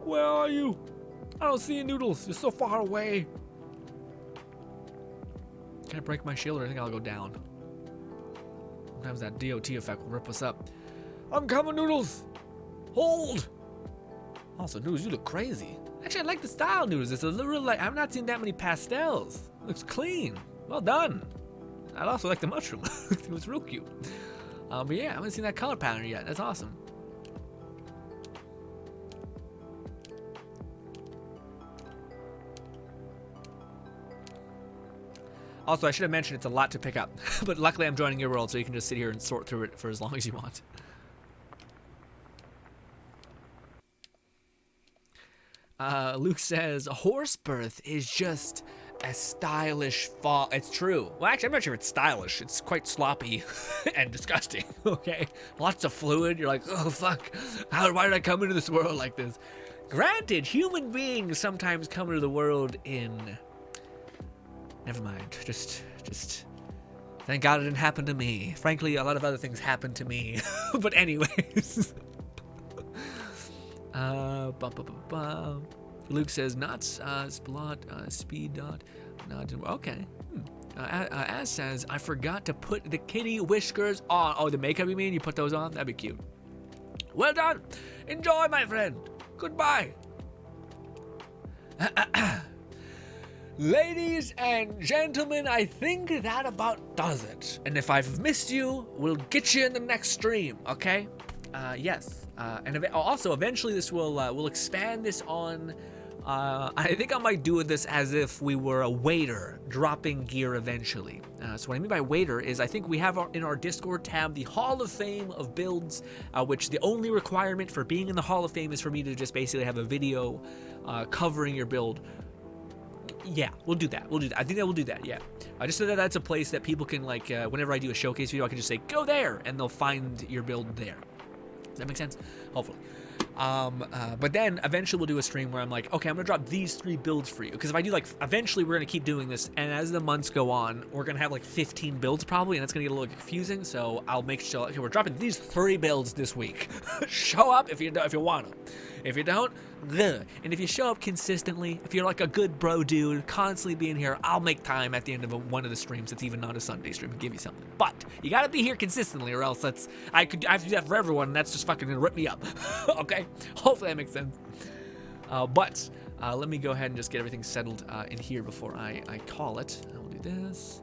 I don't see you, Noodles. You're so far away. Can I break my shield, or I think I'll go down? Sometimes that DOT effect will rip us up. I'm coming, Noodles! Hold! Also, Noodles, you look crazy. Actually, I like the style, Noodles. It's a little like, I've not seen that many pastels. Looks clean. Well done. I also like the mushroom. It was real cute. But yeah, I haven't seen that color pattern yet. That's awesome. Also, I should have mentioned it's a lot to pick up, but luckily I'm joining your world, so you can just sit here and sort through it for as long as you want. Luke says, horse birth is just a stylish fall. It's true. Well, actually, I'm not sure it's stylish. It's quite sloppy and disgusting, okay? Lots of fluid. You're like, oh, fuck. Why did I come into this world like this? Granted, human beings sometimes come into the world in... Never mind. Just thank God it didn't happen to me. Frankly, a lot of other things happened to me. But anyways. Luke says, not splot, speed dot, not, okay. Az says, I forgot to put the kitty whiskers on. Oh, the makeup, you mean? You put those on? That'd be cute. Well done. Enjoy, my friend. Goodbye. Ladies and gentlemen, I think that about does it. And if I've missed you, we'll get you in the next stream, okay? Yes. And also, eventually this we'll expand this on... I think I might do this as if we were a waiter dropping gear eventually. So what I mean by waiter is I think we have in our Discord tab the Hall of Fame of builds, which the only requirement for being in the Hall of Fame is for me to just basically have a video covering your build. Yeah, we'll do that. I think that we'll do that, yeah. Just so that that's a place that people can, like, whenever I do a showcase video, I can just say, go there, and they'll find your build there. Does that make sense? Hopefully. But then eventually we'll do a stream where I'm like, okay, I'm gonna drop these 3 builds for you, because if I do like, eventually we're gonna keep doing this, and as the months go on, we're gonna have like 15 builds probably, and that's gonna get a little confusing. So I'll make sure, okay, we're dropping these 3 builds this week. Show up if you want them. If you don't, ugh. And if you show up consistently, if you're like a good bro dude, constantly being here, I'll make time at the end of one of the streams that's even not a Sunday stream and give you something. But you gotta be here consistently, or else I have to do that for everyone, and that's just fucking gonna rip me up. Okay, hopefully that makes sense. But let me go ahead and just get everything settled in here before I call it. I will do this,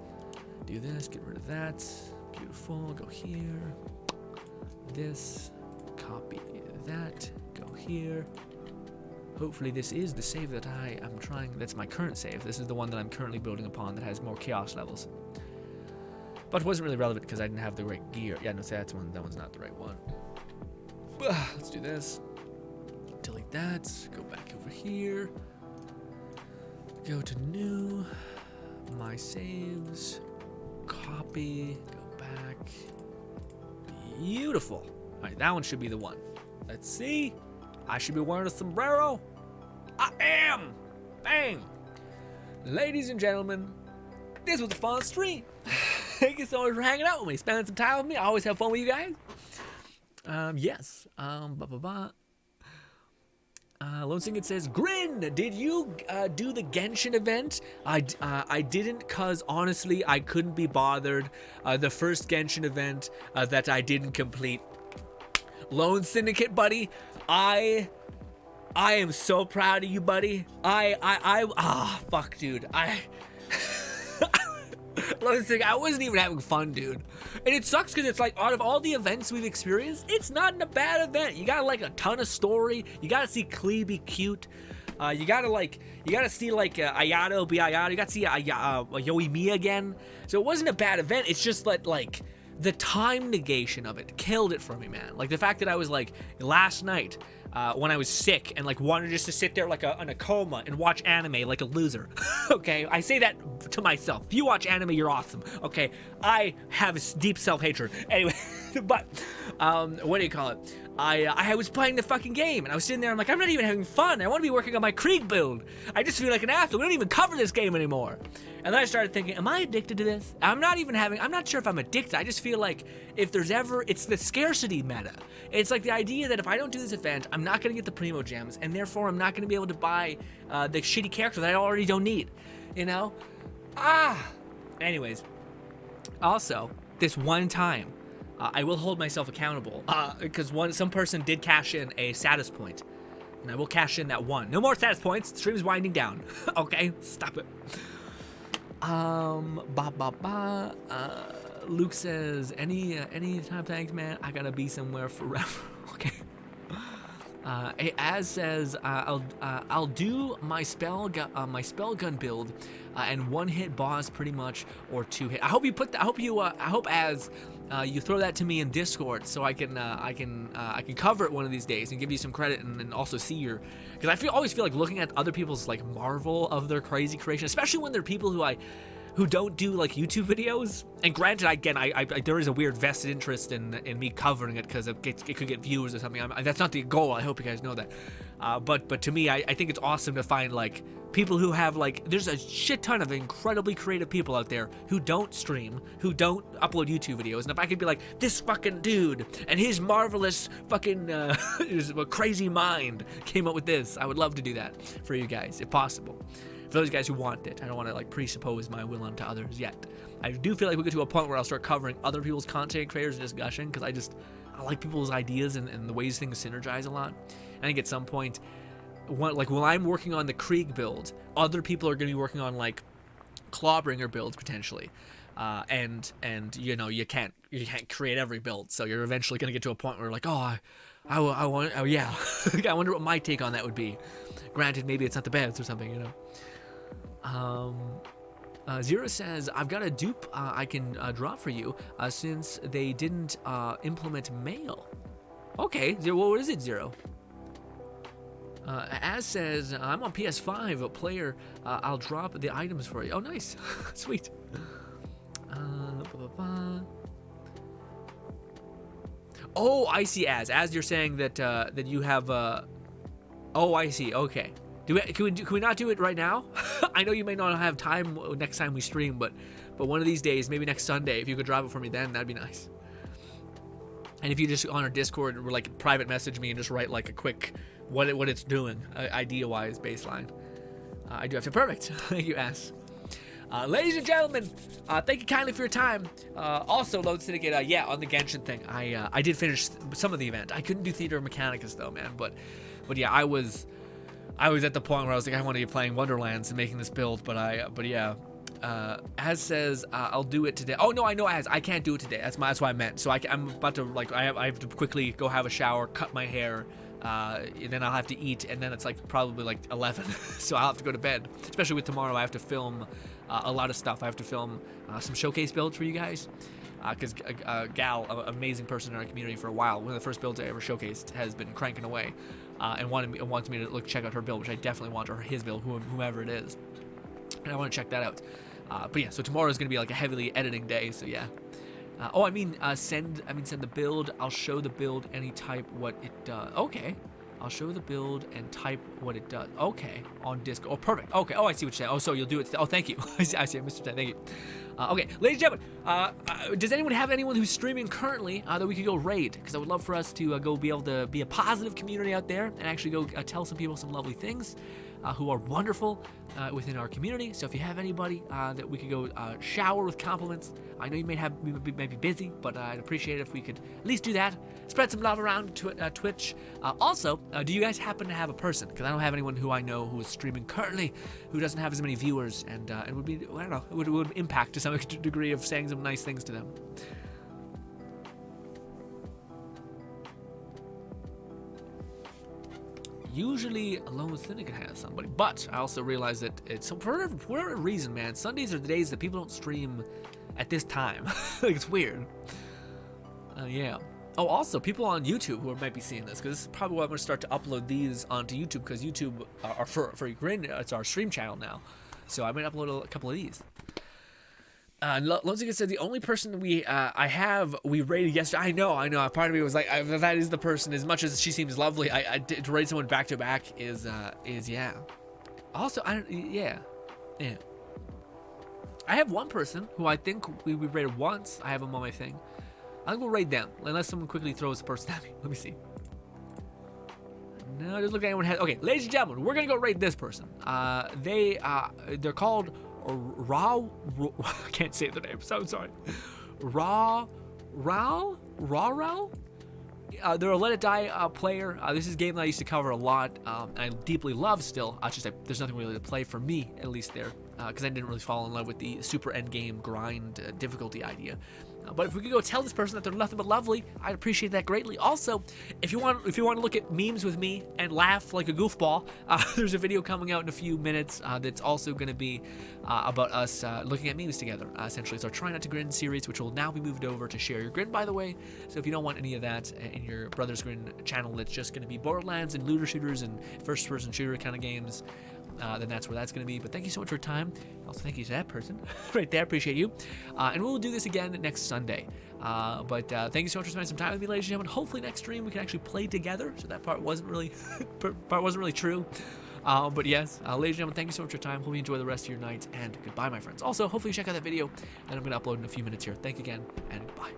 get rid of that. Beautiful. Go here. This. Copy that. Go here. Hopefully this is the save that I am trying. That's my current save. This is the one that I'm currently building upon that has more chaos levels. But it wasn't really relevant because I didn't have the right gear. Yeah, no, that one's not the right one. Let's do this. Delete that. Go back over here. Go to new. My saves. Copy. Go back. Beautiful. All right, that one should be the one. Let's see. I should be wearing a sombrero. I am. Bang. Ladies and gentlemen, this was a fun stream. Thank you so much for hanging out with me, spending some time with me. I always have fun with you guys. Yes. Lone Singing says, Grinn, did you do the Genshin event? I didn't, cause honestly I couldn't be bothered. The first Genshin event that I didn't complete. Lone Syndicate, buddy, I am so proud of you, buddy. Fuck, dude. Lone Syndicate, I wasn't even having fun, dude. And it sucks because it's like, out of all the events we've experienced, it's not a bad event. You got like a ton of story. You got to see Klee be cute. You got to see like Ayato be Ayato. You got to see Yoimiya again. So it wasn't a bad event. It's just that like the time negation of it killed it for me, man. Like the fact that I was like last night when I was sick and like wanted just to sit there like in a coma and watch anime like a loser. Okay, I say that to myself. If you watch anime, you're awesome. Okay, I have deep self-hatred. Anyway, but what do you call it? I was playing the fucking game and I was sitting there. I'm like, I'm not even having fun. I want to be working on my Krieg build. I just feel like an asshole. We don't even cover this game anymore. And then I started thinking, am I addicted to this? I'm not sure if I'm addicted. I just feel like if there's ever, it's the scarcity meta. It's like the idea that if I don't do this event, I'm not going to get the Primo Gems, and therefore I'm not going to be able to buy the shitty character that I already don't need, you know? Anyways, also, this one time, I will hold myself accountable, because some person did cash in a status point, and I will cash in that one. No more status points, the stream's winding down. Okay, stop it. Luke says, any time, thanks, man. I gotta be somewhere forever. Okay. Az says, I'll do my spell gun build, and one hit boss pretty much, or 2 hit. I hope you put that. I hope Az you throw that to me in Discord so I can cover it one of these days and give you some credit and also see your, because I always feel like looking at other people's like marvel of their crazy creation, especially when they're people who don't do like YouTube videos. And granted, again, I there is a weird vested interest in me covering it because it could get viewers or something. That's not the goal. I hope you guys know that. But to me, I think it's awesome to find like people who have like, there's a shit ton of incredibly creative people out there who don't stream, who don't upload YouTube videos. And if I could be like, this fucking dude and his marvelous fucking his crazy mind came up with this, I would love to do that for you guys if possible. For those guys who want it. I don't want to like presuppose my will onto others yet. I do feel like we'll get to a point where I'll start covering other people's content creators and discussion, because I like people's ideas and the ways things synergize a lot. I think at some point, when I'm working on the Krieg build, other people are going to be working on like Clawbringer builds potentially. And you know, you can't create every build, so you're eventually going to get to a point where like, I wonder what my take on that would be. Granted, maybe it's not the best or something, you know. Zero says, I've got a dupe I can draw for you since they didn't implement mail. Okay, Zero, what is it, Zero? Az says, I'm on PS5, a player. I'll drop the items for you. Oh, nice. Sweet. Oh, I see. As you're saying that that you have. Oh, I see. Okay. Can we not do it right now? I know you may not have time next time we stream, but one of these days, maybe next Sunday, if you could drive it for me, then that'd be nice. And if you just on our Discord or like private message me and just write like a quick what it's doing idea-wise baseline. I do have to. Perfect. Thank you, S. Ladies and gentlemen, thank you kindly for your time. Also, Load Syndicate, yeah, on the Genshin thing, I did finish some of the event. I couldn't do Theater Mechanicus though, man. But yeah, I was at the point where I was like, I want to be playing Wonderlands and making this build. But yeah, Az says I'll do it today. Oh no, I know Az. I can't do it today. That's what I meant. So I'm about to like I have to quickly go have a shower, cut my hair. And then I'll have to eat, and then it's like probably like 11, so I'll have to go to bed. Especially with tomorrow, I have to film a lot of stuff. I have to film some showcase builds for you guys, because Gal, an amazing person in our community for a while, one of the first builds I ever showcased, has been cranking away, and wants me to check out her build, which I definitely want, or his build, whomever it is, and I want to check that out. But yeah, so tomorrow is gonna be like a heavily editing day, so yeah. Send the build. I'll show the build any type what it does. Okay. I'll show the build and type what it does. Okay. On Discord. Oh, perfect. Okay. Oh, I see what you're saying. Oh, so you'll do it. Oh, thank you. I see, Mr. Thank you. Okay. Ladies and gentlemen, does anyone have anyone who's streaming currently that we could go raid? Because I would love for us to go be able to be a positive community out there and actually go tell some people some lovely things who are wonderful within our community. So if you have anybody that we could go shower with compliments, I know you may be busy, but I'd appreciate it if we could at least do that. Spread some love around Twitch. Also, do you guys happen to have a person? Because I don't have anyone who I know who is streaming currently who doesn't have as many viewers, and it would be, I don't know, it would impact to some degree of saying some nice things to them. Usually Alone with Syndicate has somebody, but I also realize that it's for whatever reason, man, Sundays are the days that people don't stream at this time. Like, it's weird. Yeah. Oh, also, people on YouTube who might be seeing this, because this is probably why I'm going to start to upload these onto YouTube, because YouTube are for Grinn, it's our stream channel now. So I might upload a couple of these. Lonzica said the only person we raided yesterday. I know. Part of me was like, that is the person. As much as she seems lovely, to raid someone back to back is yeah. Also, yeah. I have one person who I think we raided once. I have him on my thing. I think we'll raid them unless someone quickly throws a person at me. Let me see. No, it doesn't look like anyone has. Okay, ladies and gentlemen, we're gonna go raid this person. They're called I can't say the name, so I'm sorry. Ral? They're a Let It Die player. This is a game that I used to cover a lot, and I deeply love still. Just there's nothing really to play for me, at least there, because I didn't really fall in love with the super endgame grind difficulty idea. But if we could go tell this person that they're nothing but lovely, I'd appreciate that greatly. Also, if you want to look at memes with me and laugh like a goofball, there's a video coming out in a few minutes that's also going to be about us looking at memes together. Essentially, it's our Try Not to Grin series, which will now be moved over to Share Your Grin, by the way. So if you don't want any of that in your Brother's Grin channel, that's just going to be Borderlands and looter shooters and first-person shooter kind of games, then that's where that's going to be. But thank you so much for your time. Also, thank you to that person right there. Appreciate you. And we'll do this again next Sunday. But thank you so much for spending some time with me, ladies and gentlemen. Hopefully next stream we can actually play together. So that part wasn't really true. But yes, ladies and gentlemen, thank you so much for your time. Hope you enjoy the rest of your night, and goodbye, my friends. Also, hopefully you check out that video that I'm going to upload in a few minutes here. Thank you again, and goodbye.